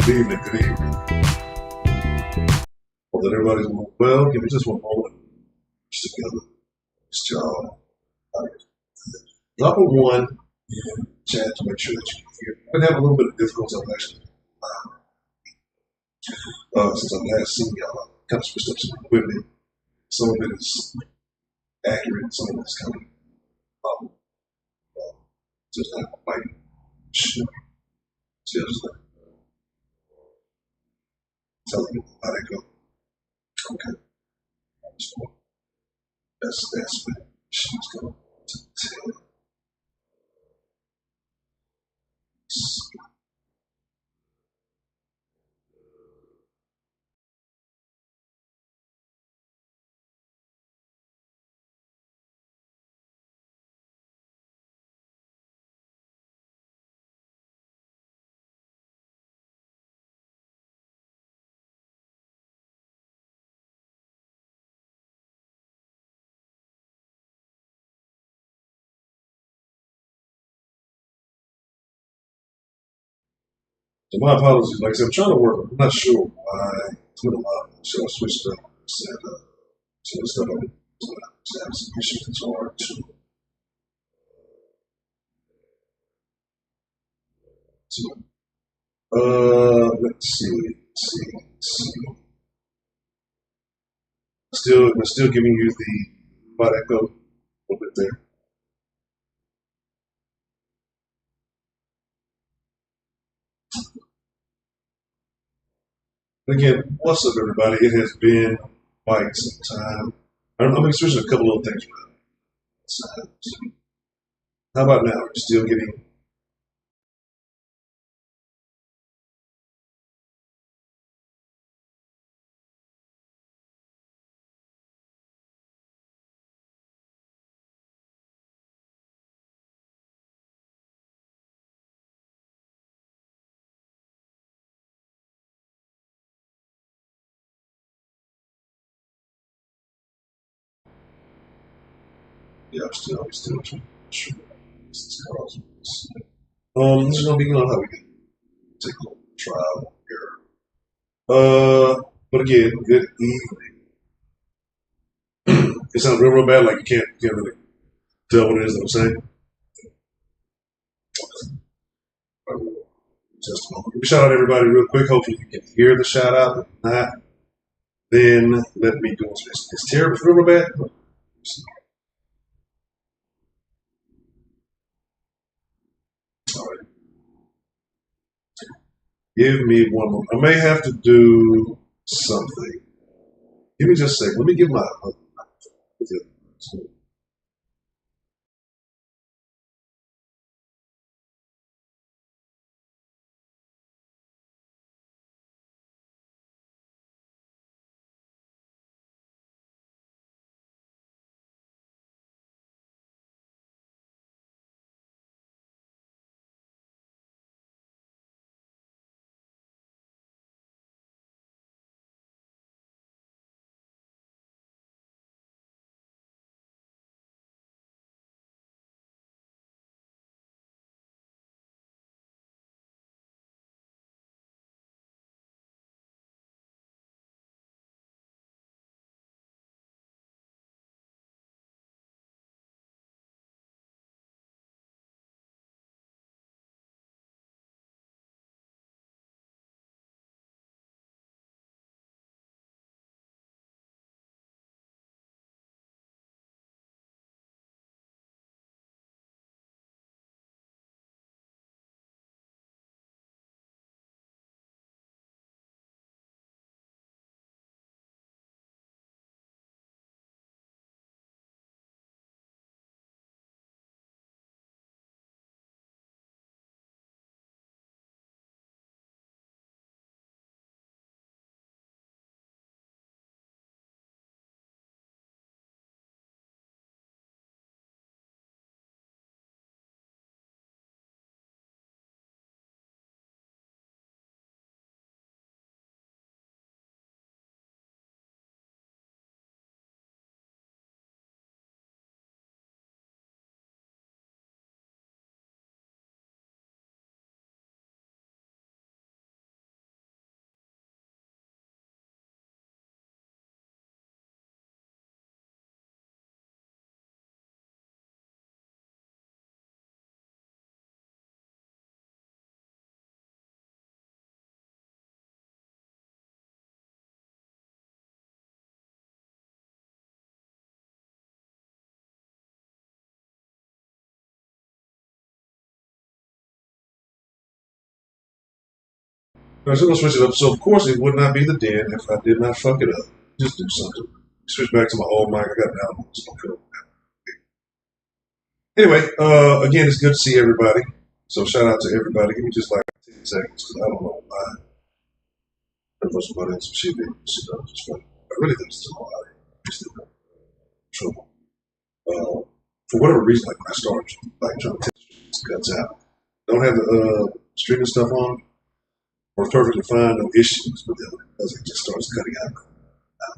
Good evening, good evening. Hope that everybody's doing well. Give me just one moment. Just together. Just y'all. Drop a one in chat to make sure that you can hear. I've been having a little bit of difficulty. I'm actually, since I've last seen y'all, I've kind of switched up some equipment. Some of it is accurate, some of it is kind of just not quite sure. Just telling me how they go. Okay. So that's what she's going to tell us. So my apologies. Like I said, I'm trying to work. I'm not sure why Twitter Live. So I switched up. Said some of the stuff I did. So I have some issues. It's hard to. So, let's see. Still giving you the bot echo a little bit there. Again, what's up, everybody? It has been quite some time. I'm going to switch a couple of things around. How about now? You're still getting. Yeah, I'm still trying to sure this is causing this. This is going to be how we can take a little trial error. But again, good evening. It sounds real bad, like you can't really tell what it is that I'm saying. Just a moment. Let me shout out everybody real quick. Hopefully you can hear the shout out. If not, then let me go. It's terrible, real bad. All right. Give me one moment. I may have to do something. Give me just a second. Let me get my. Alright, so I'm gonna switch it up. So of course it would not be the den if I did not fuck it up. Just do something. Switch back to my old mic. I got an album. Anyway, again, it's good to see everybody. So shout out to everybody. Give me just like 10 seconds because I don't know why. I know somebody else some shit that was just funny. I really think it's just why. Just in trouble. For whatever reason, like when I start like trying to test it cuts out. Don't have the streaming stuff on. Works perfectly fine, no issues with it because it just starts cutting out.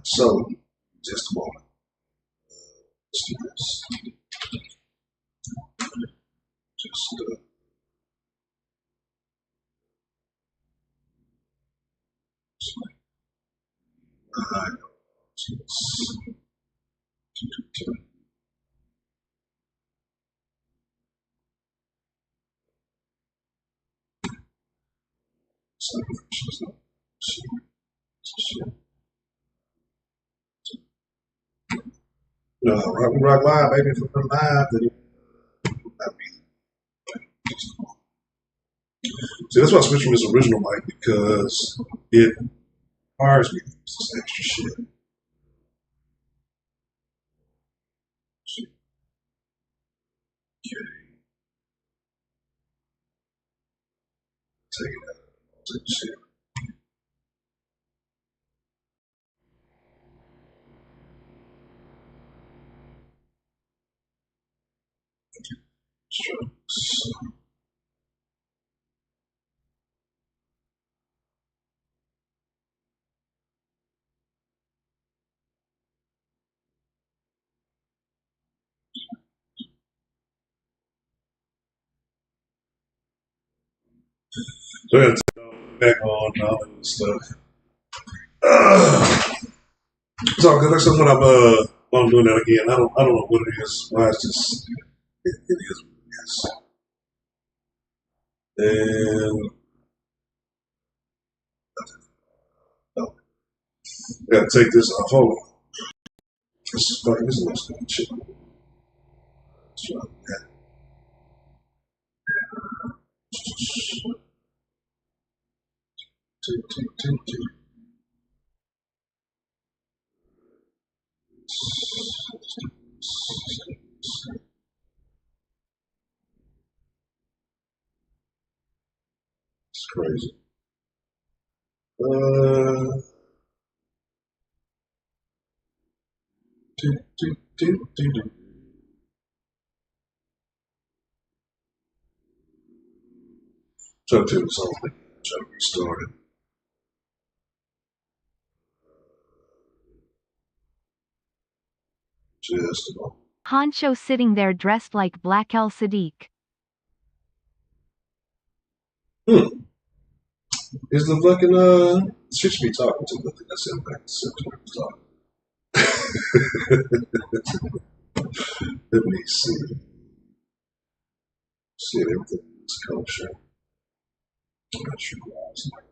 So, just a moment. Let's do this. Just no, Rock Live, baby, if we're live, then it would not be. See, that's why I switched from this original mic because it requires me to use this extra shit. Okay. Take it out. Take the shit. Strokes. So I gotta take it all back on and all that stuff. It's all good. Next time when I'm doing that again, I don't know what it is. Why it's just it is what it is. And oh, I gotta take this off. Hold on. This is fucking this looks good shit. That's right. Yeah. It's crazy. Uh, do, do. Try to turn this off. Try to restart it. Just a moment. Honcho sitting there dressed like Black El Sadiq. Is the fucking shit should be talking to, but I said back to talking. Let me see. See everything is culture. I'm not sure why it's like.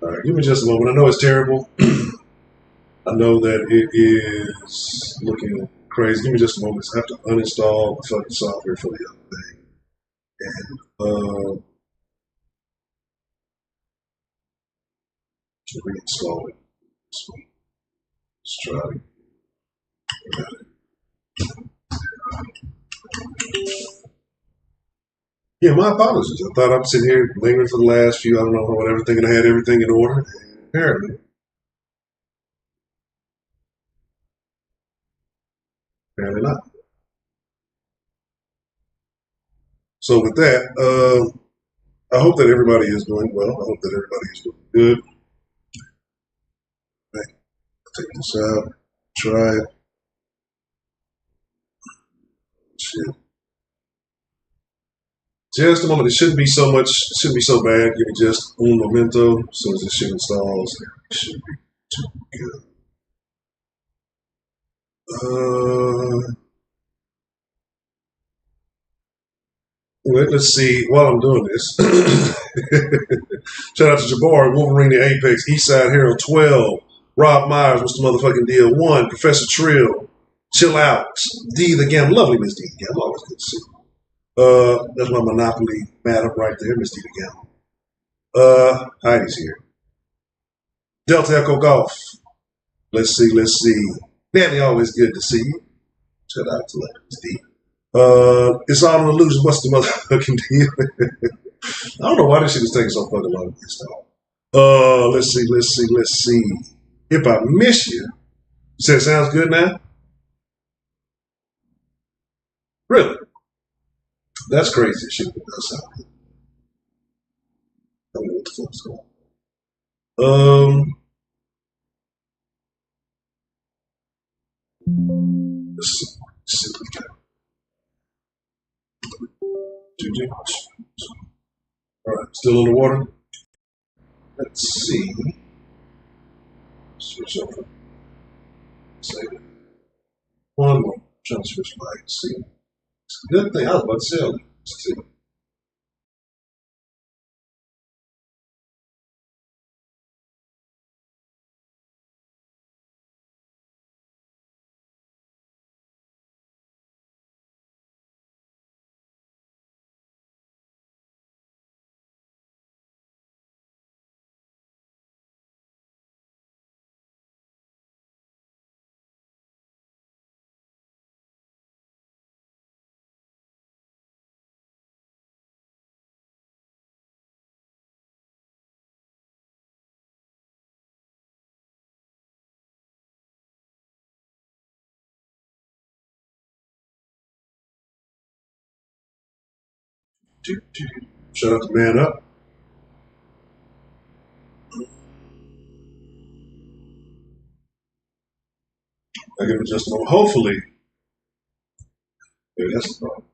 Alright, give me just a moment. I know it's terrible. I know that it is looking crazy. Give me just a moment. I have to uninstall the fucking software for the other thing. And to reinstall it. So let's try it. Yeah, my apologies. I thought I'm sitting here lingering for the last few, I don't know, whatever, thinking I had everything in order. And apparently not. So with that, I hope that everybody is doing well. I hope that everybody is doing good. Right. Take this out. Try it. Shit. Just a moment. It shouldn't be so much. It shouldn't be so bad. Give me just un momento. As soon as this shit installs, it should be too good. Let's see. While I'm doing this, shout out to Jabari, Wolverine the Apex, Eastside Hero 12, Rob Myers, what's the motherfucking deal? 1, Professor Trill, Chill Out, D the Gam, lovely Miss D the Gam, always good to see you. That's my Monopoly madam right there, Miss D the Gam. Heidi's here. Delta Echo Golf. Let's see. Danny, always good to see you. Shout out to Miss D. It's all an illusion. What's the motherfucking deal? I don't know why this shit is taking so fucking long to install. Let's see. If I miss you, say it sounds good now? Really? That's crazy shit. That does sound good. I don't know what the fuck's going on. Let's see. All right, still underwater. Let's see. Switch over. Save it. One more. Trying to switch back. See. It's a good thing. I was about to sell it. Let's see. Shut up the man up. I can adjust them. Hopefully, maybe that's the problem.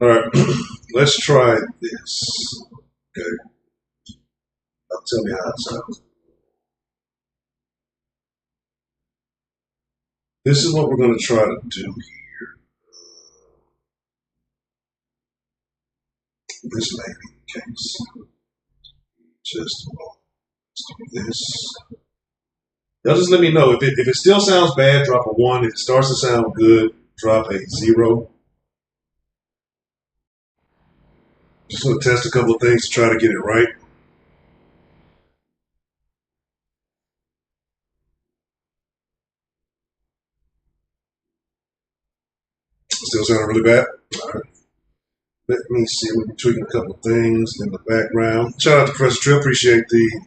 All right, let's try this. Okay, tell me how it sounds. This is what we're going to try to do here. This may be the case. Just a moment. Let's do this. Y'all just let me know if it still sounds bad. Drop a 1. If it starts to sound good, drop a 0. Just want to test a couple of things to try to get it right. Still sounding really bad? All right. Let me see. We're tweaking a couple of things in the background. Shout out to Professor Trill. Appreciate the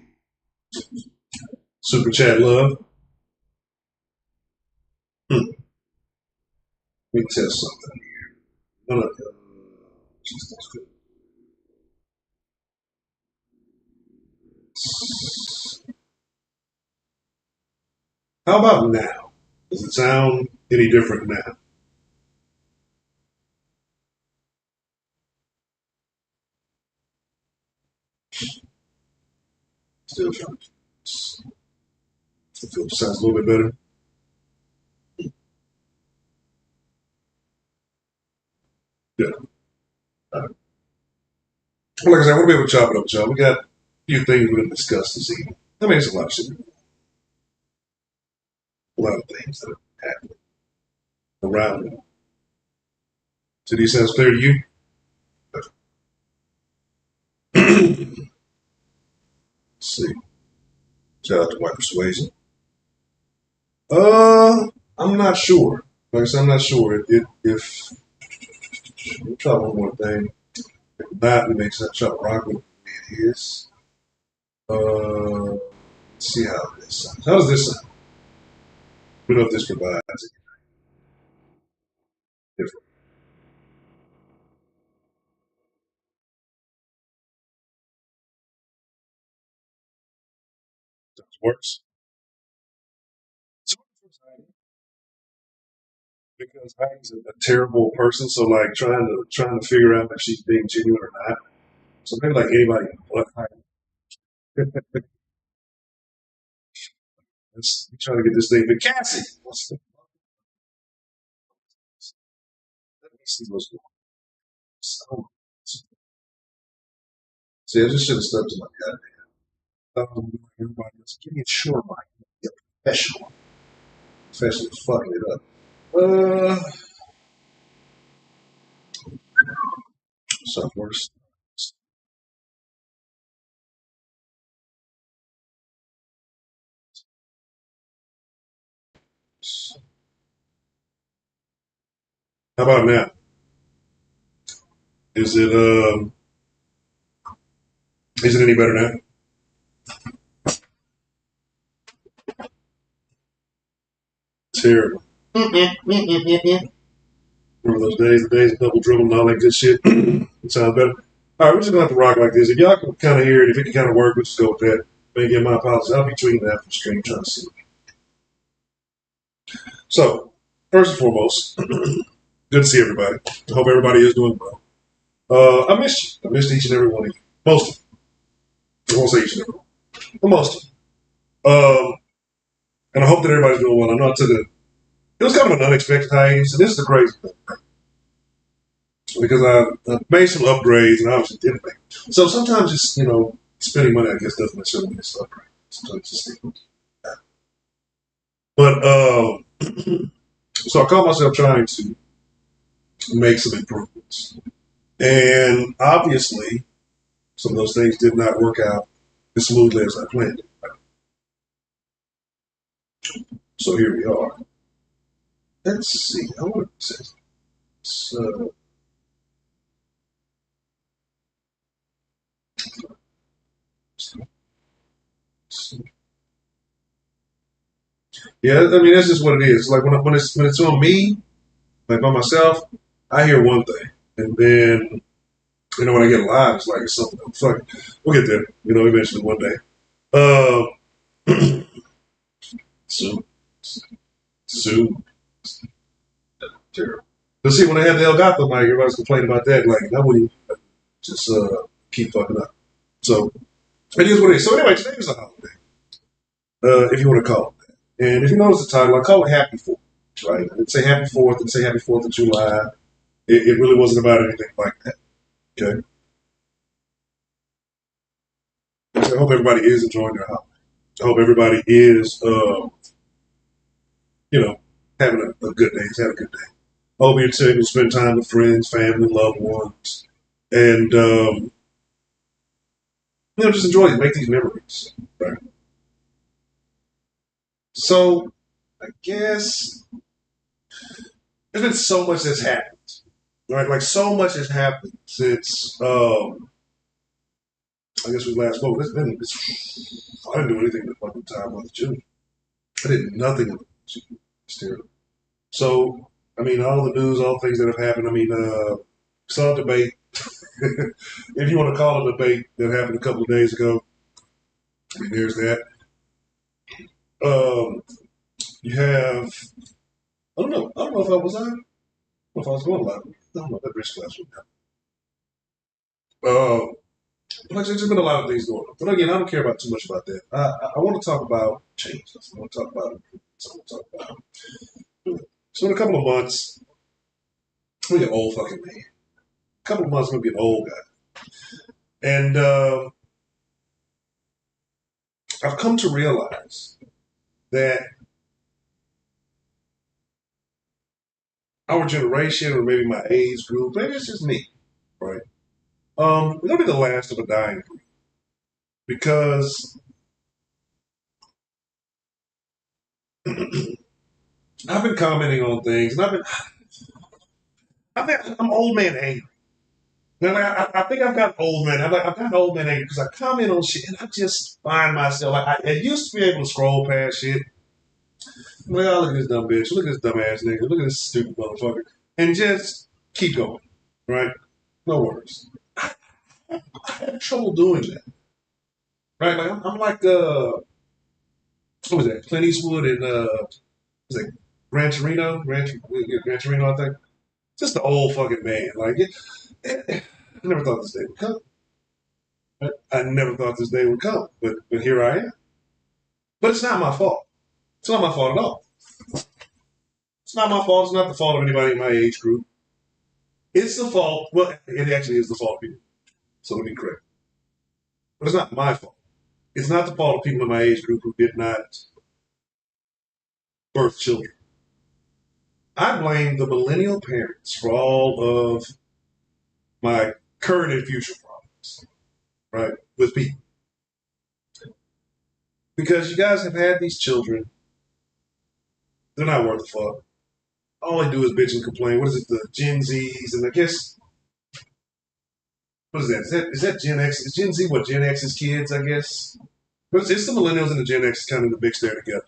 super chat love. Let me test something here. How about now? Does it sound any different now? Still trying. The filter sounds a little bit better. Yeah. Like I said, I want to be able to chop it up with y'all. We got a few things we're going to discuss this evening. I mean, it's a lot of shit. A lot of things that are happening around me. So these sounds clear to you? Let's see. Shout out to White Persuasion. I'm not sure. Like I said, I'm not sure if we'll try one more thing. If not, we may try to rock with it is. Let's see how this sounds. How does this sound? We don't know if this provides it. Different. Does it works? Because Heidi's a terrible person, so like trying to figure out if she's being genuine or not. So maybe like anybody but Heidi. Let's trying to get this thing. But Cassie, let me see what's going on. So, see, I just should have stuck to my everybody else. Give me a short mic. Be a professional. Professionally fucking it up. So worse. How about now? Is it is it any better now? Terrible. Remember those days, the days of double dribble and all that good shit? It sounds better. All right, we're just gonna have to rock like this. If y'all can kind of hear it, if it can kind of work, we'll just go with that. Again, my apologies. I'll be tweeting after the stream trying to see. So, first and foremost, good to see everybody. I hope everybody is doing well. I missed you. I missed each and every one of you. Most of you. I won't say each and every one, but most of you. And I hope that everybody's doing well. I know I took it was kind of an unexpected hiatus, and this is the crazy thing. Because I made some upgrades and obviously didn't make it. So sometimes just, spending money, I guess, doesn't necessarily mean it's an upgrade. Sometimes it's just But, so I caught myself trying to make some improvements. And obviously, some of those things did not work out as smoothly as I planned it. So here we are. Let's see. I want to say, so, yeah, I mean that's just what it is. Like when it's on me, like by myself, I hear one thing, and then when I get live, it's like it's something else. Fuck, we'll get there. Eventually one day. Soon, soon. Terrible. But see, when I had the Elgato mic, everybody's complaining about that. Like, I wouldn't just keep fucking up. So it is what it is. So anyway, today is a holiday, if you want to call it that. And if you notice the title, I call it Happy Fourth. Right? I didn't say Happy Fourth. I didn't say Happy 4th of July. It really wasn't about anything like that. Okay. So I hope everybody is enjoying their holiday. I hope everybody is, having a good day. Has had a good day. I hope you're able to spend time with friends, family, loved ones, and just enjoy it. Make these memories. Right. So I guess there's been so much that's happened. Right, like so much has happened since I guess we last spoke. I didn't do anything in the fucking time with June. I did nothing in June. So, I mean, all the news, all the things that have happened. I mean, saw a debate, if you want to call it a debate, that happened a couple of days ago. I mean, there's that. You have, I don't know if I was on. I don't know if I was going live. I don't know. That risk class went down. Like, there's just been a lot of things going on. But again, I don't care about too much about that. I want to talk about change. I want to talk about improvements. I want to talk about. So in a couple of months, I'm gonna be an old fucking man. A couple of months, I'm gonna be an old guy. And I've come to realize that our generation, or maybe my age group, maybe it's just me, right? We're gonna be the last of a dying breed because I've been commenting on things, and I'm old man angry. Now, like, I think I've got old man. I've got old man angry because I comment on shit, and I just find myself like I used to be able to scroll past shit. Like, oh, look at this dumb bitch, look at this dumb ass nigga, look at this stupid motherfucker, and just keep going, right? No worries. I have trouble doing that, right? Like I'm like what was that? Clint Eastwood and was it Gran Torino? Gran Torino, I think. Just the old fucking man. Like I never thought this day would come. I never thought this day would come, but here I am. But it's not my fault. It's not my fault at all. It's not my fault. It's not the fault of anybody in my age group. It's the fault. Well, it actually is the fault of people. So let me correct. But it's not my fault. It's not the fault of people in my age group who did not birth children. I blame the millennial parents for all of my current and future problems, right, with people. Because you guys have had these children. They're not worth a fuck. All they do is bitch and complain. What is it, the Gen Zs? And I guess, what is that? Is that Gen X? Is Gen Z what Gen X's kids, I guess? But it's the millennials and the Gen X kind of in the mix there together.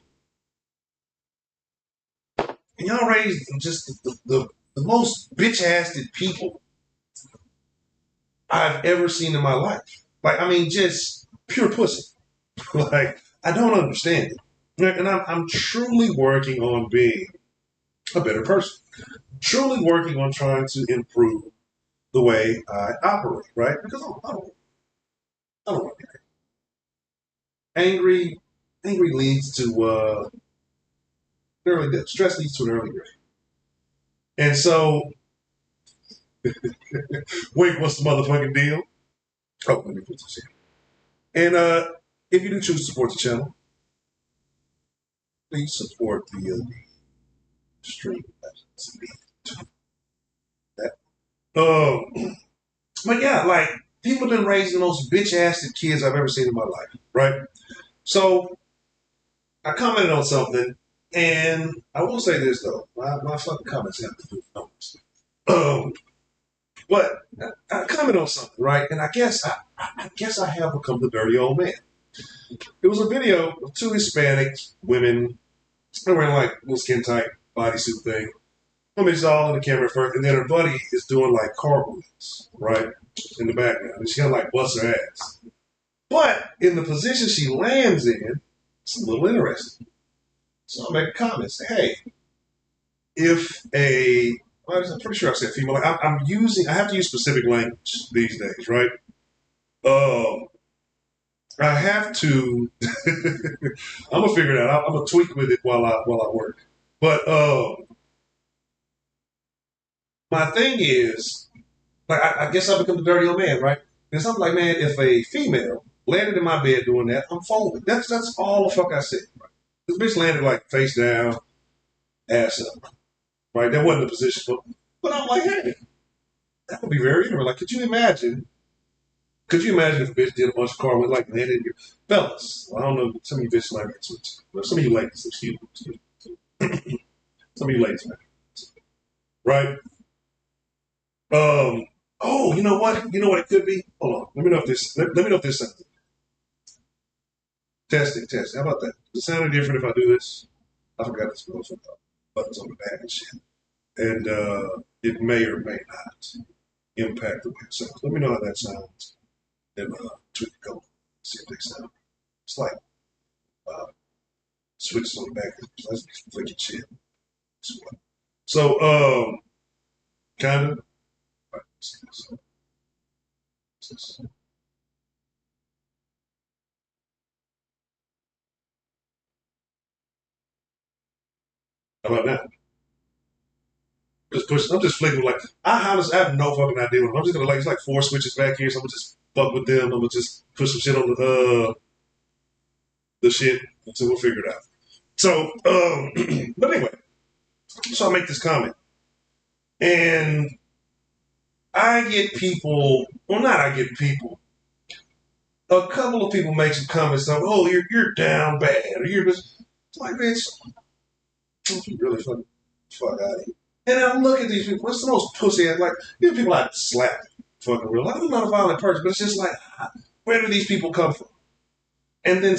And y'all raised just the most bitch-assed people I've ever seen in my life. Like, I mean, just pure pussy. Like, I don't understand it. And I'm truly working on being a better person. Truly working on trying to improve the way I operate, right? Because I don't want to be angry. Angry leads to early death. Stress leads to an early grave. And so, wait, what's the motherfucking deal? Oh, let me put this in. And if you do choose to support the channel, please support the stream. But yeah, like people have been raising the most bitch-assed kids I've ever seen in my life, right? So I commented on something, and I will say this though, my fucking comments have to do with numbers. But I commented on something, right? And I guess I have become the dirty old man. It was a video of two Hispanic women. They're wearing like little skin tight bodysuit thing. Woman's all in the camera first, and then her buddy is doing like cartwheels, right, in the background. And she kind of like busts her ass. But in the position she lands in, it's a little interesting. So I make a comment, say, hey, if I'm pretty sure I said female. I have to use specific language these days, right? I have to. I'm gonna figure it out. I'm gonna tweak with it while I work. But my thing is, like, I guess I become the dirty old man, right? Because I'm like, man, if a female landed in my bed doing that, I'm folding. That's all the fuck I said. Right? This bitch landed like face down, ass up. Right? That wasn't the position, but I'm like, hey, that would be very interesting. Like, could you imagine? Could you imagine if a bitch did a bunch of car with like landed in your fellas? Well, I don't know. Some of you bitches might get switched. Some of you ladies, excuse me. Some of you ladies might. Right? Oh, you know what? You know what it could be? Hold on. Let me know if this. Let me know if this sounds. Testing. How about that? Does it sound any different if I do this? I forgot this buttons on the back and shit. And it may or may not impact the way it sounds. Let me know how that sounds. Then tweak it go. See if they sound. It's like switches on the back. That's flicking shit. So kind of. How about that? Just push. I'm just flicking like I have no fucking idea. I'm just gonna like it's like four switches back here, so I'm just fuck with them. I'm gonna just put some shit on the shit until we'll figure it out. So, but anyway, so I make this comment, and I get people. Well, not I get people. A couple of people make some comments on, "Oh, you're down bad," or "You're just." It's like, bitch, don't you really fuck out of here? And I look at these people. What's the most pussy ass? Like these people I slap, fucking real. I'm not a violent person, but it's just like, where do these people come from? And then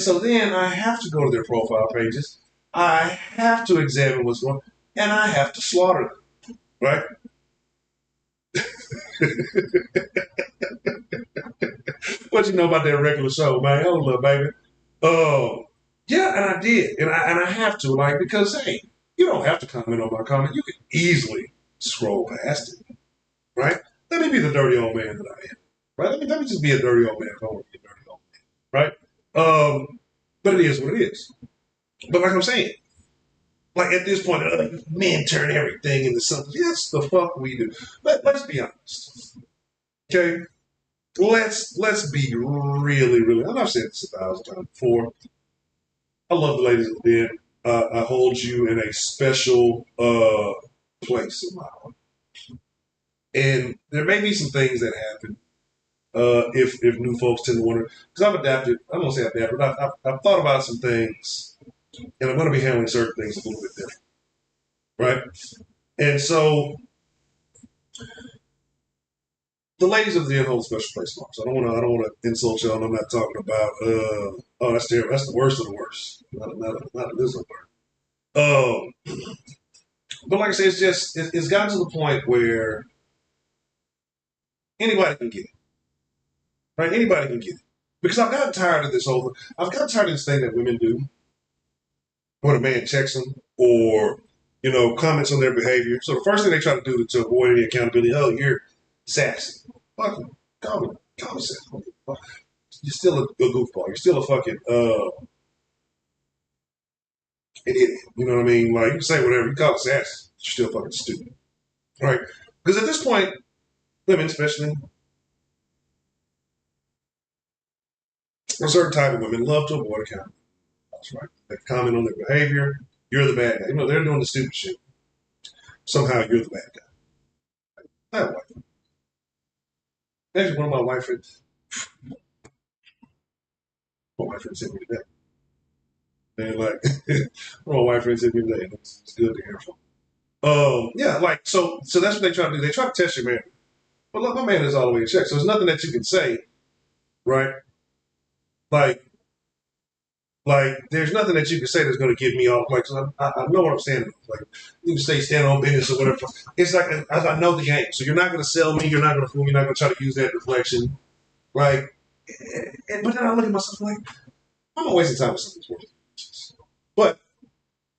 I have to go to their profile pages. I have to examine what's going on, and I have to slaughter them, right? What you know about that regular show, man? Hold up, baby. Oh, yeah, and I did, and I have to, like, because hey, you don't have to comment on my comment. You can easily scroll past it, right? Let me be the dirty old man that I am, right? Let me just be a dirty old man. If I want to be a dirty old man, right? But it is what it is. But like I'm saying, like at this point, men turn everything into something. Yes, the fuck we do. Let's be honest, okay? Let's be really, really. And I've said this 1,000 times before. I love the ladies of the den. I hold you in a special place in my heart. And there may be some things that happen if new folks tend to wonder because I've adapted. I don't say adapted, but I've thought about some things, and I'm going to be handling certain things a little bit different, right? And so the ladies of the inn hold a special place in my heart. So I don't want to insult y'all. I'm not talking about oh that's terrible. That's the worst of the worst. Not a lizard bird. But like I said, it's gotten to the point where anybody can get it, right? Anybody can get it because I've gotten tired of this whole. I've gotten tired of this thing that women do when a man checks them or comments on their behavior. So the first thing they try to do to avoid any accountability, oh, you're sassy. Fucking call me sassy. You're still a goofball. You're still a fucking an idiot. You know what I mean? Like you can say whatever. You call it sassy. You're still fucking stupid, right? Because at this point, women, especially a certain type of women, love to avoid accountability. That's right. They comment on their behavior. You're the bad guy. They're doing the stupid shit. Somehow you're the bad guy. I have a wife. Actually, one of my wife friends sent me today. And like, one of my wife friends sent me today. It's good to hear from. Yeah, like so that's what they try to do. They try to test your man. But look, my man is all the way in check. So there's nothing that you can say, right? Like there's nothing that you can say that's going to get me off. Like, I know what I'm standing on. Like, you can say stand on business or whatever. It's like I know the game. So you're not going to sell me. You're not going to fool me. You're not going to try to use that deflection. Like, but then I look at myself like, I'm not wasting time with something. But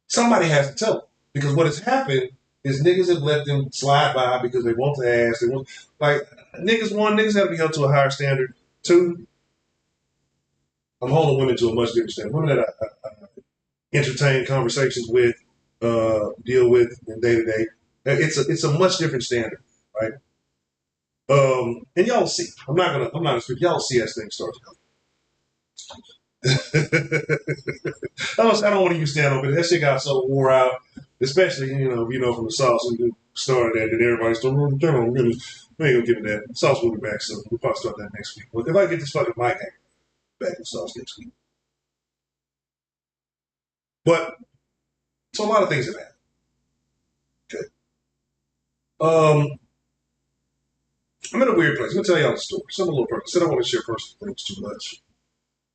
somebody has to tell them because what has happened is niggas have let them slide by because they want to ask. They want like niggas have to be held to a higher standard. Two, I'm holding women to a much different standard. Women that I entertain conversations with, deal with in day to day. It's a much different standard, right? And y'all see. I'm not gonna speak. Y'all see as things start to come. I don't want to use stand up, but that shit got so wore out, especially from the sauce we started that, and everybody started we ain't gonna get into that. Sauce will be back soon. We'll probably start that next week. But if I get this fucking mic back in sauce next week. But so a lot of things have happened. Okay. I'm in a weird place. I'm gonna tell y'all a story. Something a little personal. I said I don't want to share personal things too much.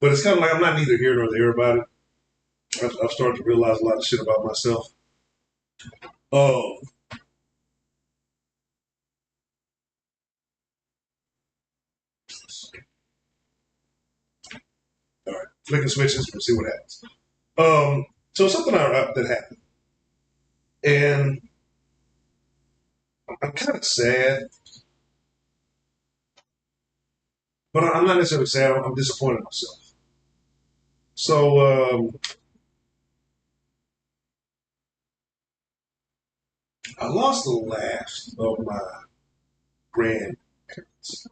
But it's kind of like I'm not neither here nor there about it. I've started to realize a lot of shit about myself. Oh, all right. Flicking switches. We'll see what happens. So something that happened, and I'm kind of sad, but I'm not necessarily sad. I'm disappointed in myself. So I lost the last of my grandparents.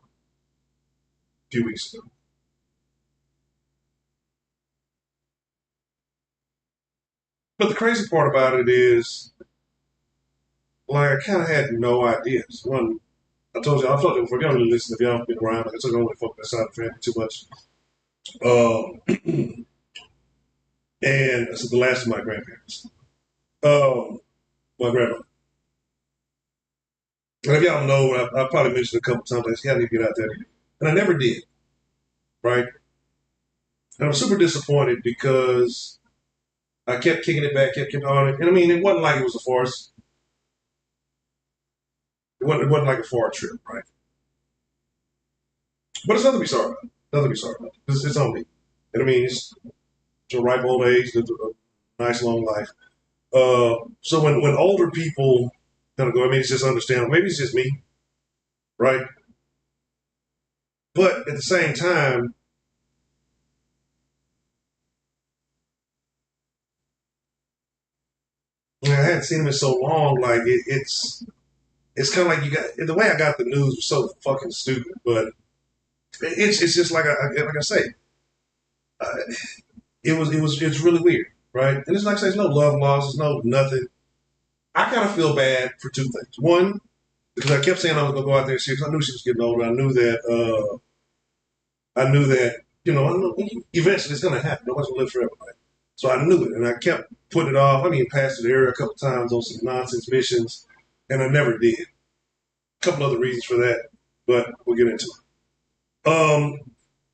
few weeks ago. But the crazy part about it is, like, I kind of had no ideas. One, I told you before, y'all really listen if y'all been around. Like I told you, I don't really focus on the family too much. And this is the last of my grandparents. My grandma. And if y'all know, I probably mentioned a couple times, I need to get out there. And I never did, right? And I'm super disappointed because I kept kicking it back, kept on it. And I mean, it wasn't like it was a farce. It wasn't like a far trip, right? But it's nothing to be sorry about. Nothing to be sorry about. It's on me. And I mean, it's a ripe old age, a nice long life. So when older people kind of go, I mean, it's just understandable. Maybe it's just me, right? But at the same time, I hadn't seen him in so long. Like it's kind of like you got the way I got the news was so fucking stupid. But it's just like I say, uh, it's really weird, right? And it's like I say, there's no love lost, there's no nothing. I kind of feel bad for two things. One, because I kept saying I was gonna go out there and see, because I knew she was getting older. I knew that eventually it's gonna happen. Nobody's gonna live forever, right? So I knew it, and I kept putting it off. I mean, passed the area a couple times on some nonsense missions, and I never did. A couple other reasons for that, but we'll get into it.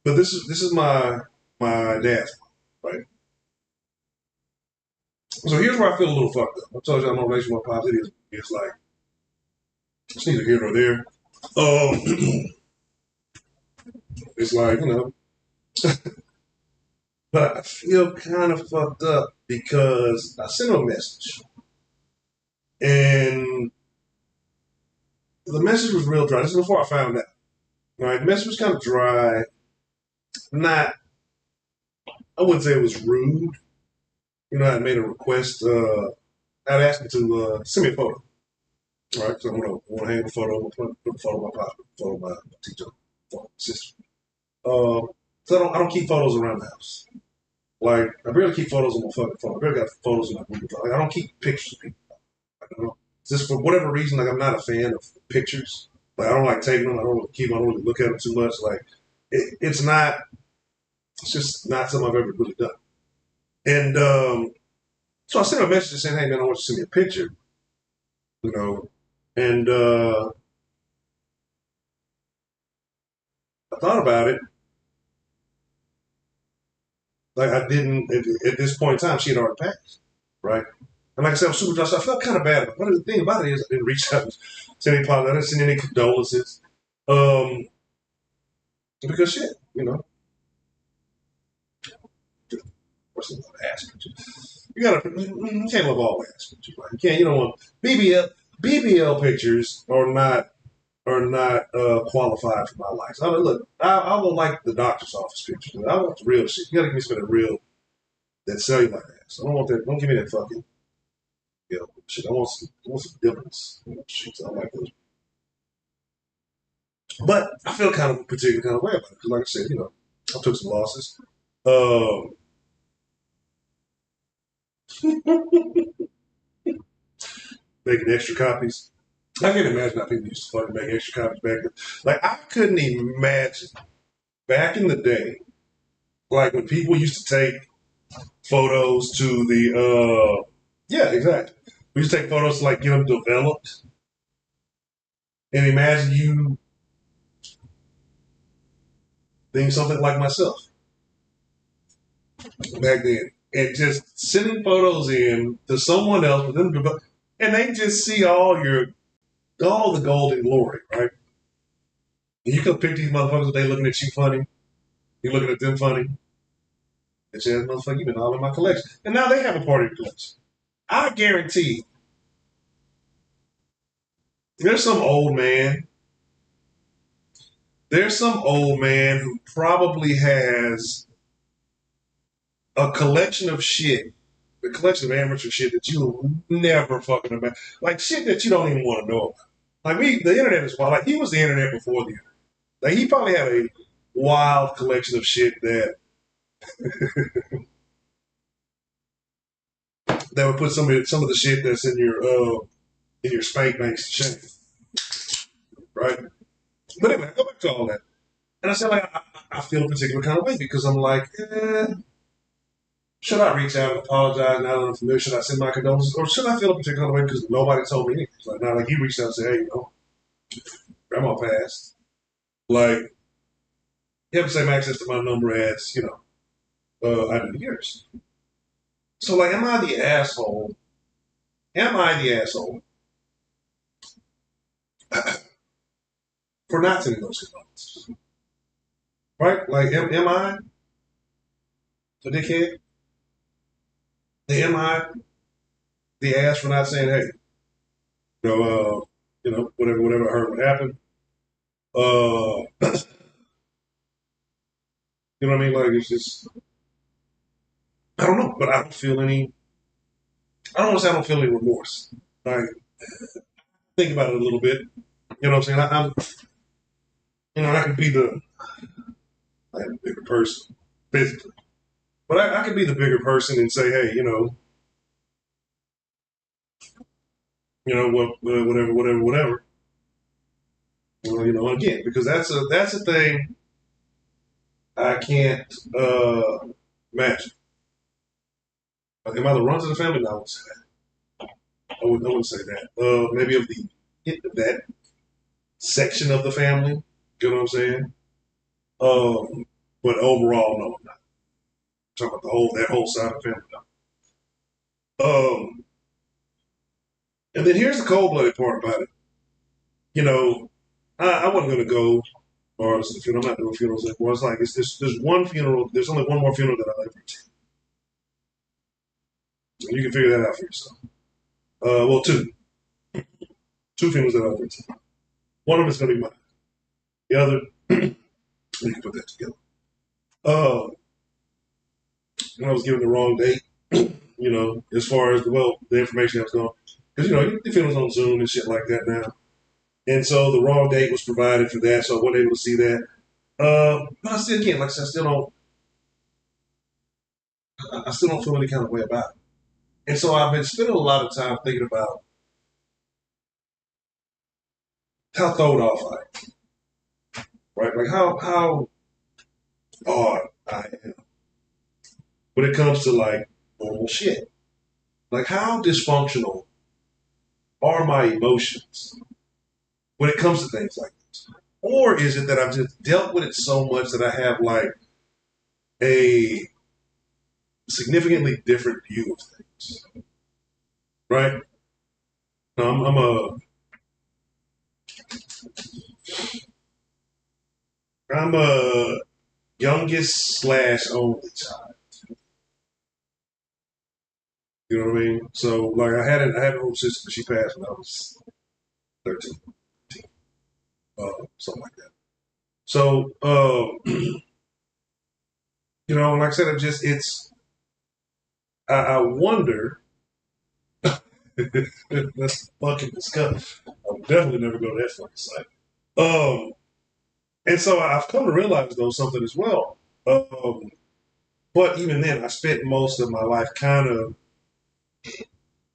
But this is my dad's, right? So here's where I feel a little fucked up. I told you I'm not relationship with my pops. It's like it's neither here nor there. It's like but I feel kind of fucked up because I sent him a message, and the message was real dry. This is before I found out. Right, the message was kind of dry. Not, I wouldn't say it was rude. I made a request. I'd asked him to send me a photo. Right, so I'm gonna hang a photo. I'm gonna put a photo of my pop, a photo of my teacher, photo of my sister. So I don't keep photos around the house. Like I barely keep photos on my fucking phone. I barely got photos on my Google Drive. Like, I don't keep pictures of people. I don't know. Just for whatever reason, like I'm not a fan of pictures. Like I don't like taking them. I don't really keep them. I don't really look at them too much. Like it's not. It's just not something I've ever really done. And so I sent him a message saying, "Hey man, I want you to send me a picture." And I thought about it. Like I didn't at this point in time. She had already passed, right? And like I said, I'm super drunk, so I felt kind of bad. But the thing about it is, I didn't reach out and send any apologies. I didn't send any condolences. Because shit, what's the ass pictures? You can't love all ass pictures. Right? You don't want BBL pictures are not qualified for my life. So, look, I will like the doctor's office pictures. I want the real shit. You gotta give me some of the real that cellular ass. I don't want that. Don't give me that fucking shit. I want some difference. Shit, I like those. But I feel kind of a particular kind of way about it because, like I said, I took some losses. Making extra copies. I can't imagine how people used to fucking make extra copies back then. Like I couldn't imagine back in the day, like when people used to take photos to the yeah, exactly. We used to take photos to like get them developed. And imagine you being something like myself back then. And just sending photos in to someone else with them and they just see all the golden glory, right? And you can pick these motherfuckers, they looking at you funny. You looking at them funny. And say, motherfucker, you've been all in my collection. And now they have a part of your collection. I guarantee there's some old man who probably has a collection of shit, a collection of amateur shit that you will never fucking imagine. Like shit that you don't even want to know about. Like the internet is wild. Like he was the internet before the internet. Like he probably had wild collection of shit that would put some of the shit that's in your spank banks to shame, right? But anyway, go back to all that, and I said like I feel a particular kind of way because I'm like, should I reach out and apologize now that I'm familiar? Should I send my condolences, or should I feel a particular way because nobody told me anything? Like now, like you reached out and said, hey, grandma passed. Like you have the same access to my number as I do yours. So like, am I the asshole? Am I the asshole for not sending those condolences? Right? Like, am I the dickhead? Am I the ass for not saying, hey, whatever I heard would happen? You know what I mean? Like, it's just, I don't know, but I don't feel any, I don't want to say I don't feel any remorse. Like, think about it a little bit. You know what I'm saying? I could be the bigger person physically, but I could be the bigger person and say, hey, whatever. Again, because that's a thing I can't imagine. Am I the runs of the family? No, I wouldn't say that. I wouldn't say that. Maybe of that section of the family. You know what I'm saying? But overall, no, I'm not. I'm talking about that whole side of the family. No. And then here's the cold blooded part about it. I wasn't gonna go or the funeral. I'm not doing funerals anymore. It's like there's one funeral. There's only one more funeral that I ever attend. You can figure that out for yourself. Well, two funerals that I ever attend. One of them is gonna be mine. The other, we can put that together. When I was given the wrong date, as far as the information that was going, because the funeral's on Zoom and shit like that now. And so the wrong date was provided for that, so I wasn't able to see that. But I still can't, like I said, I still don't feel any kind of way about it. And so I've been spending a lot of time thinking about how throwed off I am, right? Like how odd I am when it comes to like normal shit. Like how dysfunctional are my emotions when it comes to things like this? Or is it that I've just dealt with it so much that I have like a significantly different view of things, right? I'm a youngest / only child. You know what I mean? So like I had an older sister, but she passed when I was 13, 14, something like that. So like I said, I wonder. That's fucking disgusting. I'll definitely never go to that fucking site. And so I've come to realize though something as well. But even then, I spent most of my life kind of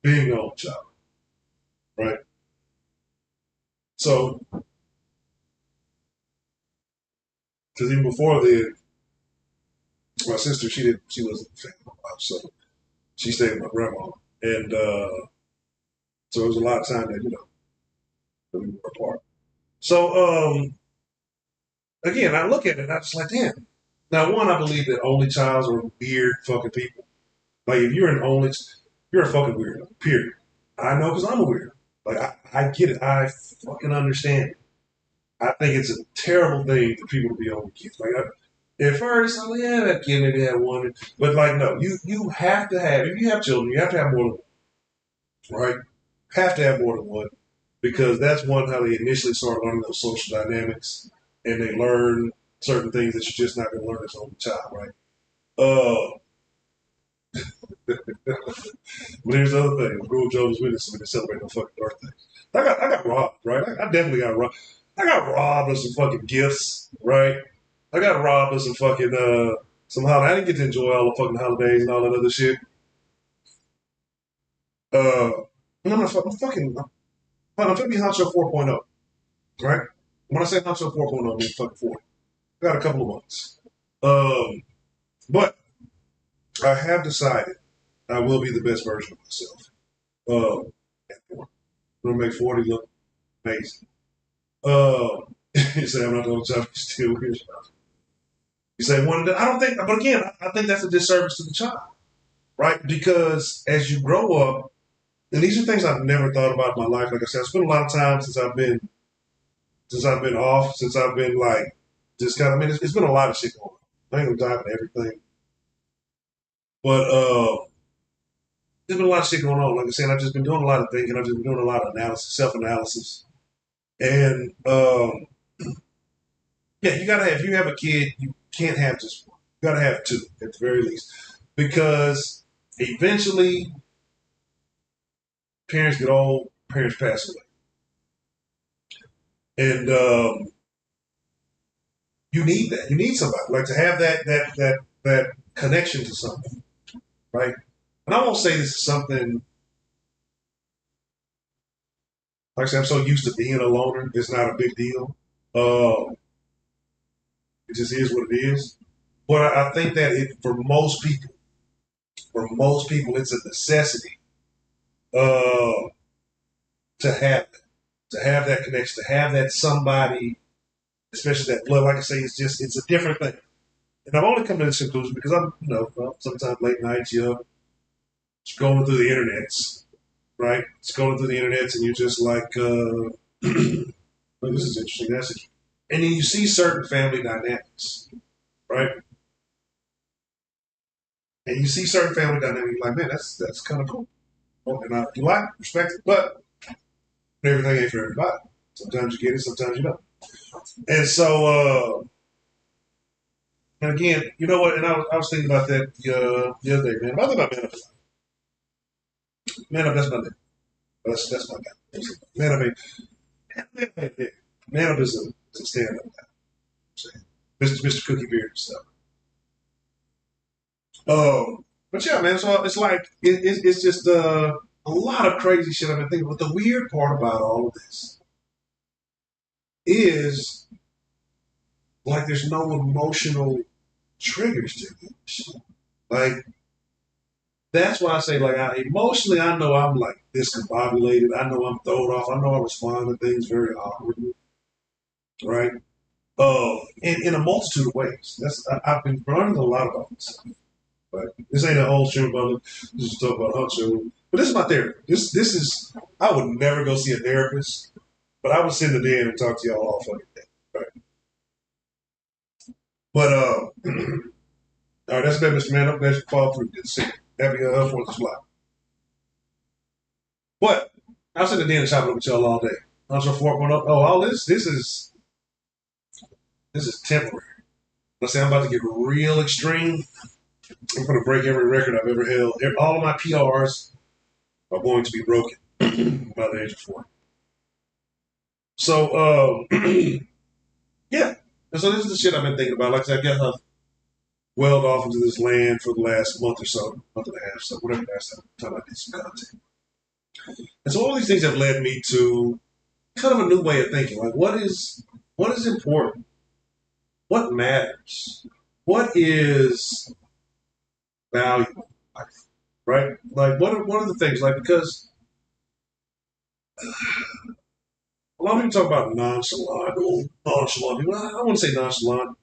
being an only child, right? So, because even before then, my sister she wasn't a fan of my life, so she stayed with my grandma, and so it was a lot of time that that we were apart. So again, I look at it, and I just like, damn. Now, one, I believe that only childs are weird fucking people. Like, if you're an only, you're a fucking weirdo. Period. I know because I'm a weirdo. Like, I get it. I fucking understand it. I think it's a terrible thing for people to be only kids. Like, at first, I'm like, yeah, that kid maybe had one. But, like, no, you have to have, if you have children, you have to have more than one, right? Have to have more than one because that's one, how they initially start learning those social dynamics and they learn certain things that you're just not going to learn as an only child, right? But here's the other thing. Rule Joe's witness when they celebrate no fucking birthday. I got robbed, right? I definitely got robbed. I got robbed of some fucking gifts, right? I got robbed of some fucking some holiday. I didn't get to enjoy all the fucking holidays and all that other shit. Uh, and I'm finna be Honcho 4.0, right? When I say Honcho 4.0, I mean fucking 40. I got a couple of months. But I have decided I will be the best version of myself. I'm gonna make 40 look amazing. You say I'm not gonna try to steal here. You say one. I don't think, but again, I think that's a disservice to the child, right? Because as you grow up, and these are things I've never thought about in my life. Like I said, I spent a lot of time since I've been off, since I've been like just kind of. I mean, it's been a lot of shit going on. I ain't gonna dive into everything, but there's been a lot of shit going on. Like I said, I've just been doing a lot of thinking. I've just been doing a lot of analysis, self analysis, and yeah, you gotta have. If you have a kid, you can't have just one. You gotta have two at the very least, because eventually parents get old, parents pass away, and you need that. You need somebody like to have that connection to something, right? And I won't say this is something. Like I said, I'm so used to being a loner. It's not a big deal. It just is what it is. But I think that for most people, it's a necessity uh, to have that connection, to have that somebody, especially that blood. Like I say, it's a different thing. And I've only come to this conclusion because I'm, sometimes late nights you're scrolling through the internets, right? Scrolling through the internets, and you're just like, well, this is interesting. That's it. And then you see certain family dynamics, right? And you see certain family dynamics, like, man, that's kind of cool. And you like, respect it, but everything ain't for everybody. Sometimes you get it, sometimes you don't. And so, and again, you know what? And I was thinking about that the other day, man. I think about Man Up. Man Up, that's my name. That's my guy. Man Up, Man Up is a stand up guy. Mr. Cookie Beard and stuff. But yeah, man. So it's like it's just a lot of crazy shit I've been thinking. But the weird part about all of this is like there's no emotional triggers to this. Like that's why I say like emotionally I know I'm like discombobulated. I know I'm thrown off. I know I respond to things very awkwardly, right? In a multitude of ways. I've been learning a lot about myself. Right? This ain't a whole show about this is talk about Huncho. But this is my therapy. This is I would never go see a therapist, but I would sit in the den and talk to y'all all fucking day. Right? But all right, that's been Mr. Man. I'm glad you followed through. Good to see you. Happy 4th of July. But I was in the den and chopping up with y'all all day. Huncho 4.0. Oh, all this is temporary. Let's say I'm about to get real extreme. I'm going to break every record I've ever held. All of my PRs are going to be broken by the age of 40. So, yeah. And so this is the shit I've been thinking about. Like I said, I got welled off into this land for the last month or so, month and a half, so whatever last time I did some content. And so all these things have led me to kind of a new way of thinking. Like, what is important? What matters? What is valuable in life, right? Like, what are the things? Like, because a lot of people talk about nonchalant. Well, I wouldn't say nonchalant.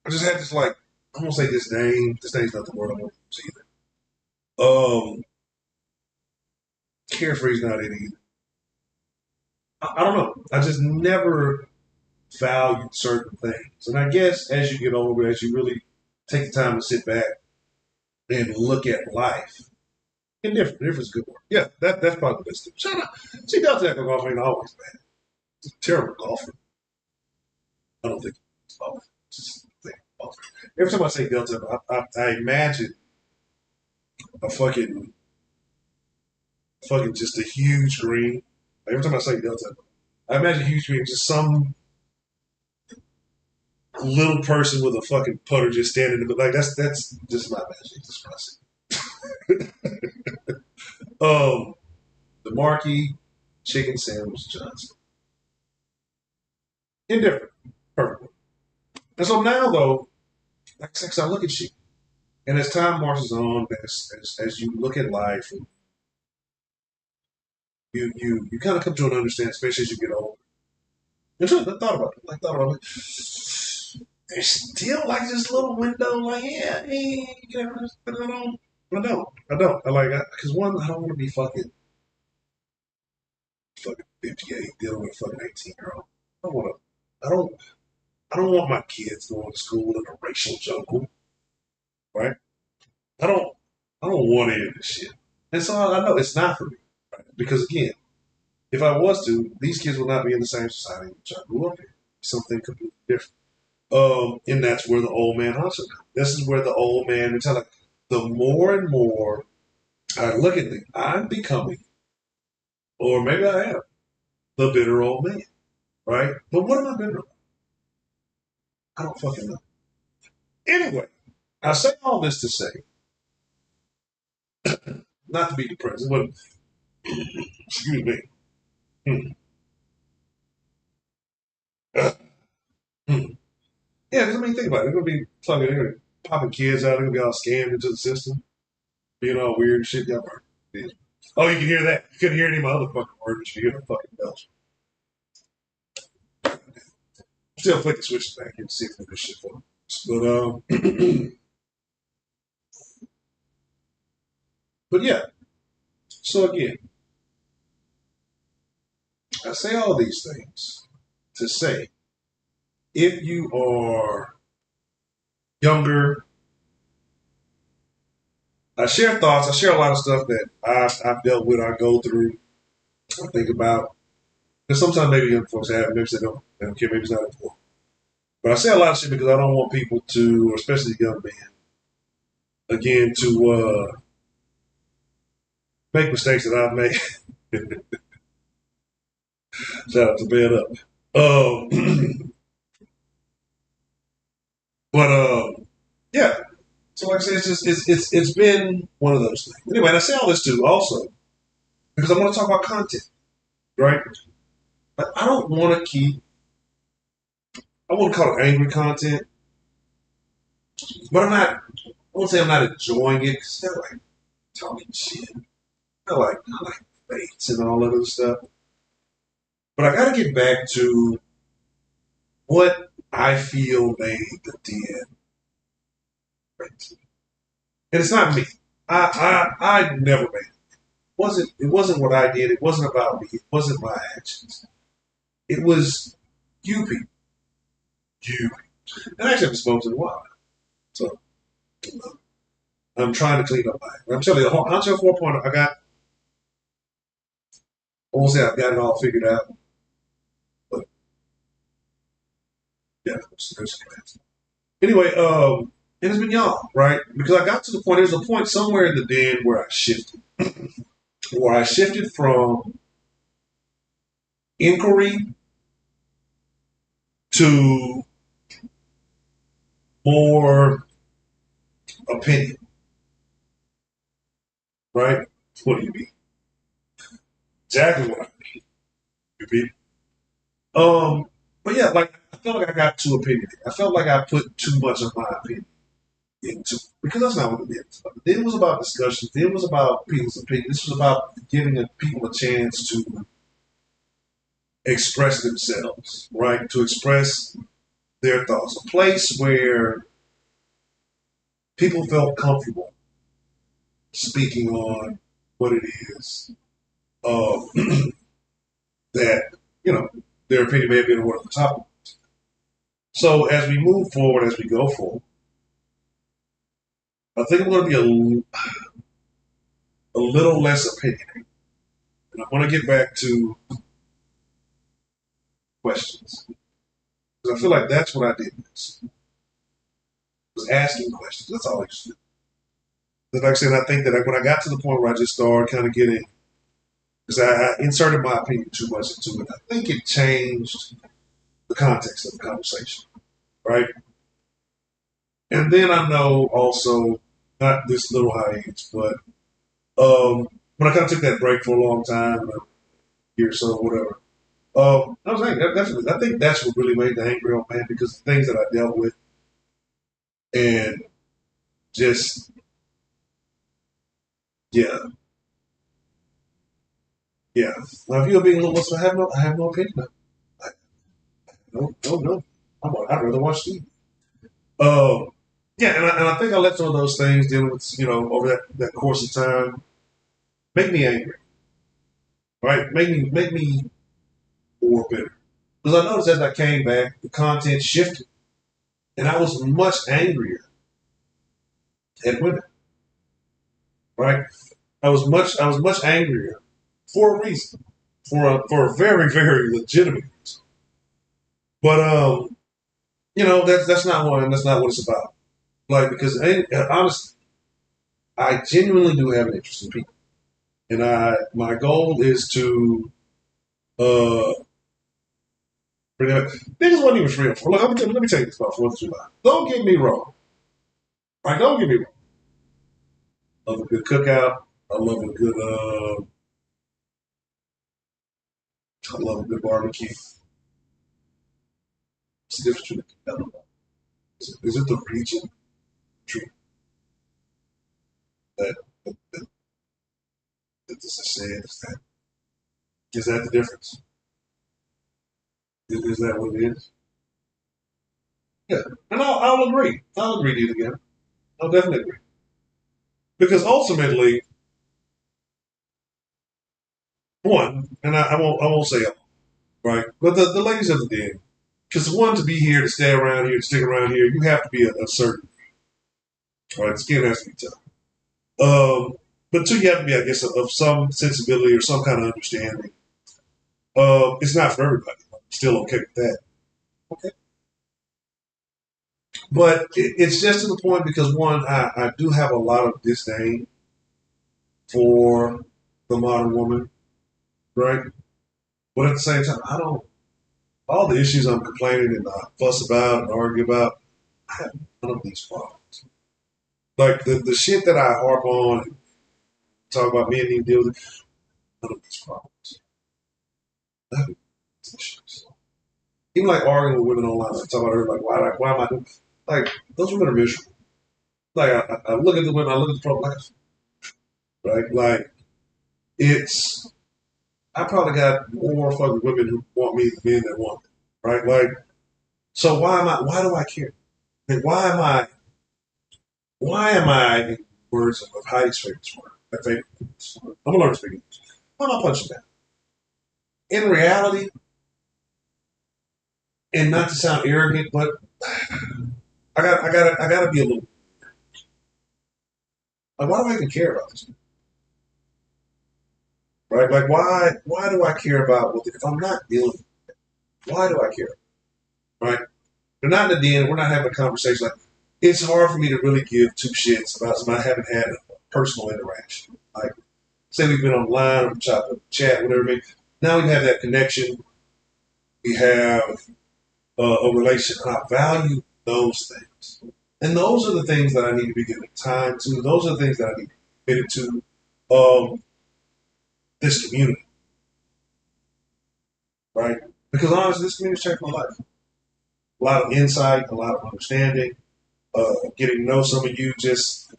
I just had this, like, I won't say disdain. Disdain's not the word I want to use either. Carefree's not it either. I don't know. I just never valued certain things. And I guess as you get older, as you really take the time to sit back and look at life, indifference is a good word. Yeah, that's probably the best. Shout out. See, Delta Echo golf ain't always bad. He's a terrible golfer. I don't think he's golfer. Just think golfer. Every time I say Delta Echo, I imagine a fucking just a huge green. Every time I say Delta Echo, I imagine a huge green, just some little person with a fucking putter just standing in the like that's just my imagination. The Marquis chicken sandwich Johnson. Indifferent. Perfect. And so now though, like I said, I look at you. And as time marches on, as you look at life, and you kind of come to an understanding, especially as you get older. And so I thought about it. I thought about it. There's still like this little window, like yeah, hey, you can have but I don't. I don't. I like because one, I don't want to be fucking 58 dealing with a fucking 18-year-old. I don't want to. I don't want my kids going to school in a racial jungle, right? I don't. I don't want any of this shit. And so I know it's not for me, right? Because again, if I was to, these kids will not be in the same society which I grew up in. Something completely different. And that's where the old man hustle comes. This is where the old man is like the more and more I look at things, I'm becoming, or maybe I am, the bitter old man, right? But what am I bitter about? I don't fucking know. Anyway, I say all this to say, not to be depressed, but excuse me. Yeah, because I mean, think about it. They're gonna be fucking, they're gonna be popping kids out. They're gonna be all scammed into the system, being all weird and shit. Yeah. Oh, you can hear that. You couldn't hear any of my other fucking words. You hear the fucking bells. Still flick the switches back and see if this shit for but but yeah. So again, I say all these things to say if you are younger, I share thoughts. I share a lot of stuff that I've dealt with. I go through. I think about. Because sometimes maybe young folks have, maybe they don't care. Maybe it's not important. But I say a lot of shit because I don't want people to, especially young men, again to make mistakes that I've made. Shout out to Bed Up. But yeah. So like I said, it's been one of those things. Anyway, and I say all this too also because I want to talk about content, right? But I don't want to keep. I wouldn't call it angry content, but I'm not. I won't say I'm not enjoying it because they're like talking shit. I like fates and all that other stuff. But I got to get back to what I feel made the DN great. And it's not me. I never made it. It wasn't what I did. It wasn't about me. It wasn't my actions. It was you people. You. And I actually haven't spoken in a while. So I'm trying to clean up my act. I'm telling you, the Hunter 4.0, I won't say I've got it all figured out. But yeah, there's plans. Anyway, and it's been y'all, right? Because I got to the point, there's a point somewhere in the den where I shifted. Where I shifted from inquiry to more opinion, right? What do you mean? Exactly what I mean. You mean? But yeah, like I felt like I got too opinionated. I felt like I put too much of my opinion into because that's not what it is. It was about discussions. It was about people's opinion. This was about giving people a chance to express themselves, right? To express their thoughts. A place where people felt comfortable speaking on what it is that, their opinion may have been one of the top. So as we move forward, as we go forward, I think I'm going to be a little less opinionated. And I want to get back to questions. Because I feel like that's what I did this. Was asking questions. That's all I used to do. But like I said, I think that when I got to the point where I just started kind of getting, because I inserted my opinion too much into it, I think it changed the context of the conversation. right? And then I know also, not this little hiatus, but when I kind of took that break for a long time, a year or so, whatever. I was angry. I think that's what really made the angry old man because the things that I dealt with and just yeah, yeah. Now if you're being a little less, I have no opinion. I, no. I'd rather watch TV. Um, yeah, and I think I let some of those things dealing with over that course of time make me angry, right? Make me more bitter because I noticed as I came back, the content shifted, and I was much angrier at women, right? I was much angrier for a reason, for a very very legitimate reason. But that's not one. That's not what it's about. Like because honestly, I genuinely do have an interest in people, and my goal is to uh bring it up. Niggas wasn't even real. Look, let me tell you this about Fourth of July. Don't get me wrong. Right? Don't get me wrong. I love a good cookout. I love a good I love a good barbecue. It's the difference between is it the region that, that, that this is saying? Is that the difference? Is that what it is? Yeah, and I'll agree. I'll agree to you again. I'll definitely agree because ultimately, one, and I won't say all, right, but the ladies of the den, because one to be here to stay around here to stick around here, you have to be a certain right. The skin has to be tough. But two, you have to be, I guess, of some sensibility or some kind of understanding. It's not for everybody. I'm still okay with that. Okay. But it's just to the point because one, I do have a lot of disdain for the modern woman, right? But at the same time, I don't. All the issues I'm complaining and I fuss about and argue about, I have none of these problems. Like the shit that I harp on and talk about me and you deal with, none of these problems. I have these issues. Even like arguing with women online, like talk about her, like why am I doing? Like those women are miserable. Like I look at the women, I look at the problem, right? Like it's I probably got more fucking women who want me than men that want me, right? Like so why do I care? Like why am I in words of Heidi's favorite word? My favorite words. I'm gonna learn to speak English. Why am I punching that? In reality, and not to sound arrogant, but I gotta be a little like why do I even care about this? Right? Like why do I care about what if I'm not dealing with it? Why do I care? Right? They're not in the den, we're not having a conversation like it's hard for me to really give two shits about somebody I haven't had a personal interaction. Like say we've been online or chat, whatever it may be. Now we have that connection. We have a relation. And I value those things. And those are the things that I need to be giving time to. Those are the things that I need to be committed to this community, right? Because honestly, this community's changed my life. A lot of insight, a lot of understanding, getting to know some of you, just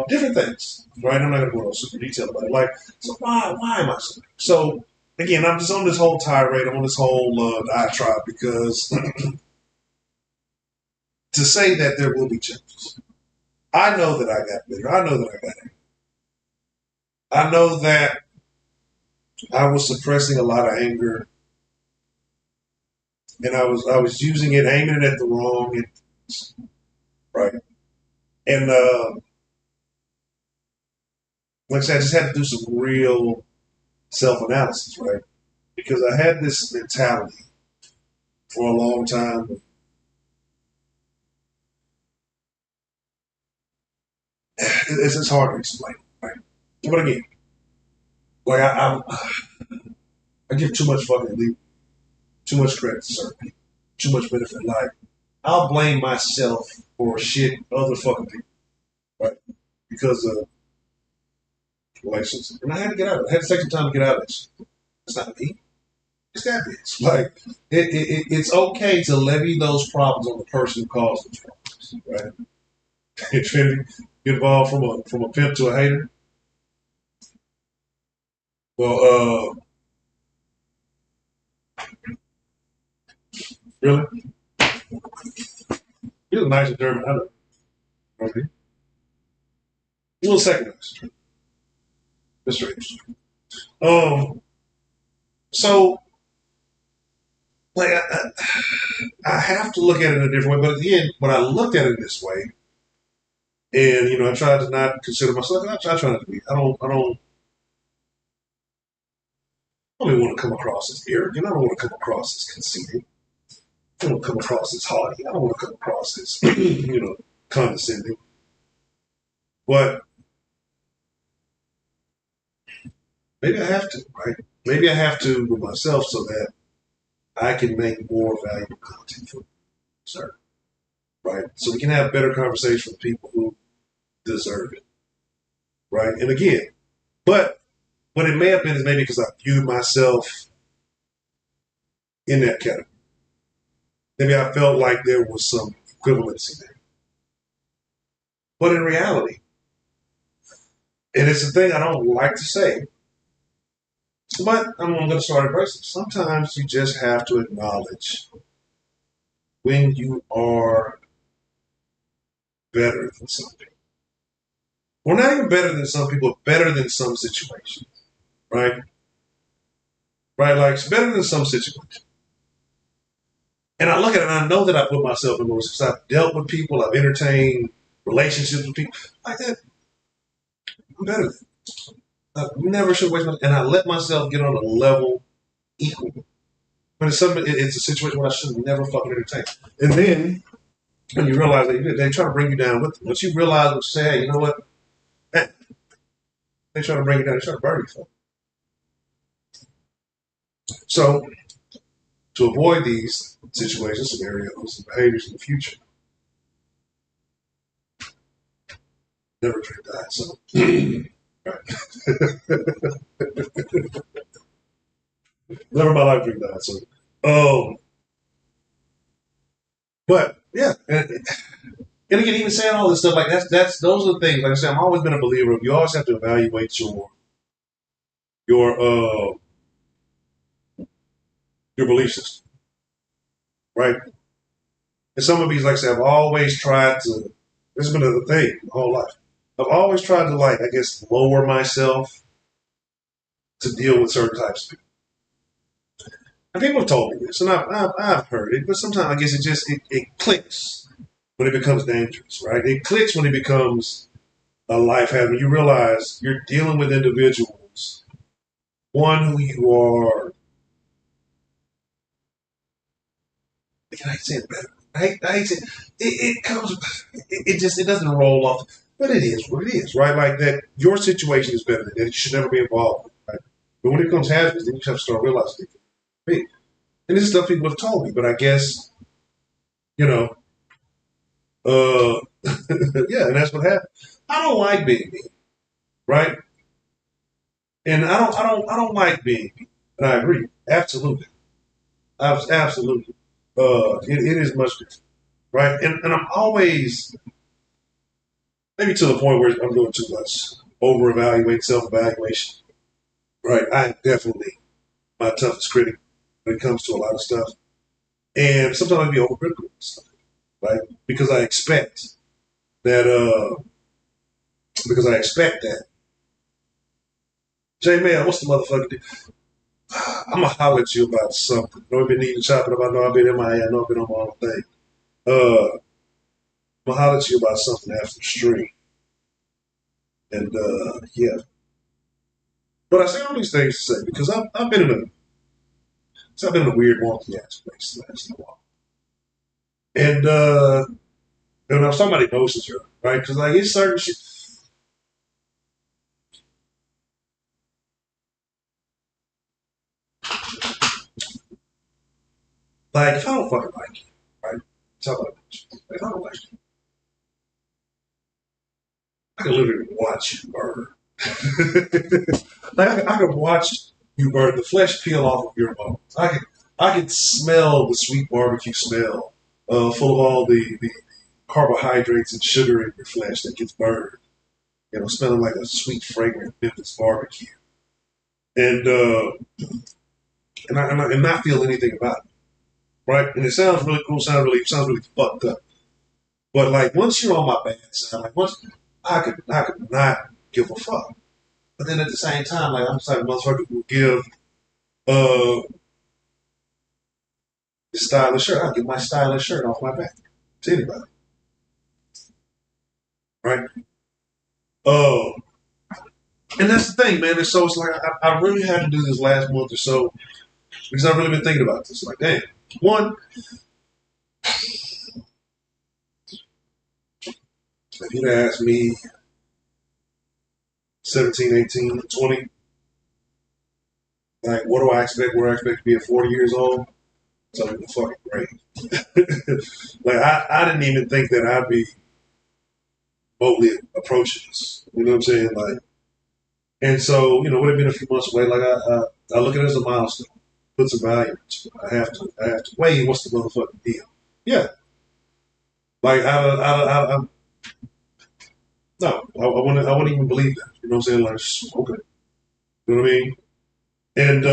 different things, right? I'm not going to go into super detail about it. Like, so why am I so again, I'm just on this whole tirade, I'm on this whole diatribe because to say that there will be changes. I know that I got bitter. I know that I got angry. I know that I was suppressing a lot of anger, and I was using it, aiming it at the wrong, right? And like I said, I just had to do some real self analysis, right? Because I had this mentality for a long time. It's just hard to explain, right? But again, like I give too much fucking leave, too much credit to certain people, too much benefit. Like I'll blame myself for shit other fucking people, right? Because of relationships. And I had to get out of it. I had to take some time to get out of this. It's not me. It's that bitch. Like, it's okay to levy those problems on the person who caused those problems, right? Trinity, get involved from a pimp to a hater. Well, really? He's a nicer German. I know. Okay. He's a little second nicer. Mr. H. So, like, I have to look at it in a different way. But at the end, when I looked at it this way, and I tried to not consider myself. I try not to be. I don't even want to come across as arrogant. I don't want to come across as conceited. I don't want to come across as haughty. I don't want to come across as condescending. But maybe I have to, right? Maybe I have to with myself so that I can make more valuable content for sir, right? So we can have better conversation with people who deserve it, right? And again, but what it may have been is maybe because I viewed myself in that category. Maybe I felt like there was some equivalency there. But in reality, and it's a thing I don't like to say, but I'm going to start embracing. Sometimes you just have to acknowledge when you are better than some people. Well, not even better than some people, better than some situations, right? Right, like it's better than some situations. And I look at it and I know that I put myself in those because I've dealt with people, I've entertained relationships with people like that. I'm better than. I never should waste my and I let myself get on a level equal. But it's a situation where I should never fucking entertain. And then when you realize that they try to bring you down with them. Once you realize what you say, hey, you know what? They try to bring you down, they try to burn you. So to avoid these situations, scenarios, and behaviors in the future, never drink diet soda. Never in my life drink diet soda. But yeah, and again, even saying all this stuff like that's those are the things. Like I said, I've always been a believer of you always have to evaluate your your belief system, right? And some of these, like I said, I've always tried to. This has been a thing my whole life. I've always tried to, like, I guess, lower myself to deal with certain types of people. And people have told me this, and I've heard it, but sometimes I guess it clicks when it becomes dangerous, right? It clicks when it becomes a life hazard. You realize you're dealing with individuals, one who you are. I hate saying better. I hate saying it comes. It doesn't roll off, but it is what it is, right? Like that, your situation is better than that. You should never be involved with, right? But when it comes hazardous, then you have to start realizing it. Big. And this is stuff people have told me, but I guess you know, yeah, and that's what happened. I don't like being mean, right? And I don't like being mean. And I agree, absolutely, absolutely. It is much different, right? And I'm always maybe to the point where I'm doing too much over evaluate, self evaluation, right? I am definitely my toughest critic when it comes to a lot of stuff, and sometimes I be overcritical, right? Because I expect that. Because I expect that. Jay man, what's the motherfucker? I'm gonna holler at you about something. I know I've been needing to chop it up. I know I've been in my head. I know I've been on my own thing. I'm gonna holler at you about something after the stream. And yeah. But I say all these things to say because I've been in a weird wonky ass place the last while. And I was talking about emotions here, right? Because like it's certain shit. Like if I don't fucking like you, right? Talk about it. Like, I don't like it. I can literally watch you burn. Like I can watch you burn the flesh peel off of your bones. I can smell the sweet barbecue smell, full of all the carbohydrates and sugar in your flesh that gets burned. You know, smelling like a sweet, fragrant Memphis barbecue, and and not feel anything about it, right? And it sounds really cool. Sounds really fucked up. But like once you're on my bad side, like once I could not give a fuck. But then at the same time, like I'm the type of motherfucker who will give uh the stylish shirt. I'll give my stylish shirt off my back to anybody. Right? Uh and that's the thing, man. And so it's like I really had to do this last month or so because I've really been thinking about this. Like, damn. One, if you'd asked me 17, 18, 20, like what do I expect? Where I expect to be at 40 years old? Something fucking great. Like I didn't even think that I'd be remotely approaching this. You know what I'm saying? Like, and so would have been a few months away. Like I look at it as a milestone, put some value into it. I have to weigh what's the motherfucking deal. Yeah, like I no, I wouldn't even believe that. You know what I'm saying? Like, okay, you know what I mean? And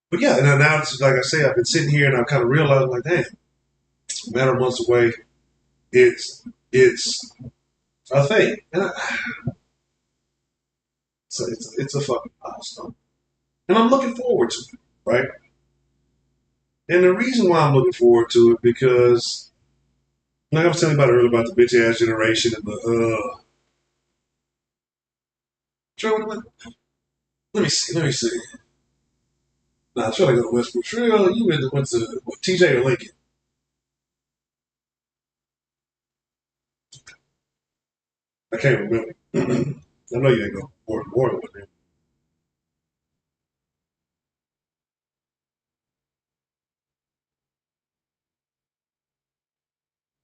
but yeah, and now it's like I say, I've been sitting here and I'm kind of realizing, like, damn, a matter of months away, it's a thing, and it's a fucking milestone, and I'm looking forward to it, right? And the reason why I'm looking forward to it because, like I was telling you about earlier about the bitch ass generation and the let me see. Nah, I try to go to Westbrook Trail. You went to what, TJ or Lincoln? I can't remember. I know you ain't going more with me.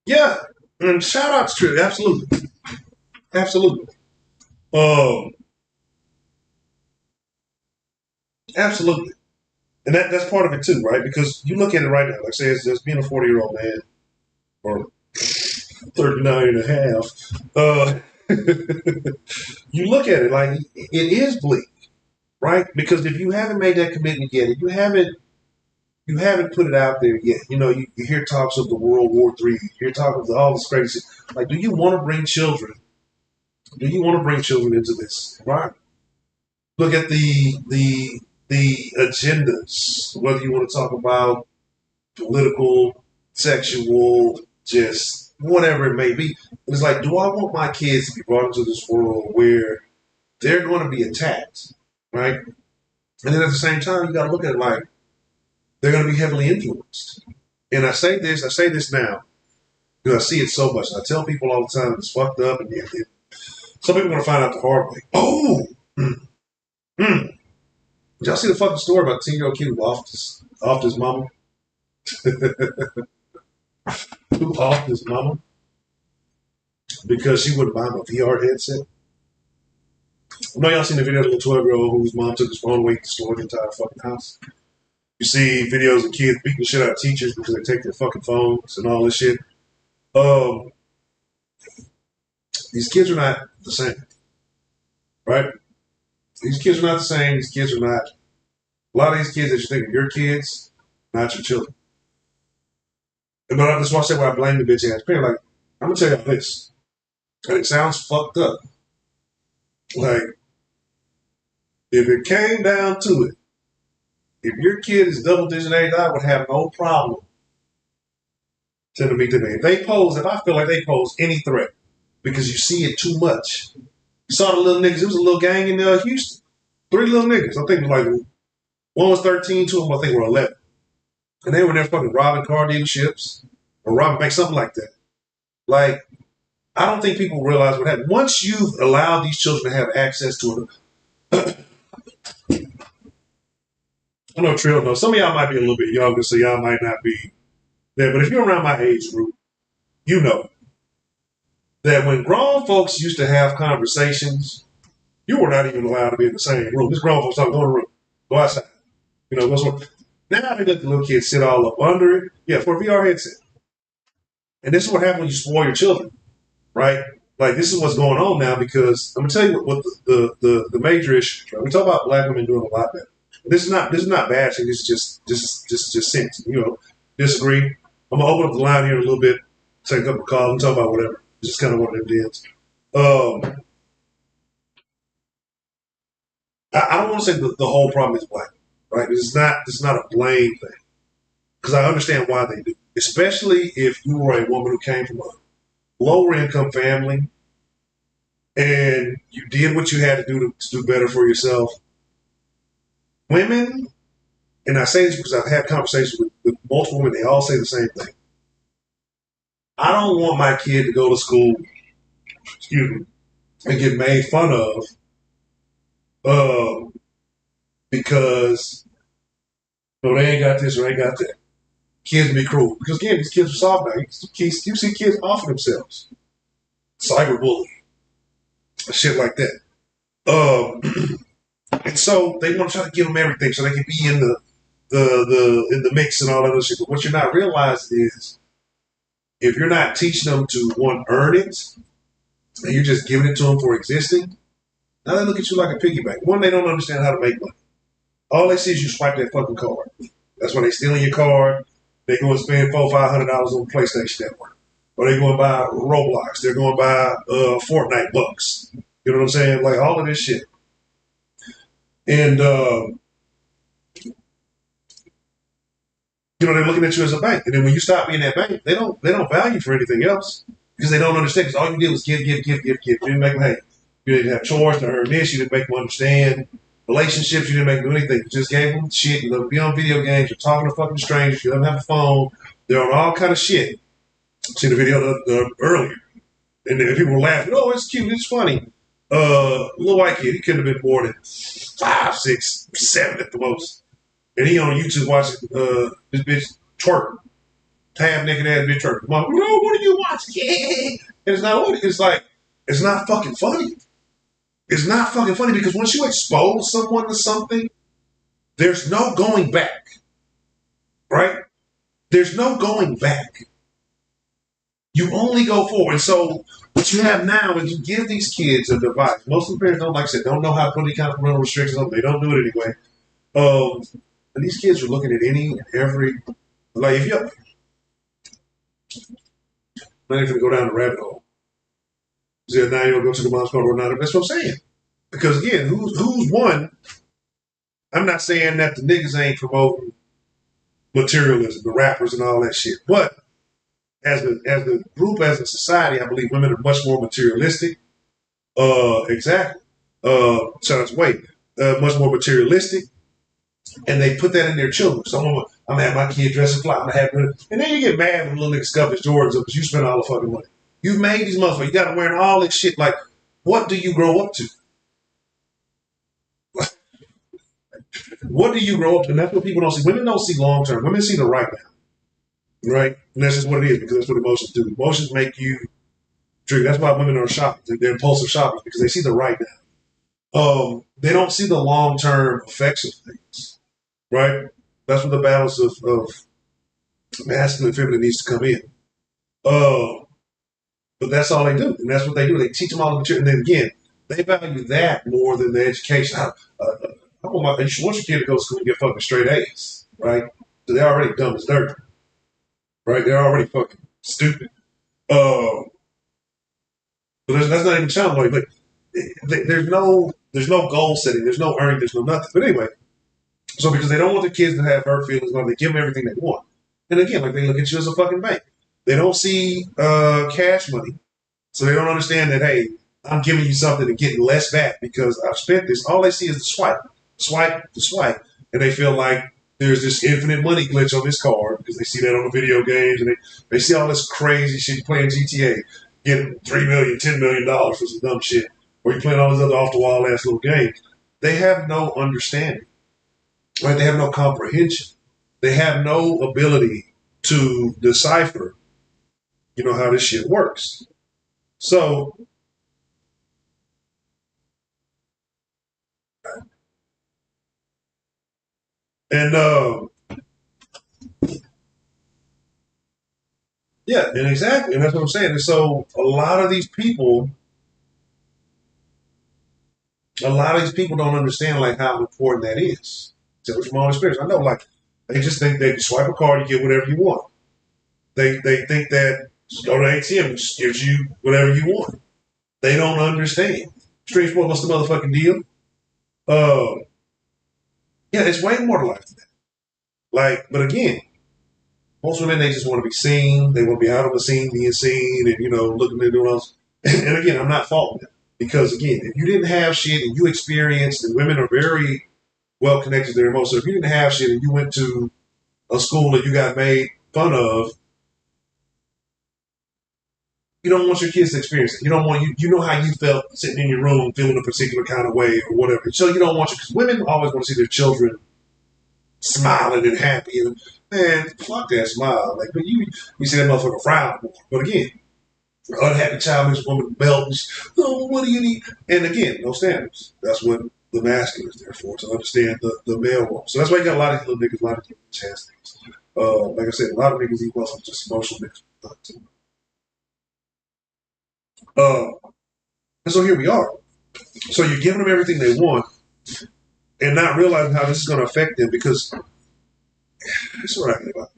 Yeah, and shout out to Trill, absolutely, absolutely, um, absolutely, and that's part of it too, right? Because you look at it right now, like say it's being a 40-year-old man or 39 and a half. You look at it like it is bleak, right? Because if you haven't made that commitment yet, if you haven't put it out there yet, you hear talks of the World War III, you hear talk of all this crazy. Like, do you want to bring children? Do you want to bring children into this environment? Look at the agendas, whether you want to talk about political, sexual, just whatever it may be. It's like, do I want my kids to be brought into this world where they're going to be attacked, right? And then at the same time, you got to look at it like they're going to be heavily influenced. And I say this now because I see it so much. And I tell people all the time it's fucked up, and some people are going to find out the hard way. Oh, did y'all see the fucking story about the 10-year-old kid who offed his mama? Who offed his mama because she wouldn't buy him a VR headset? I know y'all seen the video of the little 12-year-old whose mom took his phone away to destroy the entire fucking house. You see videos of kids beating the shit out of teachers because they take their fucking phones and all this shit. These kids are not the same, right? These kids are not the same. These kids are not. A lot of these kids that you think are your kids, not your children. But that's why I say why I blame the bitch ass parent. Like, I'm gonna tell y'all this, and it sounds fucked up. Like, if it came down to it, if your kid is double digit age, I would have no problem sending me to them. If I feel like they pose any threat, because you see it too much. You saw the little niggas. It was a little gang in Houston. 3 little niggas. I think it was like one was 13, 2 of them I think were 11. And they were in there fucking robbing car dealerships or robbing banks, something like that. Like, I don't think people realize what happened. Once you've allowed these children to have access to it, I know Trill knows. Some of y'all might be a little bit younger, so y'all might not be there. But if you're around my age group, you know that when grown folks used to have conversations, you were not even allowed to be in the same room. This grown folks don't go in the room. Go outside. You know, go somewhere. Now they let the little kids sit all up under it. Yeah, for a VR headset. And this is what happens when you spoil your children, right? Like this is what's going on now because I'm gonna tell you what the major issue. Right? We talk about black women doing a lot better. This is not bashing. This is just sense. You know, disagree. I'm gonna open up the line here in a little bit. Take a couple of calls and talk about whatever. This is kind of one of them deals. I don't want to say the whole problem is black, right? It's not a blame thing because I understand why they do, especially if you were a woman who came from a lower income family and you did what you had to do better for yourself. Women, and I say this because I've had conversations with multiple women, they all say the same thing. I don't want my kid to go to school, excuse me, and get made fun of because they ain't got this or ain't got that. Kids be cruel. Because again, these kids are soft now. You see kids offer themselves. Cyberbullying. Shit like that. And so they want to try to give them everything so they can be in the mix and all that other shit. But what you're not realizing is if you're not teaching them to one earn it and you're just giving it to them for existing, now they look at you like a piggy bank. One, they don't understand how to make money. All they see is you swipe that fucking card. That's when they stealing your card. They go and spend $400-500 on PlayStation Network. Or they go and buy Roblox. They're going to buy Fortnite bucks. You know what I'm saying? Like all of this shit. And they're looking at you as a bank. And then when you stop being that bank, they don't value you for anything else because they don't understand. Because all you did was give. You didn't make them, hey, you didn't have chores to earn this. You didn't make them understand relationships. You didn't make them do anything. You just gave them shit. You let them be on video games. You're talking to fucking strangers. You let them have a phone. They're on all kind of shit. See the video earlier. And then people were laughing. Oh, it's cute. It's funny. Little white kid. He couldn't have been more than 5, 6, 7 at the most. And he on YouTube watching this bitch twerk. Half naked ass bitch twerk. Mom, no, what are you watching? And it's not what it's like. It's not fucking funny. It's not fucking funny because once you expose someone to something, there's no going back. Right? There's no going back. You only go forward. And so what you have now is you give these kids a device. Most of the parents don't, like I said, don't know how to put any kind of parental restrictions on them. They don't do it anyway. And these kids are looking at any and every, like if you're not even go down the rabbit hole. Is now you'll go to the mom's car or not? That's what I'm saying. Because again, who's one? I'm not saying that the niggas ain't promoting materialism, the rappers and all that shit. But as a group, as a society, I believe women are much more materialistic. Exactly. Shout out to Wade. Much more materialistic. And they put that in their children. So I'm gonna have my kid dress and fly. I'm gonna have her. And then you get mad when little niggas scuff his Jordans up because you spend all the fucking money. You've made these motherfuckers. You got them wearing all this shit. Like, what do you grow up to? What do you grow up to? And that's what people don't see. Women don't see long term. Women see the right now. Right? And that's just what it is because that's what emotions do. Emotions make you trigger. That's why women are shoppers. They're impulsive shoppers because they see the right now. They don't see the long term effects of things. Right? That's where the balance of masculine and feminine needs to come in. But that's all they do. And that's what they do. They teach them all the material. And then again, they value that more than the education. I want your kid to go to school and get fucking straight A's. Right? So they're already dumb as dirt. Right? They're already fucking stupid. But that's not even child money. But there's no goal setting. There's no earning. There's no nothing. But anyway, so because they don't want the kids to have hurt feelings, they give them everything they want. And again, like they look at you as a fucking bank. They don't see cash money. So they don't understand that, hey, I'm giving you something and getting less back because I've spent this. All they see is the swipe. And they feel like there's this infinite money glitch on this card because they see that on the video games and they see all this crazy shit. You're playing GTA, getting $3 million, $10 million for some dumb shit. Or you're playing all these other off-the-wall ass little games. They have no understanding. right? They have no comprehension. They have no ability to decipher, how this shit works. So, and yeah, and exactly, and that's what I'm saying. And so, a lot of these people don't understand like how important that is. So from all experience, I know, like they just think they can swipe a card, you get whatever you want. They think that just go to ATM, it just gives you whatever you want. They don't understand. Street sport, what's the motherfucking deal? Uh, yeah, it's way more to life than that. Like, but again, most women they just want to be seen. They want to be out on the scene, being seen, and looking at doing else. And again, I'm not faulting them because again, if you didn't have shit and you experienced, and women are very well connected to their emotions. So if you didn't have shit and you went to a school that you got made fun of, you don't want your kids to experience it. You don't want you know how you felt sitting in your room feeling a particular kind of way or whatever. So you don't want you because women always want to see their children smiling and happy. And man, fuck that smile. Like, but you see that motherfucker frown more. But again, unhappy child makes a woman belt. Oh, what do you need? And again, no standards. That's what the masculine is there for, to understand the male role. So that's why you got a lot of little niggas, a lot of niggas has things. Like I said, a lot of niggas eat well from just emotional niggas. And so here we are. So you're giving them everything they want and not realizing how this is going to affect them because this is what I think about.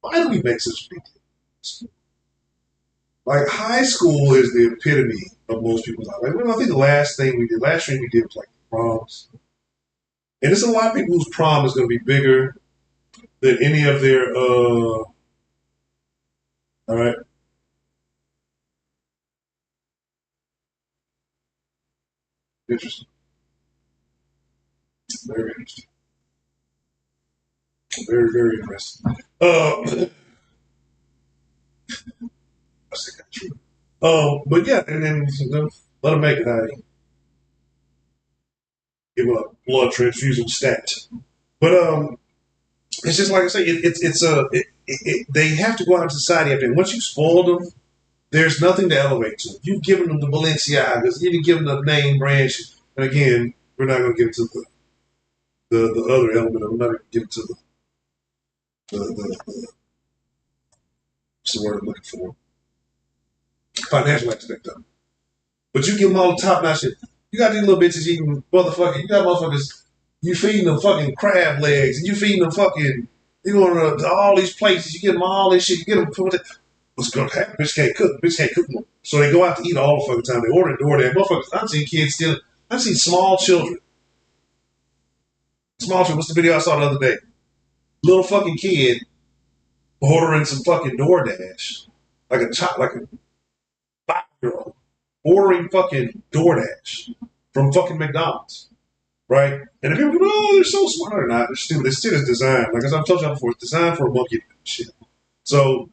Why do we make such big deals? Like high school is the epitome of most people's life. Like, I think the last thing we did was like proms. And there's a lot of people whose prom is going to be bigger than any of their, all right. Interesting. Very interesting. Very, very interesting. I think that's true. But yeah, and then let them make it. I give a blood transfusion stat. But it's just like I say, they have to go out into society after. And once you spoil them, there's nothing to elevate to. You've given them the Balenciagas, you've given them the name brands. And again, we're not going to get into the other element of it. We're not going to get into the what's the word I'm looking for? Financial aspect of it. But you give them all the top notch shit. You got these little bitches eating motherfucking. You got motherfuckers. You feeding them fucking crab legs, and you feeding them fucking. You going to all these places. You give them all this shit. You get them. What's going to happen? Bitch can't cook. Bitch can't cook more. So they go out to eat all the fucking time. They order DoorDash. Motherfuckers. I've seen kids stealing. I've seen small children. Small children. What's the video I saw the other day? Little fucking kid ordering some fucking DoorDash, like a child, like a 5-year-old ordering fucking DoorDash from fucking McDonald's. Right? And the people go, oh, they're so smart. They're not. They're stupid. This shit is designed. Like as I've told you before, it's designed for a monkey shit. So,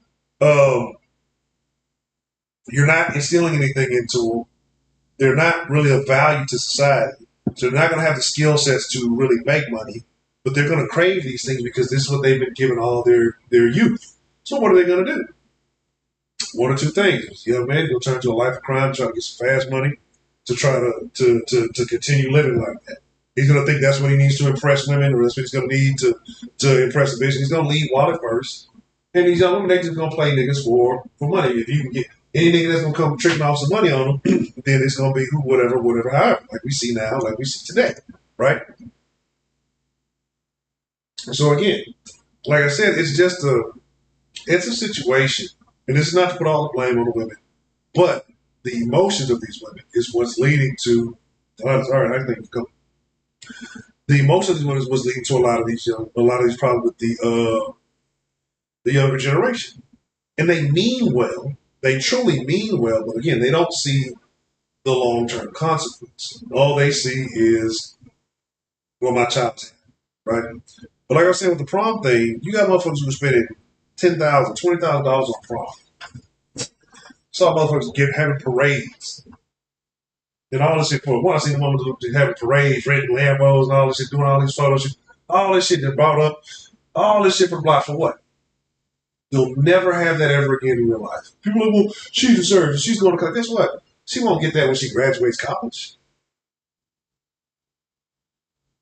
you're not instilling anything into them. They're not really of value to society. So they're not going to have the skill sets to really make money, but they're going to crave these things because this is what they've been given all their youth. So what are they going to do? One or two things. The young man will turn to a life of crime, try to get some fast money to try to continue living like that. He's going to think that's what he needs to impress women, or that's what he's going to need to impress the bitch. He's going to lead wallet first. And these young women, they just going to play niggas for money. If you can get any nigga that's going to come tricking off some money on them, then it's going to be whatever, however, like we see now, like we see today, right? So again, like I said, it's a situation, and it's not to put all the blame on the women, but the emotions of these women is what's leading to, all right, I think the emotions of these women is what's leading to a lot of these problems with the younger generation. And they mean well. They truly mean well, but again, they don't see the long-term consequence. All they see is, well, my child's right? But like I was saying with the prom thing, you got motherfuckers who are spending $10,000, $20,000 on prom. Saw motherfuckers having parades And all this shit for one. I seen the woman having parades, renting Lambos and all this shit, doing all these photos. All this shit that brought up all this shit for the block for what? You'll never have that ever again in your life. People are like, well, she deserves it. She's going to college. Guess what? She won't get that when she graduates college.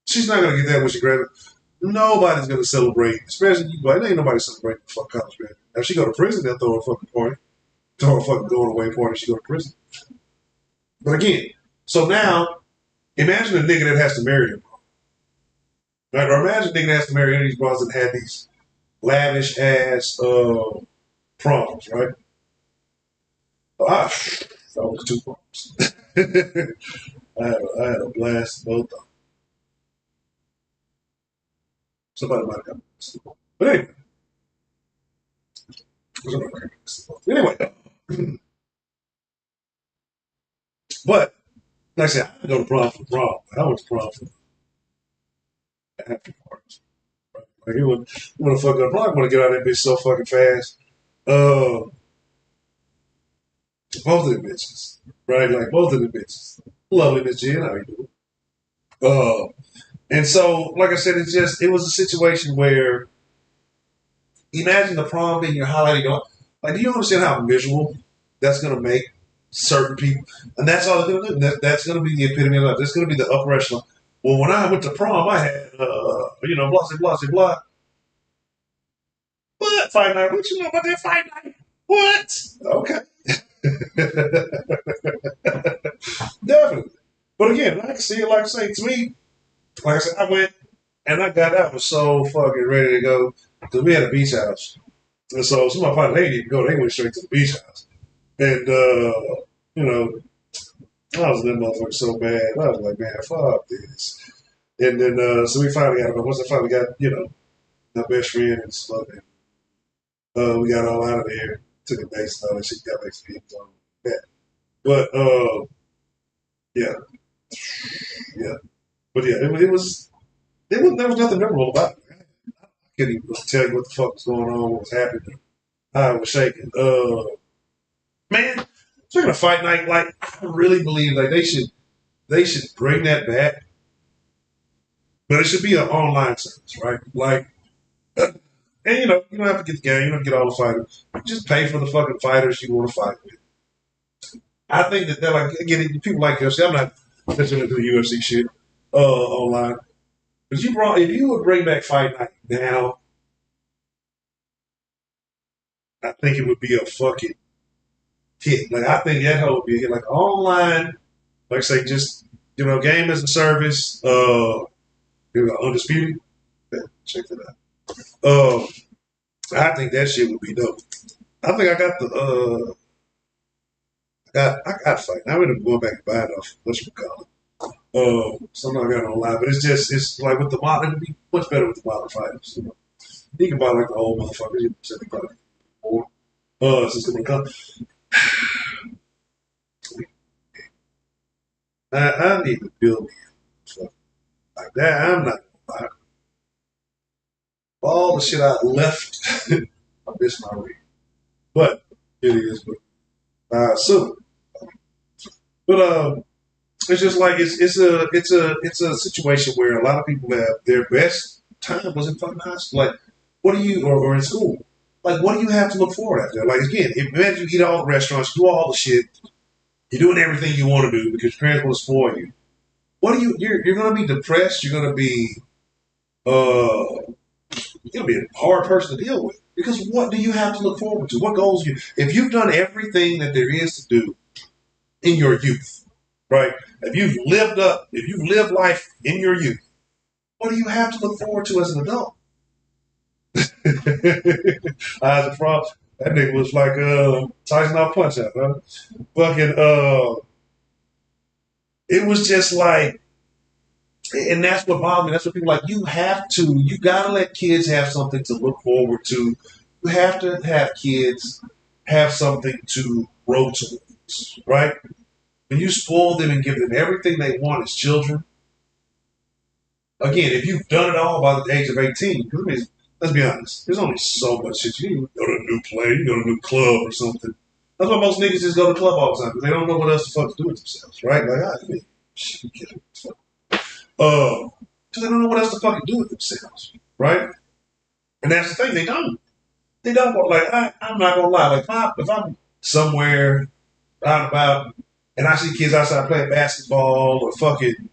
She's not going to get that when she graduates. Nobody's going to celebrate, especially you. Like, there ain't nobody celebrating the fuck college graduation. Now, if she go to prison, they'll throw a fucking party. Throw a fucking going away party if she go to prison. But again, so now, imagine a nigga that has to marry him. Right? Or imagine a nigga that has to marry any of these brothers that had these lavish ass proms, right? That was 2 proms. I had a blast both of them. Somebody might have got this. But anyway. But like I said, I didn't go to prom for prom. I went to prom for after parties. Right? Like you want to fuck up prom, want to get out of that bitch so fucking fast. Both of the bitches, right? Like both of the bitches. Lovely Miss Jen, how you doing? And so, like I said, it was a situation where imagine the prom being your highlight. Like, do you understand how miserable that's going to make certain people? And that's all they're going to do. That's going to be the epitome of life. That's going to be the upper echelon. Well, when I went to prom, I had, blah, blah, blah, blah. What? Fight night? What you know about that fight night? What? Okay. Definitely. But again, like I say, to me, like I said, I went and I got out, was so fucking ready to go. Because we had a beach house. And so some of my partners, they didn't even go. They went straight to the beach house. And, I was in that motherfucker so bad. I was like, man, fuck this. And then, so we finally got, once I finally got, my best friend and stuff, and we got all out of there. Took a base and all that shit, got back to the on that. But, yeah. Yeah. But yeah, there was nothing memorable about it. I can't even tell you what the fuck was going on, what was happening, how it was shaking. Man, speaking of fight night, like I really believe like they should bring that back, but it should be an online service, right? Like, and you don't have to get the game, you don't get all the fighters. You just pay for the fucking fighters you want to fight with. I think that they're like again, people like UFC. I'm not listening to the UFC shit online. But if you would bring back fight night now, I think it would be a fucking hit. Like I think that would be a hit. Like online, like say just game as a service. Undisputed. Yeah, check that out. I think that shit would be dope. I think I got the I got fight. Now we're going back and buy it off. What's it called? Somehow I got it online, but it's like with the modern, it'd be much better with the modern fighters. You can buy like the old motherfuckers. You said they probably more. Since it's gonna come. I need to build me something like that. I'm not gonna buy it. All the shit I left, I miss my read. But it is. But soon. But it's just like it's a situation where a lot of people have their best time was in fucking high school. Like, what do you or in school? Like, what do you have to look forward after? Like, again, imagine you eat all the restaurants, do all the shit, you're doing everything you want to do because your parents want to spoil you. What do you're going to be depressed. You're going to be a hard person to deal with because what do you have to look forward to? What goals if you've done everything that there is to do in your youth, right? If you've lived life in your youth, what do you have to look forward to as an adult? Eyes are frost. That nigga was like Tyson off punch out, huh? Fucking it was just like, and that's what bothered me. That's what people like. You gotta let kids have something to look forward to. You have to have kids have something to grow towards, right? When you spoil them and give them everything they want as children, again, if you've done it all by the age of 18, because I mean, let's be honest, there's only so much shit. You need to go to a new play, you go to a new club or something. That's why most niggas just go to the club all the time because they don't know what else to fuck to do with themselves, right? Like, shit, because they don't know what else to fucking do with themselves, right? And that's the thing, they don't. They don't want, like, I'm not gonna lie, like, if I'm somewhere out and about and I see kids outside playing basketball or fucking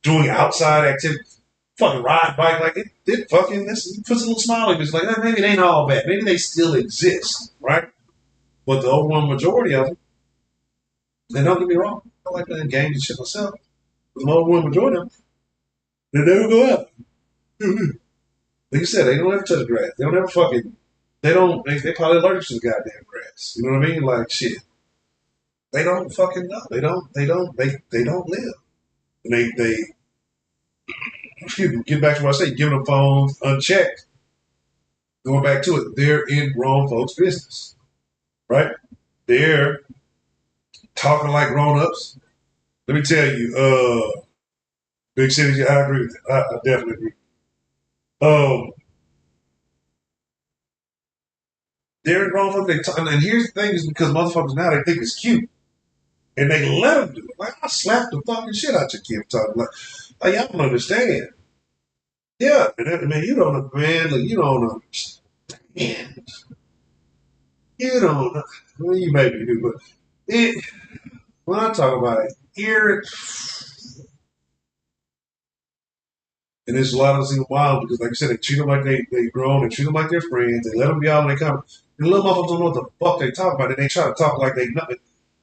doing outside activities, fucking ride bike, like, it fucking, it puts a little smile in it. It's like, maybe it ain't all bad. Maybe they still exist, right? But the overwhelming majority of them, and don't get me wrong, I like playing games and shit myself. But the overwhelming majority of them, they never go out. Like you said, they don't ever touch grass. They don't ever fucking. They probably allergic to the goddamn grass. You know what I mean? Like shit. They don't fucking know. They don't live. And they excuse me, get back to what I say, giving them phones unchecked. Going back to it, they're in grown folks' business. Right? They're talking like grown ups. Let me tell you, big cities, I agree with it. I definitely agree. Um, they're grown folks, and here's the thing is because motherfuckers now they think it's cute. And they let them do it. Like, I slapped the fucking shit out your kid. Talking like y'all don't understand. Yeah, man, you don't, man, look, you don't understand. You don't know. Well, you maybe do, but when I talk about it, and there's a lot of single wild because, like I said, they treat them like they grown, they treat them like they're friends, they let them be out when they come. And the little motherfuckers don't know what the fuck they talk about, and they try to talk like they nothing.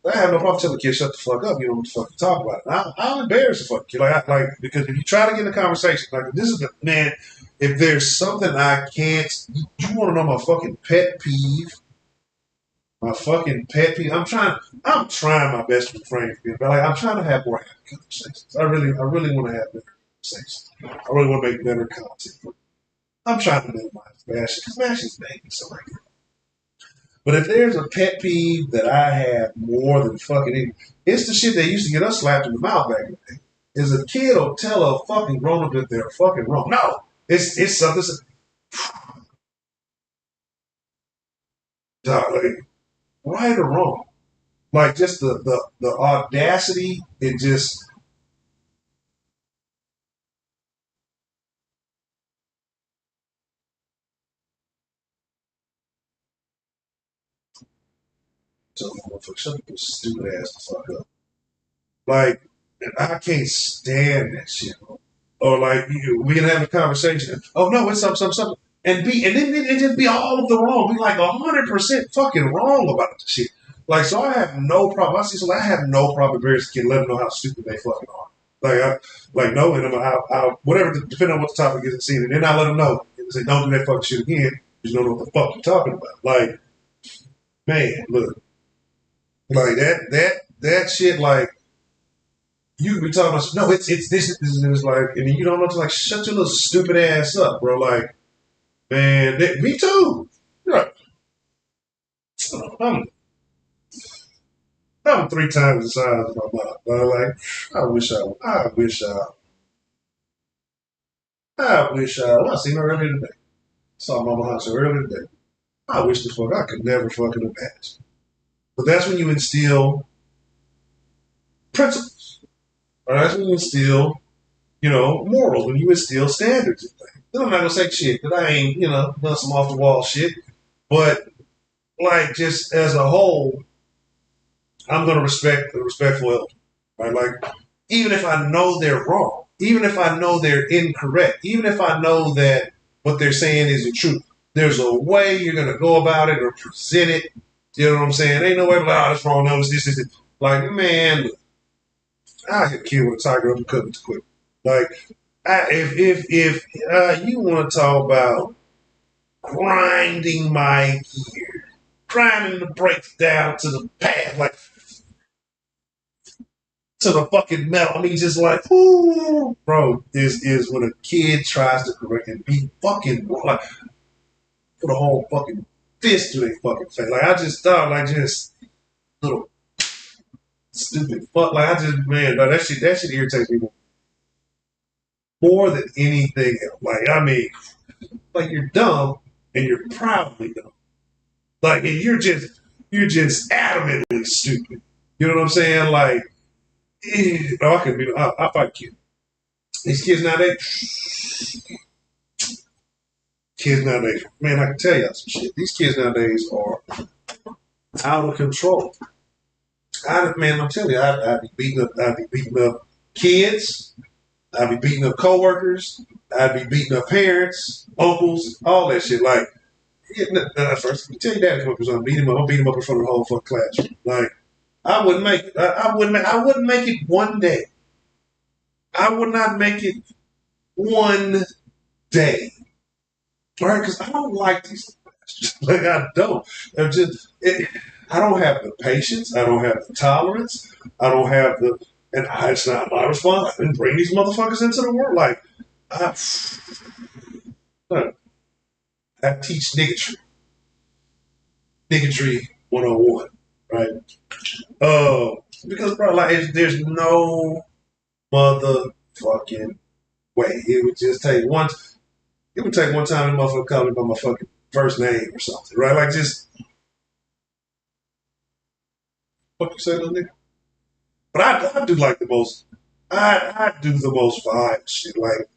I have no problem telling the kid, shut the fuck up. You know what the fuck you talk about. I'm embarrassed the fuck kid. Like, because if you try to get in a conversation, like, this is the, man, if there's something I can't, you want to know my fucking pet peeve? My fucking pet peeve. I'm trying my best to refrain from it, but like, I'm trying to have more happy conversations. I really want to have better conversations. I really want to make better content. I'm trying to minimize bashing because bashing's banging, so like, but if there's a pet peeve that I have more than fucking anything, it's the shit they used to get us slapped in the mouth back in the day. Is a kid will tell a fucking grown up that they're fucking wrong. No, it's something. Like, right or wrong, like just the audacity. It just so motherfucker, shut your stupid ass the fuck up. Like, I can't stand that shit. Or like we can have a conversation. Oh no, it's something, and then it just be all of the wrong. Be like 100% fucking wrong about the shit. Like so, I have no problem. I see something. I have no problem embarrassing kids, let them know how stupid they fucking are. Like no, and I'll whatever, depending on what the topic is and scene, and then I let them know and say, don't do that fucking shit again. You don't know what the fuck you're talking about. Like, man, look, like that shit, like. You could be talking about no, it's this is like, and you don't know to like shut your little stupid ass up, bro. Like, man, me too. Right. I'm, I'm 3 times the size of my mouth. But like, I wish well, I seen her earlier today. Saw Mama Hunter earlier today. I wish the fuck I could never fucking imagine. But that's when you instill principles. Or that's when you instill, morals, when you instill standards and things. Then I'm not gonna say shit that I ain't, done some off the wall shit. But like just as a whole, I'm gonna respect the respectful elder. Right? Like even if I know they're wrong, even if I know they're incorrect, even if I know that what they're saying isn't true, there's a way you're gonna go about it or present it. You know what I'm saying? Ain't no way like, that's wrong, no, it's this. Like, man, look, I get killed with a tiger uppercut too quick. Like, if you want to talk about grinding my gear, grinding the brakes down to the pad, like to the fucking metal. I mean, just like, ooh, bro, this is when a kid tries to correct and be fucking like put a whole fucking fist to their fucking face. Like I just thought, like just little stupid fuck. Like I just man, like, that shit irritates me more than anything else. Like I mean, like you're dumb and you're proudly dumb. Like and you're just you're just adamantly stupid. You know what I'm saying? Like, I can be, I fight kids. These kids nowadays, man, I can tell y'all some shit. These kids nowadays are out of control. Man, I'm telling you, I'd be beating up kids. I'd be beating up coworkers. I'd be beating up parents, uncles, all that shit. Like, first, let me tell you that because I'm beating him up. I'm beating him up in front of the whole fucking classroom. Like, I wouldn't make it. I wouldn't make it one day. I would not make it one day. All right, because I don't like these. Like, I don't. I don't have the patience. I don't have the tolerance. I don't have the. And it's not my responsibility. I didn't bring these motherfuckers into the world. Like, I teach niggatry. Niggatry 101, right? Because, bro, like, there's no motherfucking way. It would just take one. It would take one time the motherfucker call me by my fucking first name or something, right? Like, just what you say, little nigga? But I do like the most. I do the most vibe shit. Like,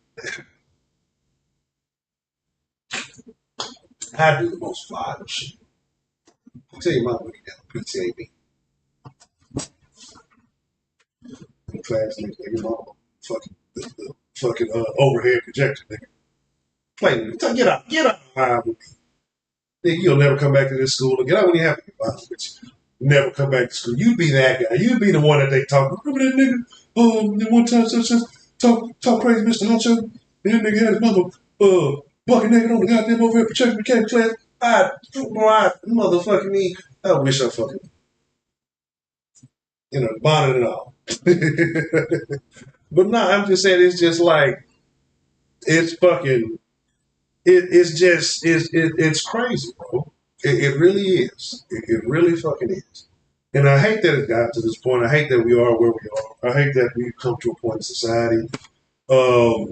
I do the most vibe shit. I'll tell you my money down. PTAB. In class, nigga, mama, fucking the fucking overhead projector, nigga. Play with me. Get out of line with me. Nigga, you'll never come back to this school again. I wouldn't have to bother with you. Never come back to school. You be that guy. You be the one that they talk. Remember that nigga? That one time such talk crazy, Mr. Huncho. And that nigga had his mother bucket naked on the goddamn overhead projector became class. Motherfucking me. I wish I fucking, bonnet and all. But no, I'm just saying it's just like, it's fucking, it's crazy, bro. It really is. It really fucking is. And I hate that it got to this point. I hate that we are where we are. I hate that we've come to a point in society. Well,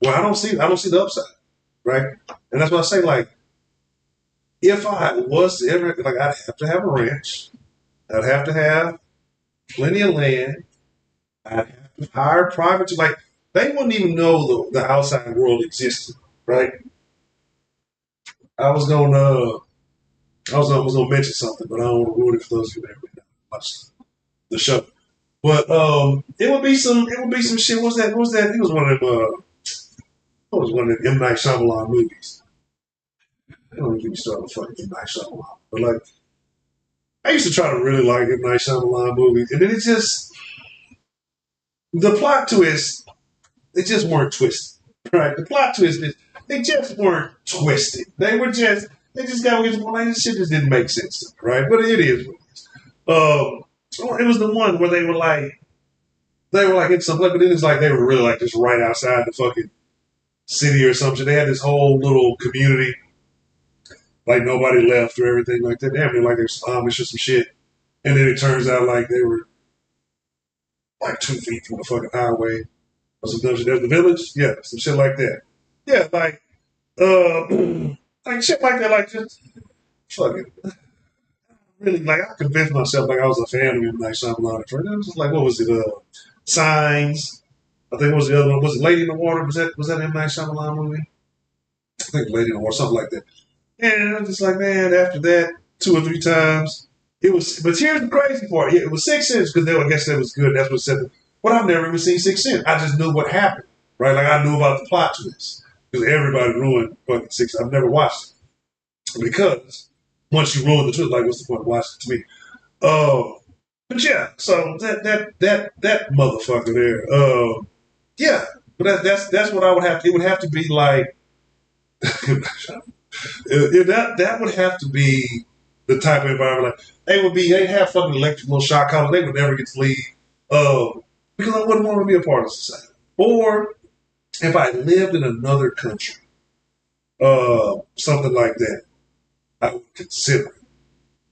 I don't see the upside, right? And that's why I say, like, if I was to ever, like, I'd have to have a ranch. I'd have to have plenty of land. I'd have to hire private, like, they wouldn't even know the outside world existed, right? I was gonna mention something, but I don't want to ruin it for those of you that watch the show. But it would be some shit. What was that? It was one of them. What was one of them M. Night Shyamalan movies? I don't get me started with fucking M. Night Shyamalan, but like, I used to try to really like M. Night Shyamalan movies, and then it just, the plot twist, they just weren't twisted, right? The plot twist is, they just weren't twisted. They just got like, this shit just didn't make sense to me, right? But it is what it is. It was the one where they were like in some, but then it's like they were really like just right outside the fucking city or something. They had this whole little community, like nobody left or everything like that. Damn, like there's Amish or some shit. And then it turns out like they were like 2 feet from the fucking highway or some dumb shit. There's the village, yeah, some shit like that. Yeah, like shit like that, like just fucking really, like, I convinced myself like I was a fan of him, like Shyamalan at first. It was just like, what was it? Signs. I think it was the other one. Was it Lady in the Water? Was that M. Night Shyamalan movie? I think Lady in the Water, something like that. And I was just like, man, after that, 2 or 3 times, it was. But here's the crazy part. Yeah, it was Sixth Sense because I guess that was good. That's what said. But I've never even seen Sixth Sense. I just knew what happened, right? Like I knew about the plot twist because everybody ruined fucking Sixth Sense. I've never watched it because once you ruin the truth, like, what's the point of watching it to me? But yeah, so that motherfucker there. Yeah, but that's what I would have to. It would have to be like that would have to be the type of environment. Like they'd have fucking electrical shock collars. They would never get to leave. Because I wouldn't want to be a part of society. Or if I lived in another country, something like that, I would consider it.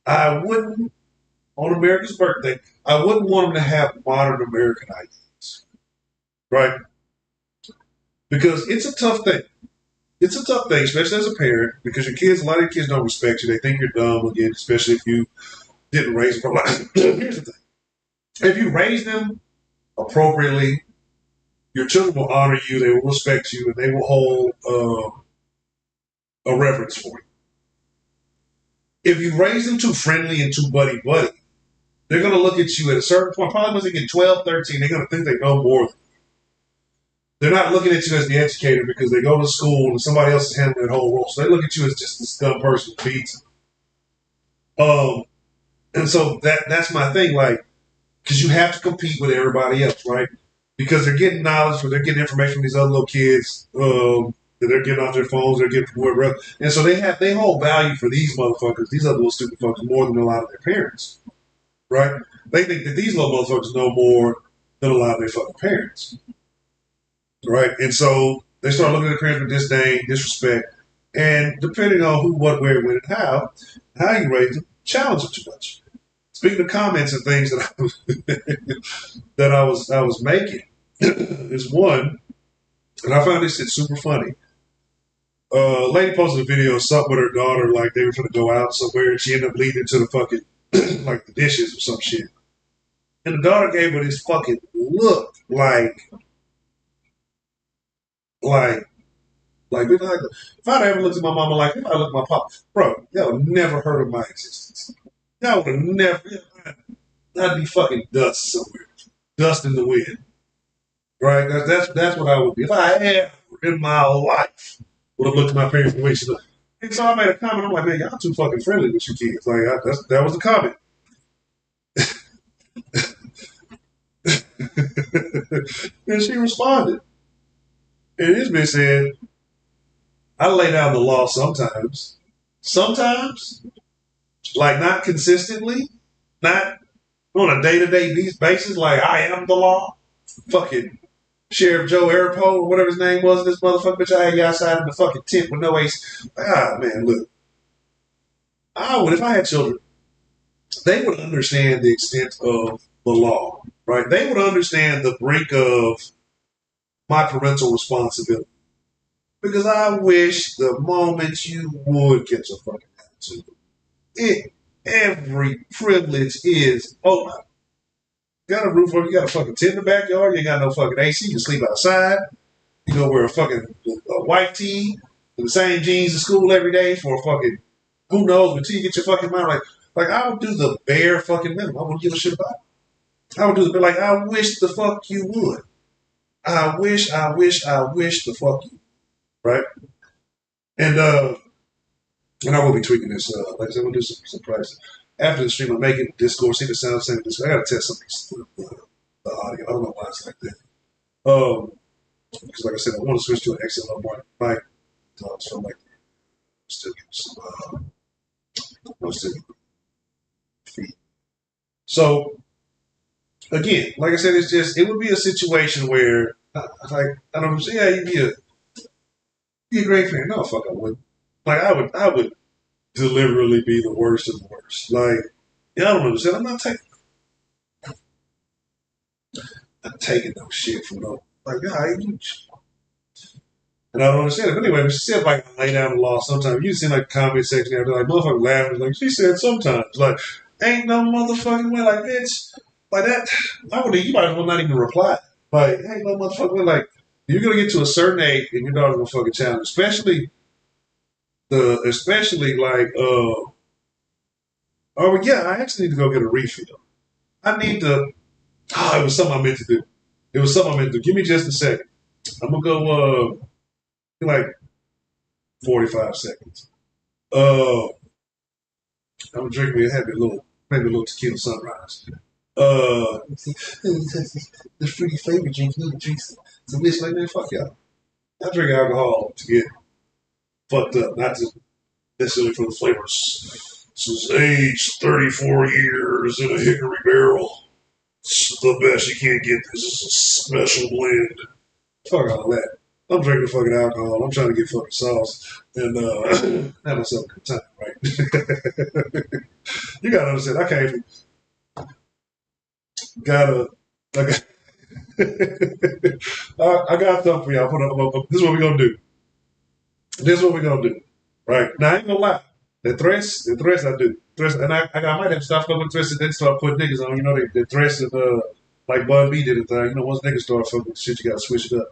I wouldn't, on America's birthday, I wouldn't want them to have modern American ideas, right? Because it's a tough thing. it's a tough thing, especially as a parent, because your kids, a lot of your kids don't respect you. They think you're dumb again, especially if you didn't raise them. Here's the thing: if you raise them appropriately, your children will honor you, they will respect you, and they will hold a reverence for you. If you raise them too friendly and too buddy, they're going to look at you at a certain point, probably once they get 12, 13, they're going to think they know more. They're not looking at you as the educator because they go to school and somebody else is handling that whole role. So they look at you as just this dumb person who feeds them. And so that's my thing, like, because you have to compete with everybody else, right? Because they're getting knowledge, or they're getting information from these other little kids that they're getting off their phones, they're getting from whoever else. And so they hold value for these motherfuckers, these other little stupid fuckers, more than a lot of their parents, right? They think that these little motherfuckers know more than a lot of their fucking parents, right? And so they start looking at their parents with disdain, disrespect, and depending on who, what, where, when, and how you raise them, challenge them too much. Speaking of comments and things that I was making, is one, and I found this shit super funny. A lady posted a video of something with her daughter, like they were going to go out somewhere, and she ended up leading to the fucking like the dishes or some shit. And the daughter gave her this fucking look, like if I'd ever looked at my mama like if I looked at my papa, bro, y'all never heard of my existence. Y'all would have never. I'd be fucking dust somewhere, dust in the wind, right? That's what I would be if I ever in my life would have looked at my parents the way she looked. And so I made a comment. I'm like, man, y'all too fucking friendly with your kids. Like that was the comment. And she responded. And this bitch said, I lay down the law sometimes. Sometimes, like not consistently, not on a day-to-day basis, like I am the law. Fucking Sheriff Joe Arapo or whatever his name was, this motherfucker, bitch, I had you outside in the fucking tent with no AC. Ah, man, look. I would, if I had children, they would understand the extent of the law, right? They would understand the brink of my parental responsibility. Because I wish the moment you would get your fucking attitude. Every privilege is, oh, you got a roof over, you got a fucking tent in the backyard, you ain't got no fucking AC, you can sleep outside, you go wear a white tee, and the same jeans to school every day for a fucking, who knows, until you get your fucking mind like I would do the bare fucking minimum. I wouldn't give a shit about it. I would do the, like, I wish the fuck you would. I wish the fuck you, right? And I will be tweaking this. Like I said, we'll do some practice. After the stream, I'm making Discord, see the sound, same Discord. I gotta test some of the audio. I don't know why it's like that. Because like I said, I want to switch to an XLR mic. So I'm like, still get some, feed. So again, like I said, it would be a situation where, like, I don't know, yeah, you'd be a great fan. No, fuck, I wouldn't. Like, I would deliberately be the worst of the worst. Like, yeah, I don't understand. I'm not taking no shit from no. Like, yeah, and I don't understand it. But anyway, she said, like, I lay down the law sometimes. You see, like, the comment section after, like, motherfucker laughing. Like, she said sometimes. Like, ain't no motherfucking way. Like, bitch, like that. You might as well not even reply. Like, ain't no motherfucking way. Like, you're going to get to a certain age and your daughter's going to fucking challenge. Especially like, oh, yeah, I actually need to go get a refill. I need to, it was something I meant to do. Give me just a second. I'm going to go, like 45 seconds. I'm going to drink me, maybe a little tequila sunrise. The fruity flavor drink, you need to drink some bitch like that, fuck y'all. I drink alcohol to get fucked up, not to necessarily for the flavors. This is aged 34 years in a hickory barrel. It's the best you can't get. This is a special blend. Fuck all that. I'm drinking fucking alcohol. I'm trying to get fucking sauce and have myself a good time, right? You gotta understand. I can't even. I got something for y'all. This is what we're gonna do. This is what we're gonna do. Right? Now I ain't gonna lie. The threats I do. Threats, and I might have to stop fucking with threats and then start putting niggas on. You know, the threats and like Bun B did a thing. You know, once niggas start fucking with shit, you gotta switch it up.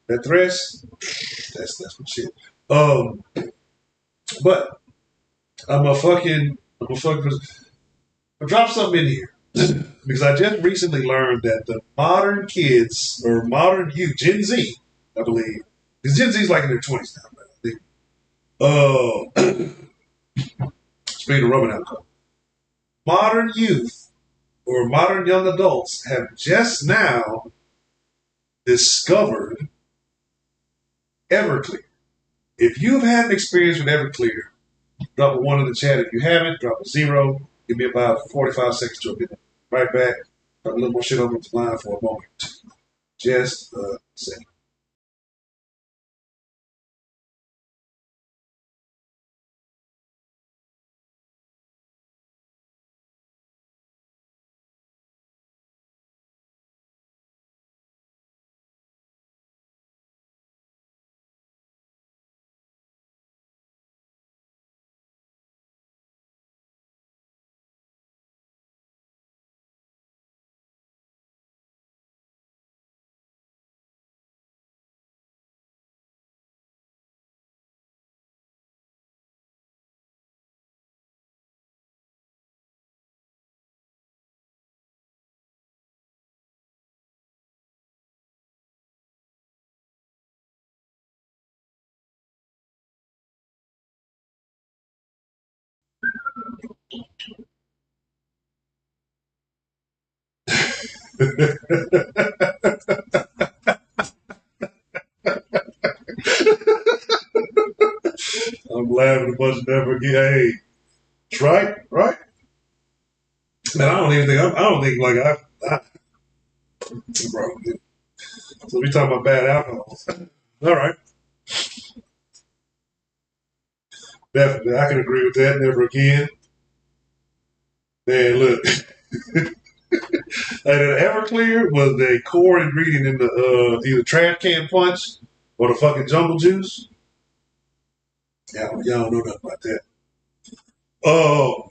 That threats, that's my shit. But I'm a fucking I dropped something in here because I just recently learned that the modern kids or modern youth, Gen Z, I believe, because Gen Z is like in their 20s now, man. Speaking of rubbing alcohol, modern youth or modern young adults have just now discovered Everclear. If you've had an experience with Everclear, drop a 1 in the chat. If you haven't, drop a 0. Give me about 45 seconds to get right back. Talk a little more shit over the line for a moment. Just a second. I'm laughing a bunch of never again. Hey, it's right, right? Man, I don't think like bro. So we talking about bad alcohol. All right. Definitely. I can agree with that. Never again. Man, look. And the Everclear was the core ingredient in the either trash can punch or the fucking jungle juice. Y'all don't know nothing about that. Oh,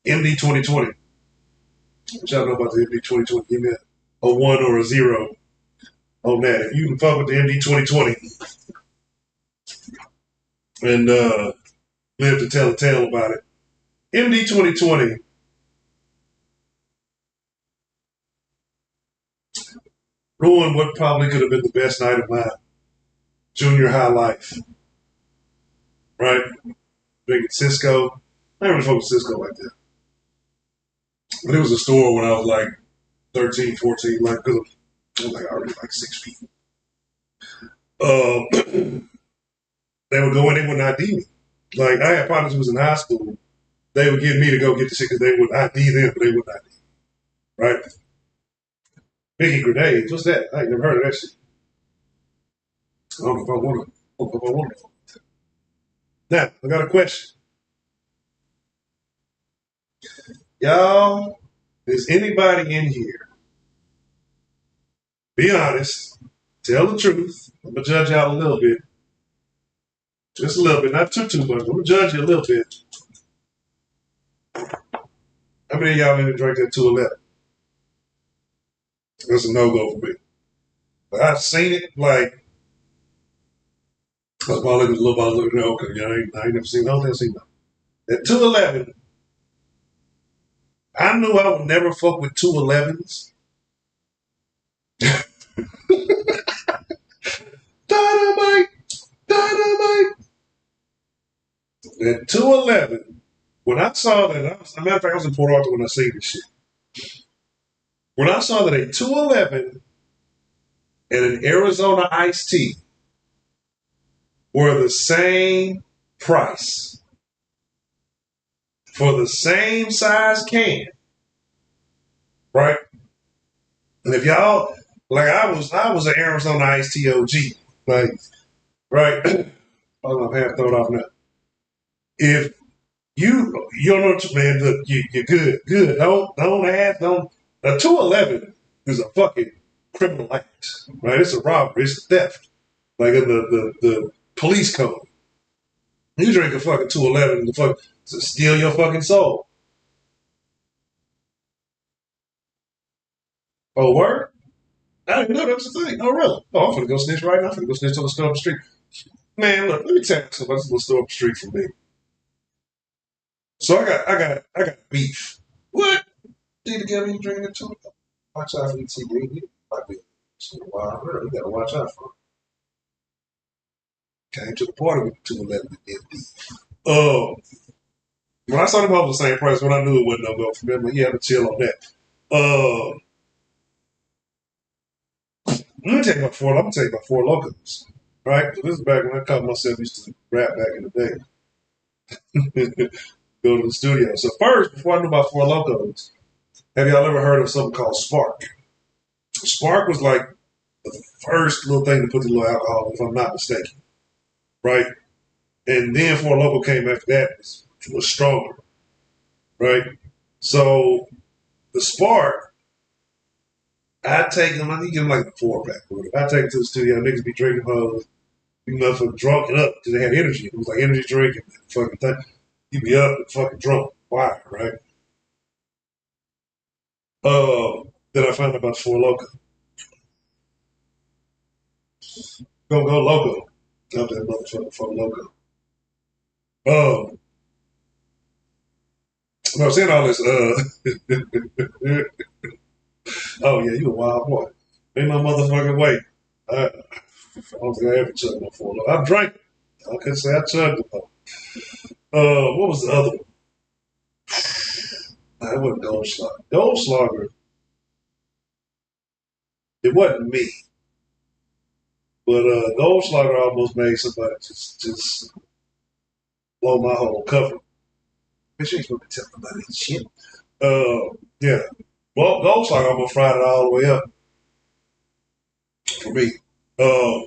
MD 2020. What y'all know about the MD 2020? Give me a 1 or a 0 on that. If you can fuck with the MD 2020 and live to tell a tale about it. MD 2020 ruined what probably could have been the best night of my junior high life. Right? Drinking Cisco. I never fucked with Cisco like that. But it was a store when I was like 13, 14, like, because I was like already like 6 feet. They would go in, they wouldn't ID me. Like, I had partners who was in high school. They would get me to go get the shit because they would ID them, but they wouldn't ID me. Right? Biggie grenades. What's that? I ain't never heard of that shit. I don't know if I want to. Now, I got a question. Y'all, is anybody in here? Be honest. Tell the truth. I'm going to judge y'all a little bit. Just a little bit. Not too much. I'm going to judge you a little bit. How many of y'all in here drank that 211? That's a no-go for me. But I've seen it, like, I was looking at a little bit, looking at okay, I ain't never seen no, never seen no. That 211, I knew I would never fuck with 211s. Dynamite! That 211, when I saw that, as a matter of fact, I was in Port Arthur when I seen this shit. When I saw that a 211 and an Arizona iced tea were the same price for the same size can, right? And if y'all, like I was an Arizona iced tea OG, like, right? I'm half thrown off now. If you don't know, man, look, you're good. Don't ask, don't. A 211 is a fucking criminal act, right? It's a robbery, it's a theft, like in the police code. You drink a fucking 211 to fuck to steal your fucking soul. Oh, word? I didn't know that was a thing. Oh, really? Oh, I'm finna go snitch right now. I'm finna go snitch on the store up the street. Man, look, let me tell you something about this little store up the street from me. So I got beef. What? Need to get me drinking it too? Watch out for the TV. Might be a wild girl. You gotta watch out for it. Came to the party with 211 and did beef. When I saw them all the same price, when I knew it wasn't no go for them, like, yeah, I'm chill on that. I'm gonna tell you about four locals. Right? So this is back when I caught myself used to rap back in the day. Go to the studio. So first, before I knew about Four Locos, have y'all ever heard of something called Spark? Spark was like the first little thing to put the little alcohol, if I'm not mistaken. Right? And then Four Loco came after that, was stronger. Right? So the Spark, I take them, I need to give them like a 4-pack. I take it to the studio, niggas be drinking those, you motherfuckers drunk it up because they had energy. It was like energy drink and fucking thing. You be up and fucking drunk. Why, right? Then I found out about Four Loco. Go Loco. Out that motherfucker Four Loco. I was saying all this, oh yeah, you a wild boy. Ain't no motherfucking way. I don't think I ever chugged no Four Loco. I drank it. I couldn't say I chugged it though. What was the other one? Nah, it wasn't Goldschlager. Goldschlager, it wasn't me. But Goldschlager almost made somebody just blow my whole cover. Bitch, you ain't supposed to tell nobody this shit. Yeah. Well, Goldschlager almost fried it all the way up for me. Oh,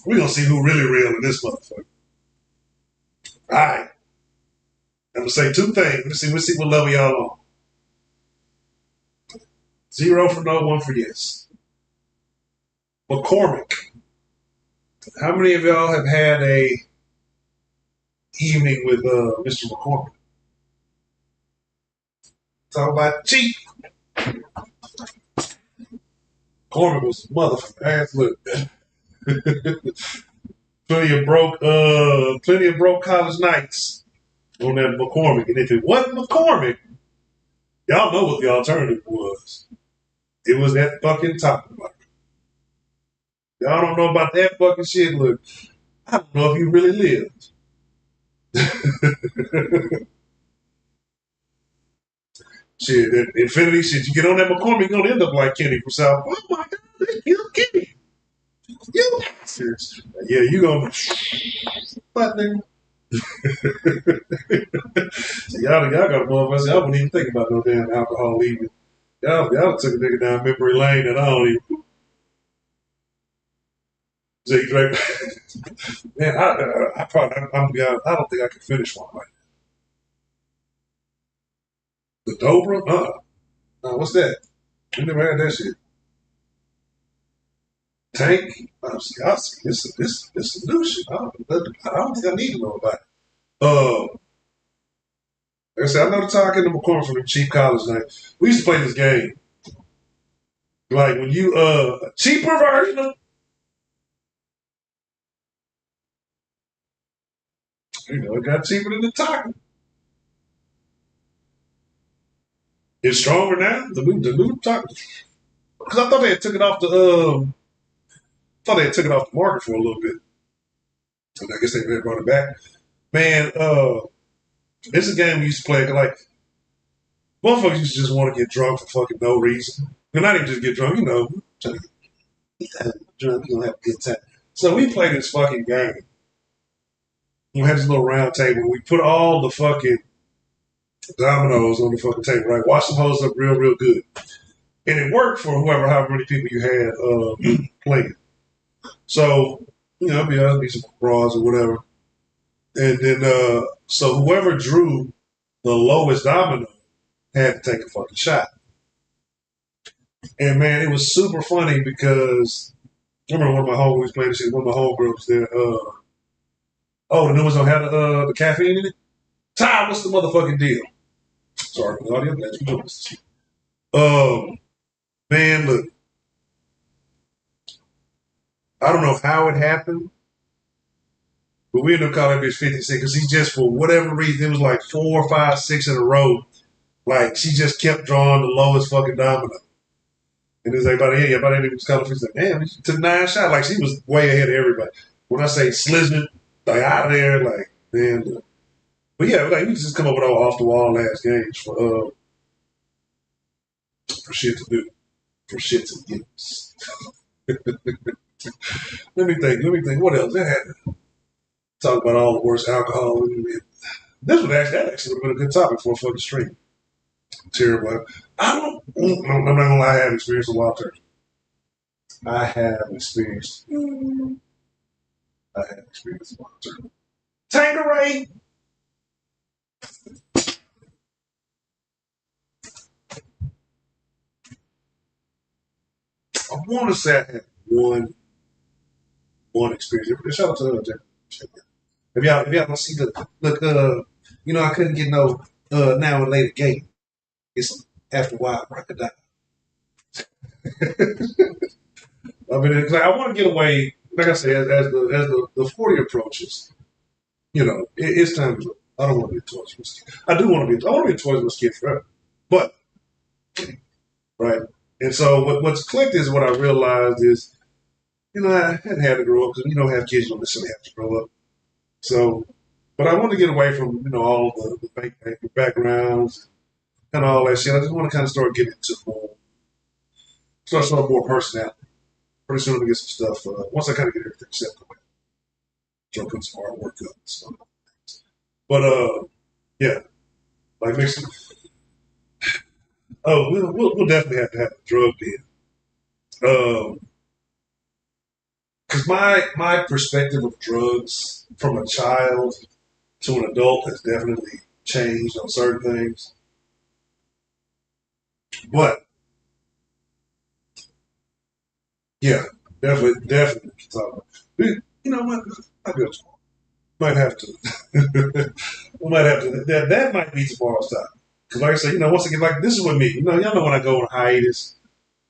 we're gonna see who really real in this motherfucker. All right. I'm gonna say two things. Let's see what level y'all on. 0 for no, 1 for yes. McCormick. How many of y'all have had a evening with Mr. McCormick? Talk about cheap. McCormick was a motherfucker. Ass look. Plenty of broke college nights on that McCormick. And if it wasn't McCormick, y'all know what the alternative was. It was that fucking Taco Bell. Y'all don't know about that fucking shit. Look, I don't know if you really lived. Shit, that Infinity shit. You get on that McCormick, you're gonna end up like Kenny from South. Oh my God, they killed Kenny. You bastards. Yeah, you gonna. But nigga. y'all got a motherfucker. I wouldn't even think about no damn alcohol leaving. Y'all took a nigga down memory lane that I don't even. Jake Drake. Man, I probably, I'm be honest, I don't think I can finish one right now. The Dobra? What's that? I never had that shit. Tank? I see. This is new shit. I don't think I need to know about it. Like I said, I know the talking to McCormick from the cheap college night. We used to play this game. Like when you a cheaper version of it got cheaper than the taco. It's stronger now. The new taco. Because I thought they had took it off the market for a little bit. And I guess they brought it back. Man, this is a game we used to play. Like, motherfuckers used to just want to get drunk for fucking no reason. And not even just get drunk, trying to get drunk, you gonna have a good time. So we played this fucking game. We had this little round table. We put all the fucking dominoes on the fucking table, right? Wash the hoes up real, real good. And it worked for however many people you had playing. So, be honest, be some bras or whatever. And then, so whoever drew the lowest domino had to take a fucking shot. And man, it was super funny because I remember one of my homeboys playing this shit. One of my homegirls there. Oh, the new ones don't have the caffeine in it. Ty, what's the motherfucking deal? Sorry for the audio. Glad you doing this. Man, look, I don't know how it happened, but we ended up calling that bitch 56 because he just, for whatever reason, it was like 4, 5, 6 in a row. Like, she just kept drawing the lowest fucking domino. And it was like, by the end, he was calling, she was like, damn, she took 9 shots. Like, she was way ahead of everybody. When I say slizzing, like, out of there, like, man, look. But yeah, like, we just come up with all off the wall ass games for shit to do, for shit to use. Let me think. What else? That happened. Talk about all the worst alcohol. This would actually, that actually would have been a good topic for a fucking stream. Terrible. I'm not gonna lie, I have experienced a wild turkey. I have experienced a wild turkey. Tanqueray! I want to say I had one experience. Shout out to the other. If y'all don't see the look, I couldn't get no now and later game. It's after a while crocodile. I mean, it's like I want to get away. Like I said, as the 40 approaches, it's time to. I don't want to be a Toys R Us kid. I want to be a Toys R Us kid forever. But right, and so what's clicked is what I realized is, I hadn't had to grow up because you don't have kids, you don't necessarily have to grow up. So, but I want to get away from all the fake backgrounds and all that shit. I just want to kind of start getting into start showing more personality. Pretty soon I'm gonna get some stuff. Once I kind of get everything set away, start putting some artwork up and stuff. But yeah, like next. Oh, we'll definitely have to have a drug den. Because my perspective of drugs from a child to an adult has definitely changed on certain things. But yeah, definitely talk about. You know what? I go tomorrow. Might have to. We might have to. That might be tomorrow's time. Because like I said, once again, like this is with me. Y'all know when I go on hiatus,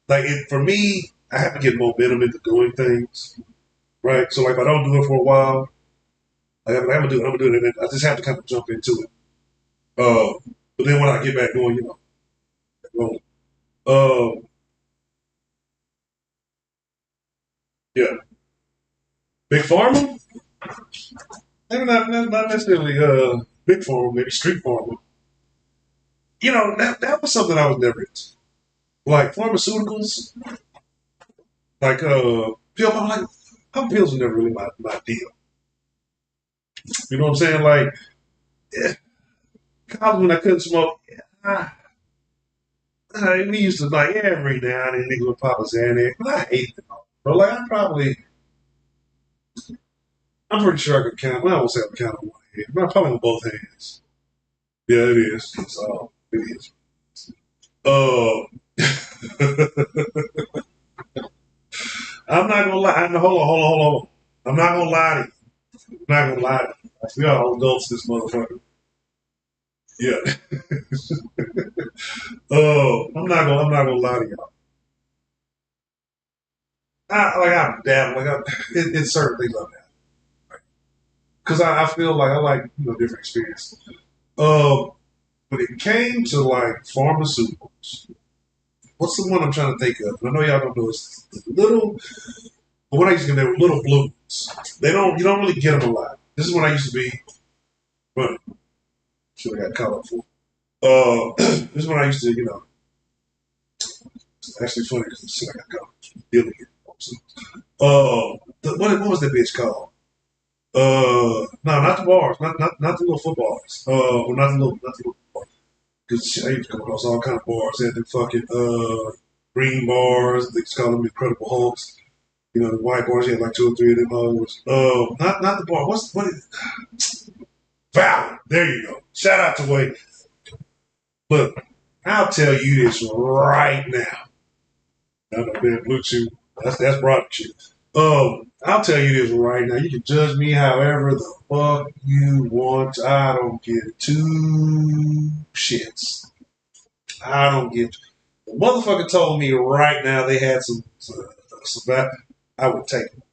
like for me, I have to get momentum into doing things, right? So like if I don't do it for a while, I'm gonna do it, and then I just have to kind of jump into it. But then when I get back going, rolling. Yeah, big pharma. Maybe not necessarily big pharma, maybe street pharma. That was something I was never into. Like pharmaceuticals, like pill, like pills were never really my deal. You know what I'm saying? Like, college when I couldn't smoke, we used to like every now and then niggas would pop a Xanax, but I hate them. But like I'm pretty sure I could count. Well, I won't say I can count on one hand, but probably on both hands. Yeah, it is. It is. Uh, I'm not gonna lie. Hold on. I'm not gonna lie to you. I'm not gonna lie to you. We are all adults, this motherfucker. Yeah. I'm not gonna lie to y'all. I'm down. It's certain things I'm down. Because I feel like I like different experiences. When it came to like pharmaceuticals, what's the one I'm trying to think of? I know y'all don't know. It's little. But when I used to get there were little blues. You don't really get them a lot. This is when I used to be running. Should have got caught up for. This is when I used to, it's actually funny because the shit I got caught up dealing with. What was that bitch called? No, not the bars, not the little footballers. Or not the little bars. Because I used to come across all kind of bars. They had the fucking green bars. They just call them Incredible Hulks. The white bars. You had like 2 or 3 of them hoes. Not the bar. What is it? Valor. There you go. Shout out to Wade. Look, I'll tell you this right now. I know that blue chew. That's broad chew. I'll tell you this right now. You can judge me however the fuck you want. I don't give two shits. I don't give. The motherfucker told me right now they had some I would take it.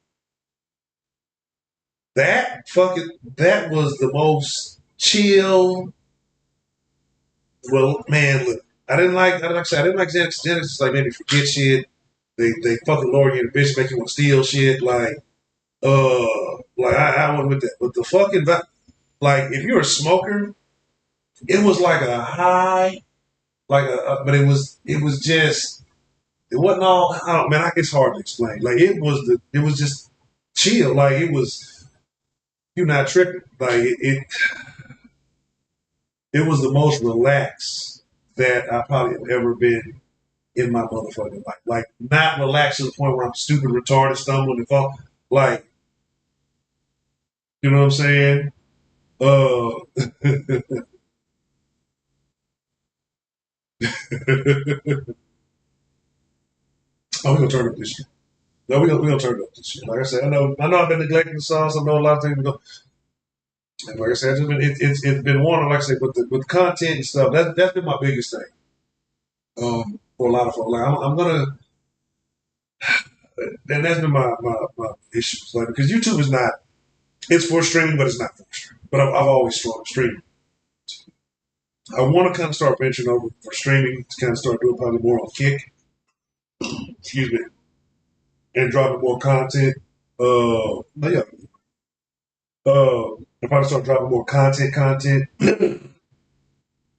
That was the most chill. Well, man, look, I didn't like Xanax. Xanax is like maybe forget shit. They fucking lower you in the bitch, make you want to steal shit. I wasn't with that. But the fucking like, if you're a smoker, it was like a high, but it was just, it wasn't all. I don't, man, it's hard to explain. Like it was just chill. Like it was, you're not tripping. Like it was the most relaxed that I probably have ever been in my motherfucking life. Like, not relaxed to the point where I'm stupid, retarded, stumbling and fall. Like, you know what I'm saying? Oh, we're gonna turn up this year. No, we're gonna turn up this year. Like I said, I know I've been neglecting the songs. I know a lot of things. And like I said, it's been one. Like I said, with content and stuff. That's been my biggest thing. For a lot of folks, like I'm gonna, and that's been my issues. Like, because YouTube is not, it's for streaming, but it's not for streaming. But I've always strong streaming. I want to kind of start venturing over for streaming to kind of start doing probably more on Kick. Excuse me, and dropping more content. But yeah, I'll probably start dropping more content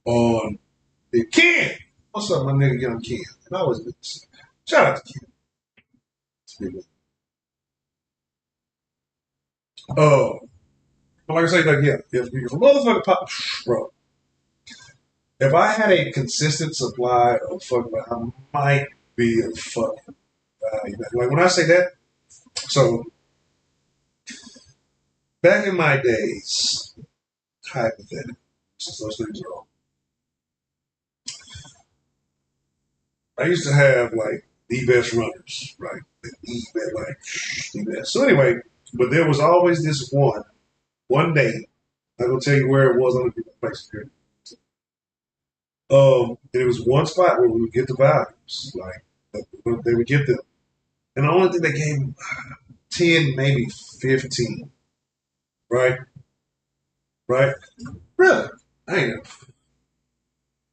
on the Ken. What's up, my nigga, Young Ken? And I always shout out to Ken. But like I say, like, yeah, if a motherfucker pop, bro, if I had a consistent supply of fucking, I might be a fucking, like when I say that, so back in my days, hypothetically, since those things are all, I used to have like the best runners, right? The best. So anyway, but there was always this one day. I'm gonna tell you where it was on the place here. There was one spot where we would get the values, like they would get them, and the only thing they gave 10, maybe 15, right? Right? Really? I ain't know.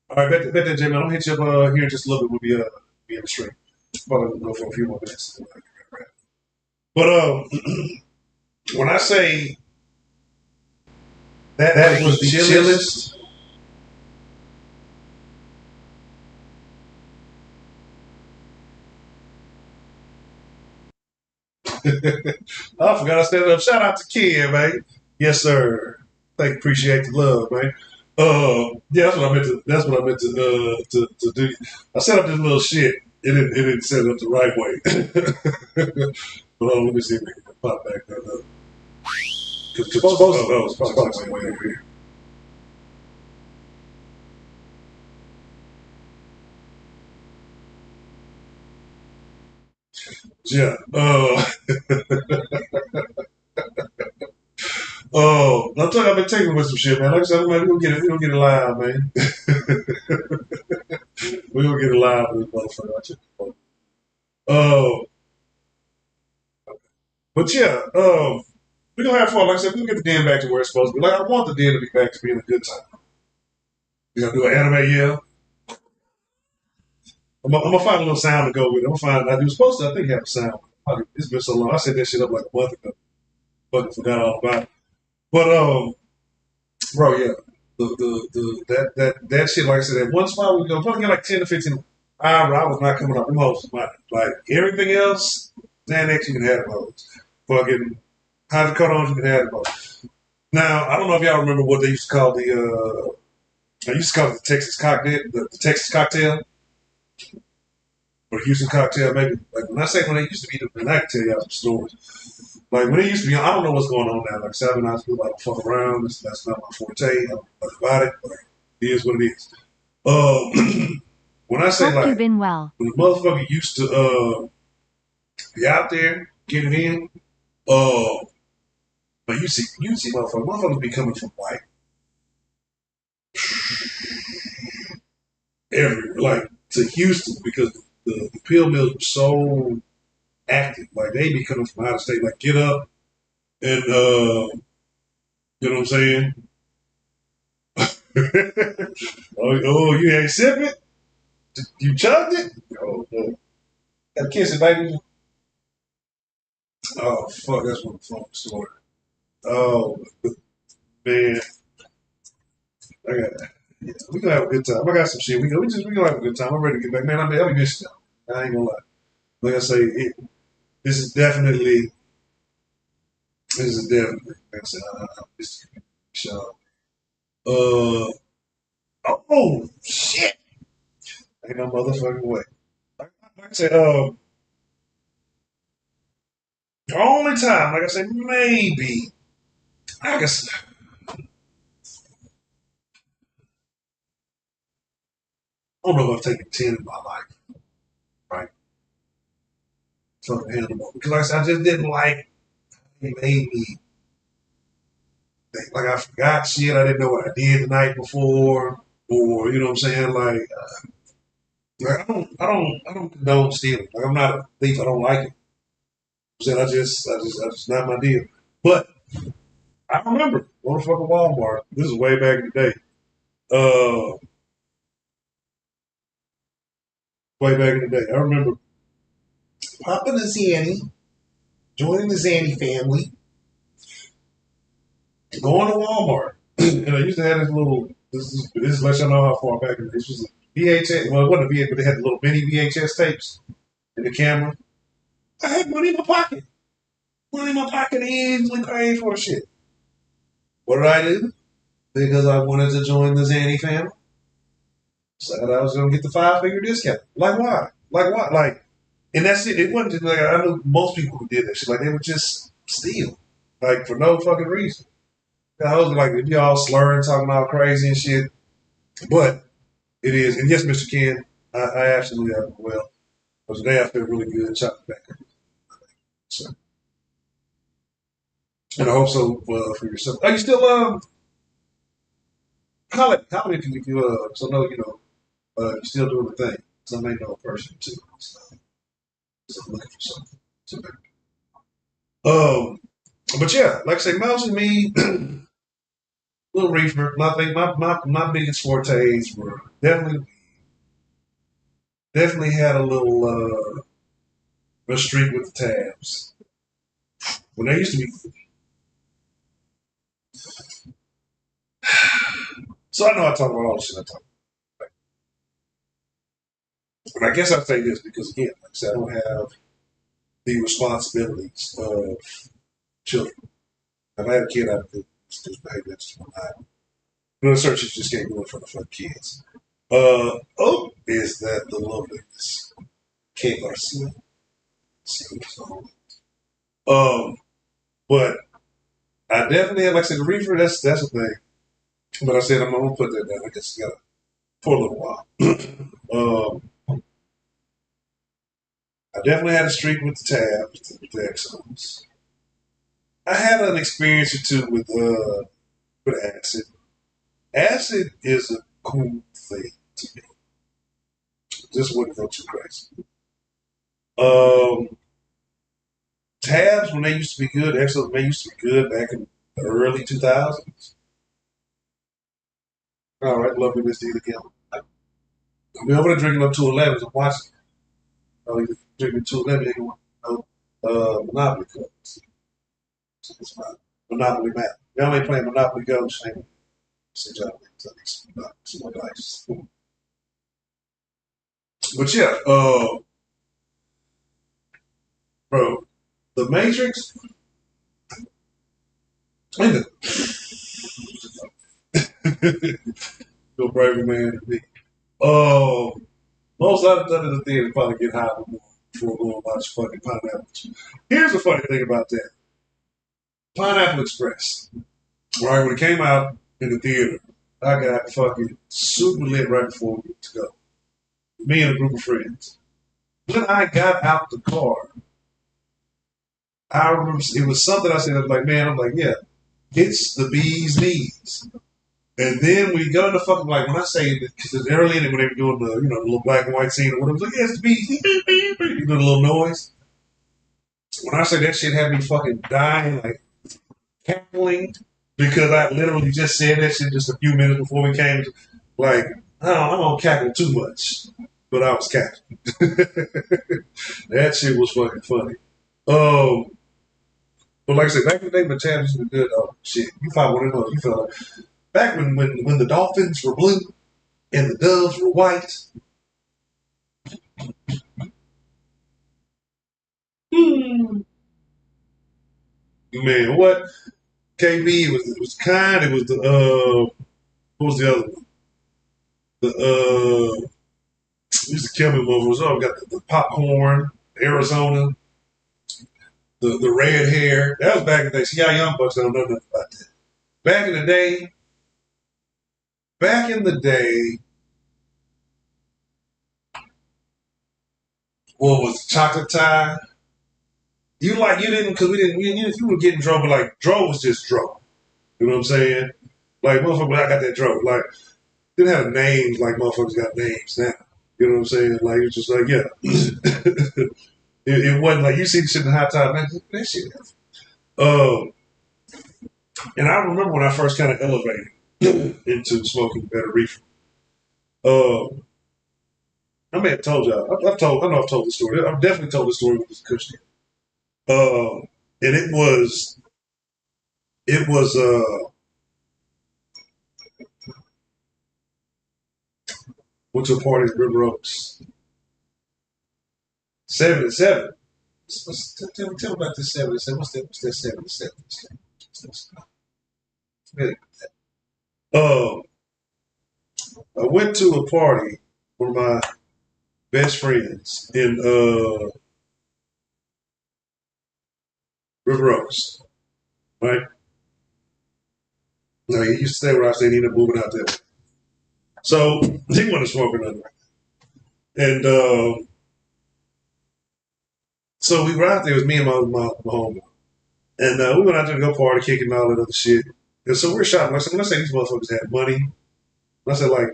All right, bet that, Jimmy. I'm gonna hit you up here in just a little bit. We'll be in the stream. Probably go for a few more minutes. But when I say that was the chillest. I forgot I stand up. Shout out to Ken, man. Yes, sir. Appreciate the love, man. Yeah, that's what I meant to do. I set up this little shit. It didn't set it up the right way. But let me see if we can pop back that up. Because it's supposed to way over here. Yeah. Oh, I'm talking. I've been taking with some shit, man. Like I said, man, we gonna get it live, man. We gonna get it live with this motherfucker. Oh, but yeah, we're gonna have fun. Like I said, we're gonna get the den back to where it's supposed to be. Like, I want the den to be back to being a good time. We're gonna do an anime, yeah. I'm gonna find a little sound to go with it. I'm gonna find. I was supposed to, I think, have a sound. It's been so long. I set that shit up like a month ago. Fucking forgot all about it. But bro, yeah, that shit. Like I said, at one spot we go probably get like 10 to 15. I was not coming up. Them hoes, like everything else. Xanax, you can have those. Fucking hydrocodones, you can have those. Now, I don't know if y'all remember what they used to call I used to call it the Texas cocktail, the Texas cocktail, or the Houston cocktail, maybe. Like when they used to be, and I can tell y'all some stories. Like when it used to be, I don't know what's going on now. Like 7 nights, people like fuck around. That's not my forte. I don't know about it. But it is what it is. when I say Hope you've like been well. when the motherfucker used to be out there getting in, but you see motherfuckers be coming from like every like to Houston because the pill mills were so active. Like they be coming from out of state, like get up and you know what I'm saying? oh, you ain't sipping? You chugged it? Oh, no. Got a kiss it, baby. Oh fuck, that's one of the funny story. Oh man, I got yeah, we gonna have a good time. I got some shit. We gonna have a good time. I'm ready to get back, man. I'll be missing y'all. I ain't gonna lie. Like I say, this is definitely. Like I said, this is show. Oh shit! Ain't no motherfucking way. Like I said, the only time, like I said, maybe I guess I don't know if I've taken 10 in my life, right? Fucking Hannibal. Because like I said, I just didn't like it made me think. Like I forgot shit. I didn't know what I did the night before. Or, you know what I'm saying? Like I don't condone stealing. Like I'm not a thief. I don't like it. Said I just not my deal. But I remember going to fucking Walmart. This is way back in the day. Uh, way back in the day. I remember popping a Zanny, joining the Zanny family, going to Walmart. And I used to have this little. This lets you know how far back this was. A VHS. Well, it wasn't a VHS, but they had the little mini VHS tapes in the camera. I had money in my pocket. Money in my pocket and easily paid for shit. What did I do? Because I wanted to join the Zanny family. Said I was gonna get the 5-figure discount. Like why? Like what? Like, and that's it. It wasn't just like I know most people who did that shit. Like they would just steal, like for no fucking reason. I was like, if y'all slurring, talking all crazy and shit. But it is, and yes, Mr. Ken, I absolutely have well. Because today I feel really good, chopping back. So, and I hope so for yourself. Are you still holler if you so know you know you're still doing the thing. So I may know a person too. So I'm looking for something. So, but yeah, like I say, Mouse and me, little reefer. Nothing. My biggest fortes were definitely had a little a streak with the tabs. When they used to be. So I know I talk about all the shit I talk about. But I guess I'd say this because again, like I said, I don't have the responsibilities of children. If I had a kid, I'd just behave that just one time. You know, the searches just can't do it for the fun kids. Is that the loveliness? Kate Garcia. So, but I definitely have, like I said, the reefer, that's the thing. But I said, I'm going to put that down. I guess you got for a little while. I definitely had a streak with the tabs, with the Exxons. I had an experience or two with acid. Acid is a cool thing to me. Just wouldn't go too crazy. Um, tabs when they used to be good, Exxons when they used to be good back in the early 2000s. All right, lovely Miss D again. I'll be over there drinking up 211s and watching. Drinking 211 and Monopoly cups. So it's fine. Monopoly map. Y'all ain't playing Monopoly Go, shame. Sit y'all some more dice. But yeah, bro, the Matrix. Ain't it? Go braver man than me. Most I've done in the theater probably get high before going to watch fucking Pineapple. Here's the funny thing about that. Pineapple Express. Right, when it came out in the theater, I got fucking super lit right before we went to go. me and a group of friends. When I got out the car, I remember it was something I said. I was like, man, I'm like, yeah, it's the bee's knees. And then we got in the fucking, like, when I say, because it's early in it when they were doing the, the little black and white scene or whatever, I was like, yeah, it's the bee's knees. You know, the little noise. When I say that shit had me fucking dying, like, cackling, because I literally just said that shit just a few minutes before we came. Like, I don't cackle too much, but I was cackling. That shit was fucking funny. But like I said, back in the day, metabolism was good. Oh shit, you probably want to know. You felt like back when the dolphins were blue and the doves were white. Man, what? KB it was kind. It was the what was the other one? The used to kill me motherfuckers. Oh, we got the popcorn, Arizona, the red hair. That was back in the day. See how young bucks don't know nothing about that. Back in the day, what was it, chocolate tie? You didn't because we didn't you were getting drunk, but like dro was just dro. You know what I'm saying? Like motherfucker, I got that dro. Like didn't have names like motherfuckers got names now. You know what I'm saying? Like it's just like yeah. it wasn't like you see the shit in the hot tub, man. That shit. And I remember when I first kind of elevated into smoking better reefer. I may have told y'all. I know I've told the story. I've definitely told the story with this cushion. And it was went to a party at River Oaks. 77. Tell me about this 77. What's that 77? Um, I went to a party with my best friends in River Oaks, right? Now he used to stay where I stayed. He ended up moving out there. So he wanted to smoke another. And so we were out there. It was me and my homie. And we went out there to go party, kicking all that other shit. And so we're shopping. When I say these motherfuckers had money, when I said like,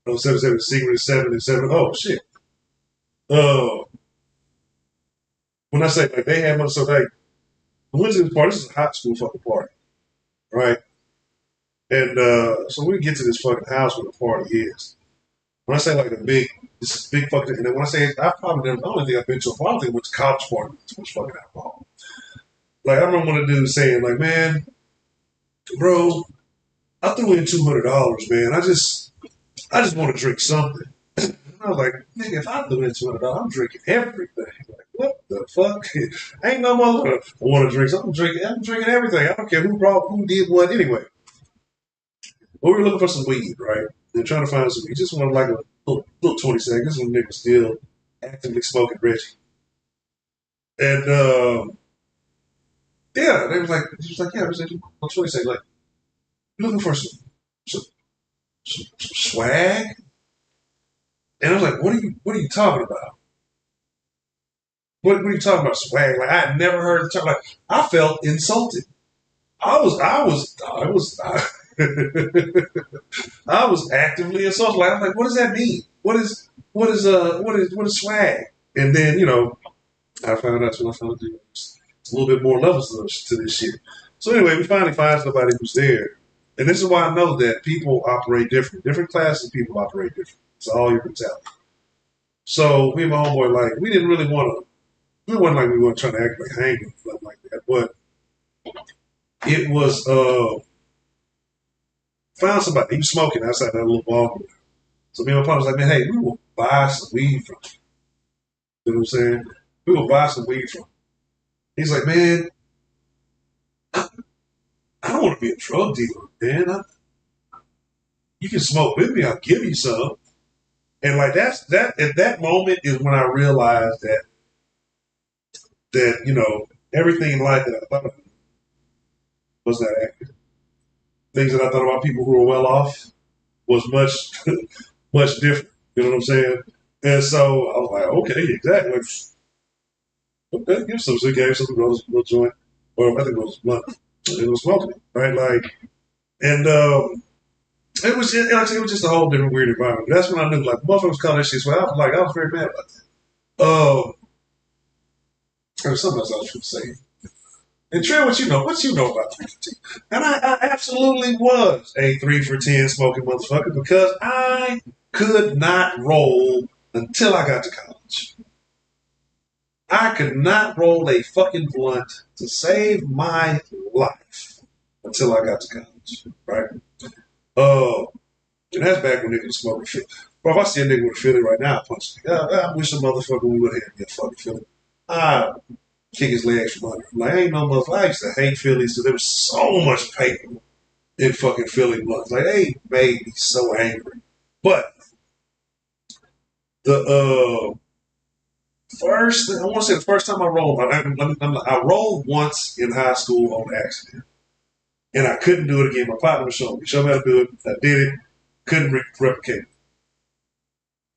77 Secret 7 and 7, oh shit. When I say like they had money, so like, we went to this party. This is a high school fucking party, right? And so we get to this fucking house where the party is. When I say like this is big fucking, and then when I say I probably never, the only thing I've been to a party, I think went to college party with too much fucking alcohol. Like I remember one of the dudes saying like, man, bro, I threw in $200, man. I just want to drink something. And I was like, nigga, if I threw in $200, I'm drinking everything. Like, what the fuck? Ain't no motherfucker. I want to drink something. I'm drinking everything. I don't care who did what anyway. But we were looking for some weed, right? And trying to find some weed. Just wanted like a little 20 seconds. When niggas still actively smoking Reggie. And yeah, they was like, he was like, yeah, it was like 20 seconds. Like, you looking for some swag? And I was like, what are you talking about? What are you talking about, swag? Like I had never heard the term. Like I felt insulted. I was I was actively insulted. Like I'm like, what does that mean? What is swag? And then I found out what I found out it's a little bit more levels to this shit. So anyway, we finally find somebody who's there, and this is why I know that people operate different. Different classes of people operate different. It's all you can tell. So me and my homeboy, like, we didn't really want to. We wasn't like we weren't trying to act like hanging or something like that, but it was found somebody. He was smoking outside that little bar. So me and my partner was like, man, hey, we will buy some weed from him. You know what I'm saying? We will buy some weed from him. He's like, man, I don't want to be a drug dealer, man. You can smoke with me. I'll give you some. And like that at that moment is when I realized that everything in life that I thought was not accurate. Things that I thought about people who were well off was much much different. You know what I'm saying? And so I was like, okay, exactly. Okay, give some sick game, some little joint, or I think it was blunt. It was smoking, right? Like, and it was just a whole different weird environment. But that's when I knew, like, motherfuckers call that shit. So I was very mad about that. There was something else I was going to say. And Trey, what you know about 3 for 10? And I absolutely was a 3 for 10 smoking motherfucker because I could not roll until I got to college. I could not roll a fucking blunt to save my life until I got to college, right? And that's back when niggas was smoking Philly. Bro, if I see a nigga with a Philly right now, I punch the nigga. I wish a motherfucker would have me a fucking Philly. I kick his legs from under him. Like, ain't no motherfucker. I used to hate Phillies because there was so much paper in fucking Philly blunts. Like, they made me so angry. But the I want to say the first time I rolled, I rolled once in high school on accident. And I couldn't do it again. My partner was showing me. Showed me how to do it. I did it. Couldn't replicate it.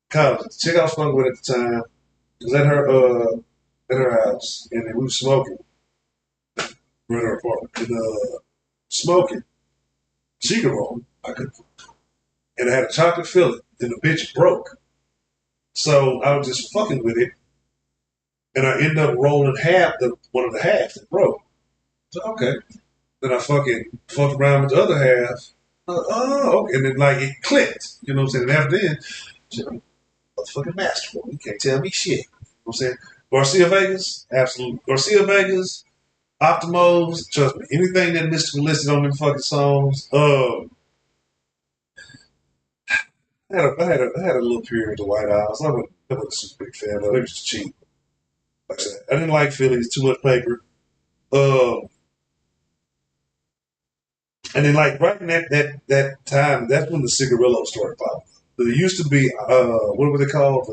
College. The chick I was fucking with at the time was at her house, and we were smoking. We're in her apartment. And smoking. She could roll. I couldn't. And I had a chocolate filling, and the bitch broke. So I was just fucking with it, and I ended up rolling one of the halves that broke. So okay. Then I fucking fucked around with the other half. Okay. And then like it clicked. You know what I'm saying? And after then, shit, I'm motherfucking masterful. You can't tell me shit. You know what I'm saying? Garcia Vegas, absolutely. Garcia Vegas, Optimos, trust me, anything that Mystical listed on them fucking songs. I had a little period with the White House. I wasn't a super big fan of it. It was just cheap. Like I said, I didn't like Phillies, too much paper. And then like right in that time, that's when the cigarillos started popping. There used to be what were they called?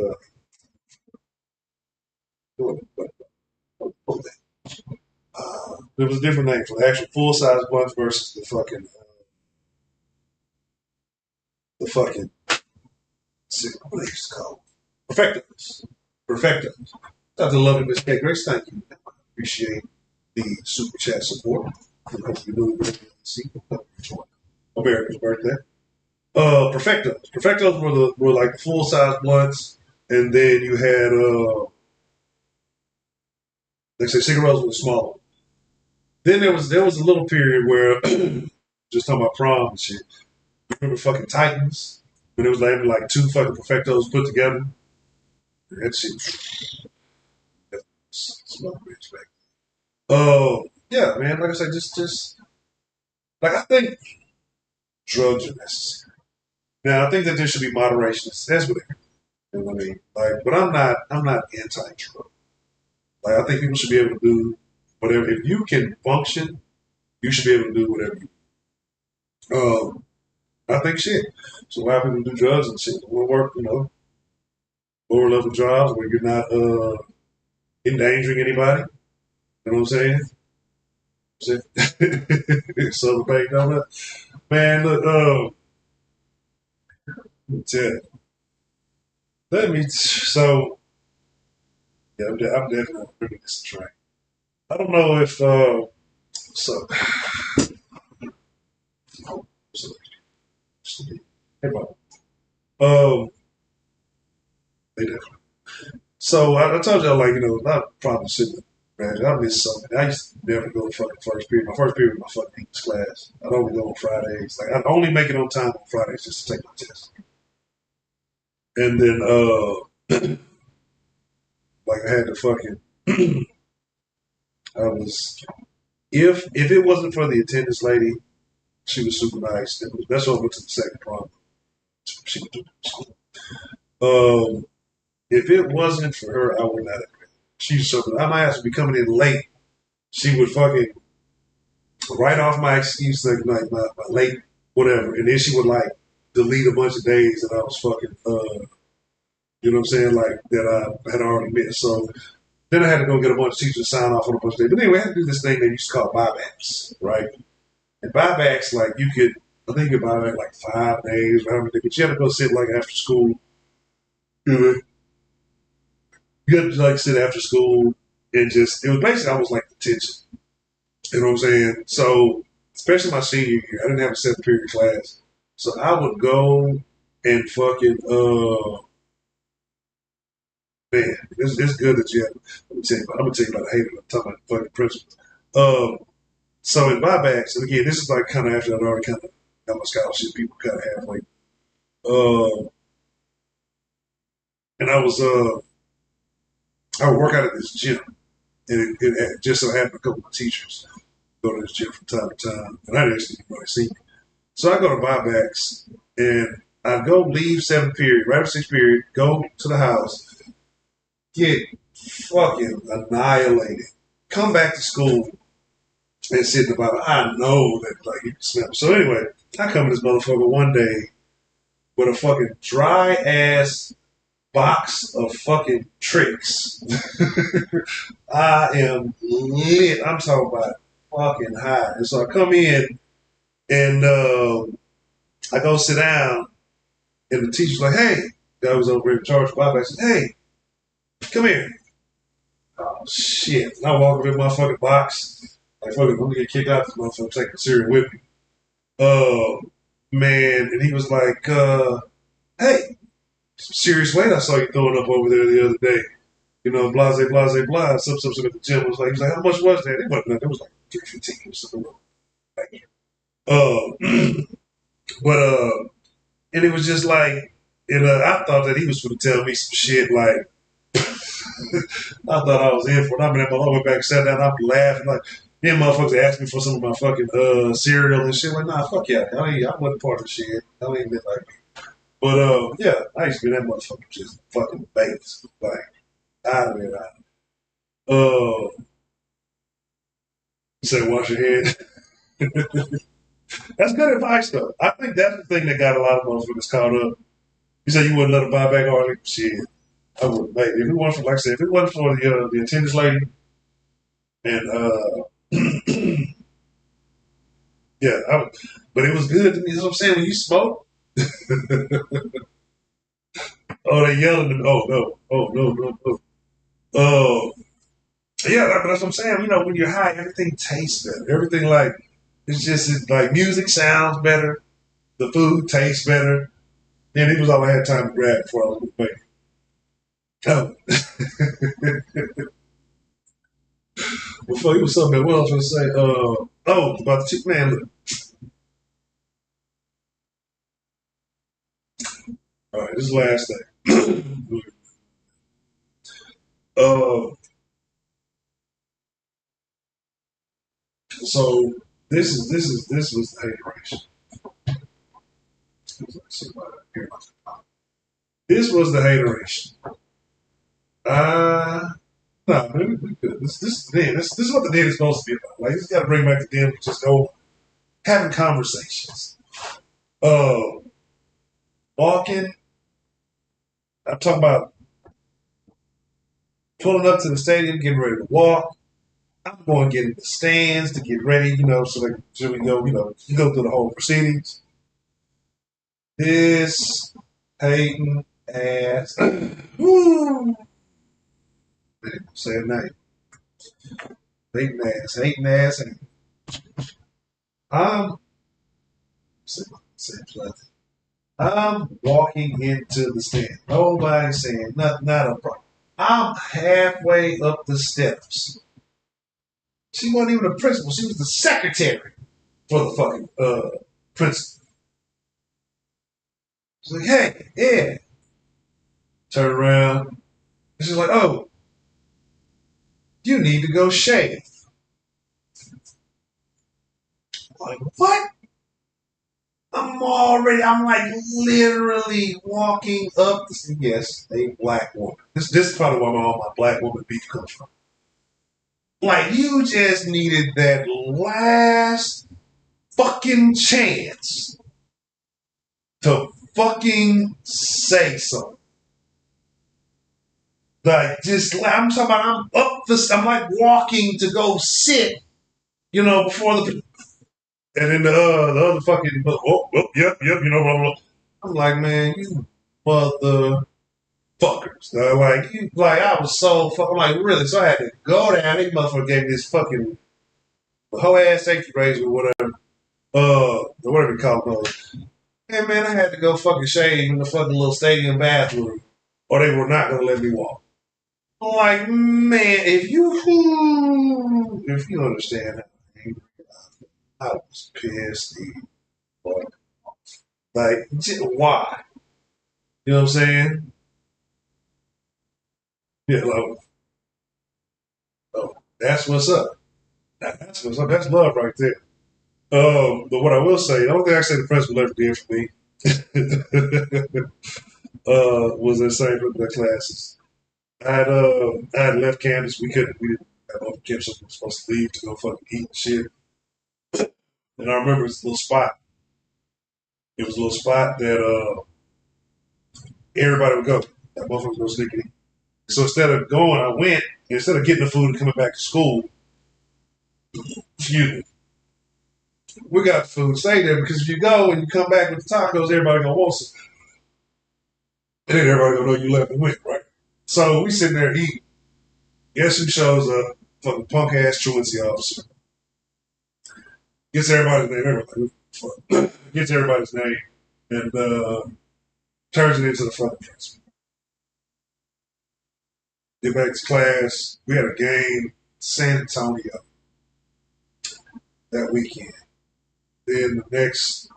There was a different name for the actual full size blunts versus the fucking what they used to call perfectos. Perfectos. Dr. Lovely Miss K. Grace, thank you. Appreciate the super chat support. America's birthday. Perfectos. Perfectos were like the full size blunts, and then you had like I say cigarettes were smaller. Then there was a little period where just talking about prom and shit. Remember fucking Titans? When it was like 2 fucking perfectos put together. That shit. Smoke rich back. Yeah, man. Like I said, just like I think drugs are necessary. Now I think that there should be moderation. That's what you know what I mean. Like, but I'm not anti-drug. Like I think people should be able to do whatever. If you can function, you should be able to do whatever. I think shit. So a lot of people do drugs and shit. Will work, lower level jobs where you're not endangering anybody. You know what I'm saying? Southern Bank Donut. Man, look, let me tell you. Yeah, I'm definitely bringing this train. I don't know if, so, hey, Bob. They definitely. So I told y'all, like, I probably shouldn't have, man, I miss something. I used to never go to fucking first period. My first period was my fucking English class. I'd only go on Fridays. Like, I'd only make it on time on Fridays just to take my test. And then, like, I had to fucking, I was, if it wasn't for the attendance lady, she was super nice. That's why I went to the second prom. She would do school. If it wasn't for her, I would not have been. She was so good. I might have to be coming in late. She would fucking write off my excuse, like my late whatever, and then she would like delete a bunch of days that I was fucking, you know what I'm saying, like that I had already missed. So then I had to go get a bunch of teachers to sign off on a bunch of days. But anyway, I had to do this thing they used to call buybacks, right? And buybacks, I think you could buy back like 5 days, but you had to go sit like after school You had to like sit after school and just, it was basically almost like detention. You know what I'm saying? So, especially my senior year, I didn't have a 7th period class. So I would go and fucking, man, it's good that you have, I'm gonna tell you about the hater, I'm talking about the fucking principles. So in buybacks, and again, this is like kind of after I'd already kind of got my scholarship, people kind of halfway. And I would work out at this gym, and it just so happened a couple of teachers go to this gym from time to time, and I didn't actually anybody see me. So I go to buybacks, and I go leave 7th period, right after 6th period, go to the house, get fucking annihilated, come back to school, and sit in the Bible. I know that like you can smell. So anyway, I come to this motherfucker one day with a fucking dry ass box of fucking tricks. I am lit. I'm talking about fucking high. And so I come in and I go sit down, and the teacher's like, "Hey," guy was over in charge of Bobby. I said, "Hey, come here." Oh shit! And I walk over in my fucking box. Like, fucking, I'm gonna get kicked out of this motherfucker, take the cereal with me. Man, and he was like, "Hey, some serious weight I saw you throwing up over there the other day. You know, blase, blase, blase." Some at the gym was like, he's like, "How much was that?" It wasn't nothing. It was like 315 or something. But and it was just like, and I thought that he was going to tell me some shit like, I thought I was in for it. I mean, I went back, sat down, I'm laughing like, then motherfuckers asked me for some of my fucking cereal and shit. Like, nah, fuck yeah, I wasn't part of the shit. I ain't been like me. But yeah, I used to be that motherfucker just fucking babies, like out of it. Say wash your head. That's good advice though. I think that's the thing that got a lot of motherfuckers caught up. You said you wouldn't let a buy back Harley? Shit, I would. Like, if it wasn't for, like I said, if it wasn't for the attendance lady and yeah, I would. But it was good to me. That's what I'm saying. When you smoke, oh, they yelling. Oh no, oh no, no, no. Oh yeah, but that's what I'm saying. You know, when you're high, everything tastes better. Everything like it's like music sounds better. The food tastes better. And it was all I had time to grab before I was away. Oh. Before it was something what I was going to say. About the chick, man. Look. All right, this is the last thing. So this was the hateration. This was the hateration. No, we good. This is what the den is supposed to be about. Like, you just got to bring back the den, just go having conversations. Walking. I'm talking about pulling up to the stadium, getting ready to walk. I'm going to get in the stands to get ready, you know, so we go, you know, you go through the whole proceedings. This hating ass. Woo! Say it night. Hating ass. I'm I'm walking into the stand. Nobody saying nothing, not a problem. I'm halfway up the steps. She wasn't even a principal. She was the secretary for the fucking principal. She's like, "Hey, yeah." Turn around. And she's like, "Oh, you need to go shave." I'm like, what? I'm like literally walking up. Yes, a black woman. This is probably where all my black woman beef comes from. Like, you just needed that last fucking chance to fucking say something. Like, I'm talking about, I'm like walking to go sit, you know, before the, and then the other fucking, yep, you know, blah, blah. I'm like, man, you mother. fuckers. Like, I was so fucking, like, really. So I had to go down. These motherfucker gave me this fucking whole ass safety razor or whatever. Whatever you call those. And man, I had to go fucking shave in the fucking little stadium bathroom, or they were not gonna let me walk. I'm like, man, if you understand how angry I was pissed the fuck. Like, why? You know what I'm saying? Yeah, like, oh, that's what's up. That's what's up. That's love right there. But what I will say, the only thing I say the principal ever did for me was that same for the classes. I had left campus. We didn't have open campus. So we were supposed to leave to go fucking eat and shit. And I remember this little spot. It was a little spot that everybody would go. That motherfucker was go sneaking in. So instead of going, I went. Instead of getting the food and coming back to school, excuse me, we got the food. Stay there because if you go and you come back with the tacos, everybody gonna want some. And then everybody gonna know you left and went, right? So we sitting there eating. Guess who shows up? Fucking punk ass truancy officer. Gets everybody's name. Everybody gets everybody's name and turns it into the fucking principal. Get back to class. We had a game in San Antonio that weekend. Then the next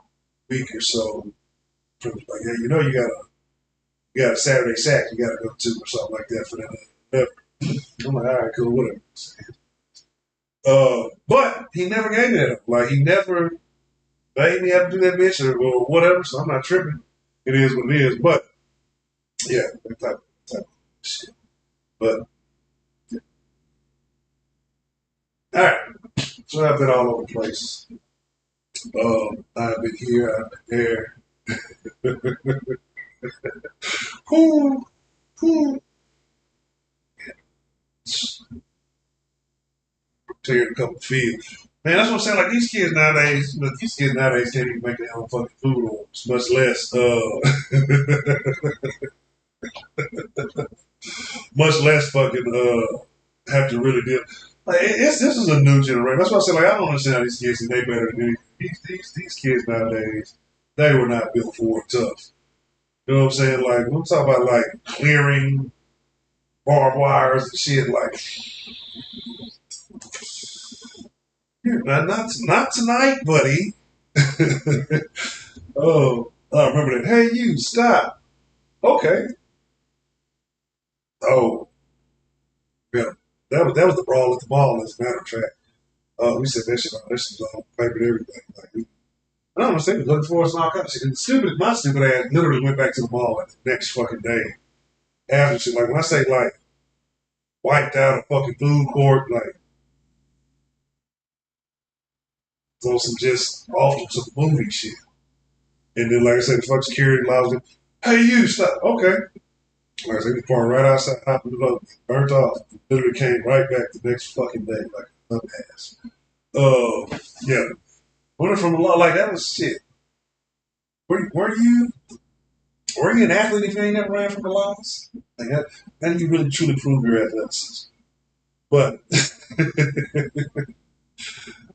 week or so, like, yeah, you got a Saturday sack you got to go to or something like that for that. I'm like, all right, cool, whatever. But he never gave me that. Like, he never made me have to do that bitch or whatever, so I'm not tripping. It is what it is. But, yeah, that type of shit. But, yeah. All right. So I've been all over the place. I've been here, I've been there. Whoo, whoo. Tearing a couple fields. Man, that's what I'm saying. Like these kids nowadays can't even make their own fucking food orders, much less, much less fucking have to really deal. Like this is a new generation. That's why I say like I don't understand how these kids think they better than these kids nowadays. They were not built for it tough. You know what I'm saying? Like we're talking about like clearing barbed wires and shit. Like not tonight, buddy. Oh, I remember that. Hey, you stop. Okay. Oh, yeah. That was the brawl at the mall. As a matter of fact, we said that shit on paper and everything. Like I don't understand. We looking for us and all kinds of shit. And my stupid ass literally went back to the mall like the next fucking day after shit. Like when I say like wiped out a fucking food court, like on some just off some movie shit. And then like I said, the fucking security allows them, hey you stop. Okay. Like I said, he parked right outside, hopped in the boat, burnt off. Literally came right back the next fucking day, like a dumbass. Yeah. Winning from a lot like that was shit. Were you an athlete if you ain't never ran from the laws? Like that, how do you really truly prove your athleticism? But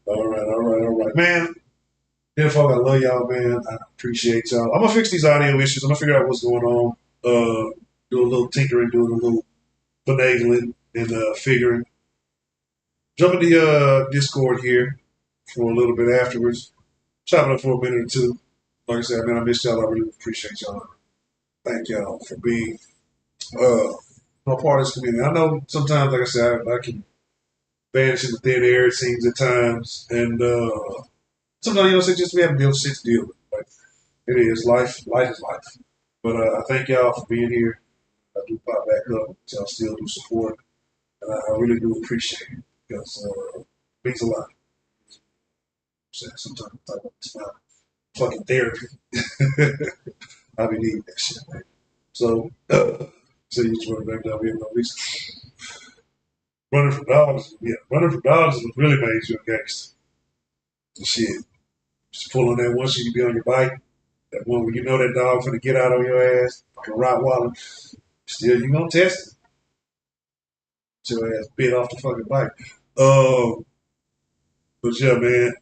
all right, man. Yeah, folk, I love y'all, man. I appreciate y'all. I'm gonna fix these audio issues. I'm gonna figure out what's going on. Do a little tinkering, do a little finagling and figuring. Jump in the Discord here for a little bit afterwards. Chop it up for a minute or two. Like I said, man, I missed y'all. I really appreciate y'all. Thank y'all for being a part of this community. I know sometimes, like I said, I can vanish in the thin air, it seems at times. And sometimes, it's just we have to deal with shit to deal with. Like, it is life. Life is life. But I thank y'all for being here. I do pop back up. Y'all still do support. And I really do appreciate it because it means a lot. Sometimes it's not fucking therapy. I be needing that shit, man. So you just running back down here, no reason. Running for dogs, yeah. Running for dogs is what really made you a gangster. Shit. Just pull on that one so you be on your bike. That one where you know that dog finna get out on your ass, like a Rottweiler. Still, you gonna test it. Get your ass bit off the fucking bike. But yeah, man.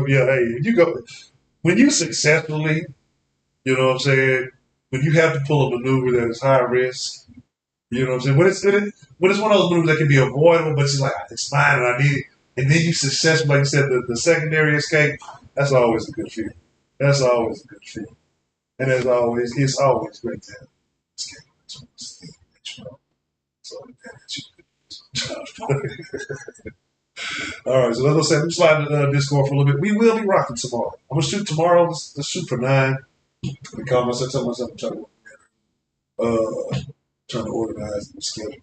Yeah, hey, you go when you successfully, you know what I'm saying. When you have to pull a maneuver that is high risk, you know what I'm saying. When it's one of those maneuvers that can be avoidable, but it's like it's fine and I need it, and then you successfully, like you said, the secondary escape. That's always a good feeling. That's always a good feeling, and as always, it's always great to have escape. So, all right, so like I said, let me slide to Discord for a little bit. We will be rocking tomorrow. I'm gonna shoot tomorrow. Let's shoot for 9. I call myself, tell myself I'm trying to organize the schedule.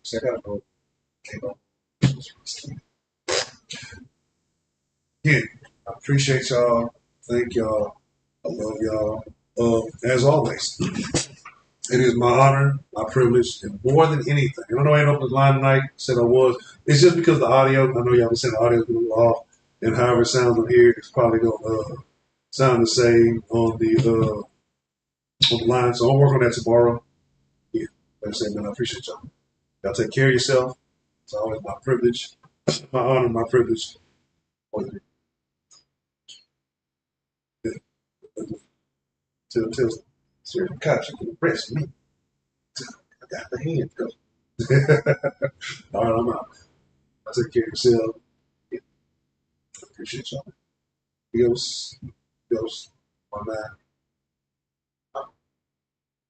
So I gotta go. Came up. Again, I appreciate y'all. Thank y'all. I love y'all. As always, it is my honor, my privilege, and more than anything. I know I ain't opened the line tonight. Said I was. It's just because the audio. I know y'all been saying the audio's been a little off, and however it sounds on here, it's probably gonna sound the same on the line. So I'll work on that tomorrow. Yeah, like I said, man, I appreciate y'all. Y'all take care of yourself. It's always my privilege, my honor, my privilege. Till certain cops you can arrest me. I got the hand go. All right, I'm out. I take care of yourself. Yeah, appreciate y'all. Dios, my man.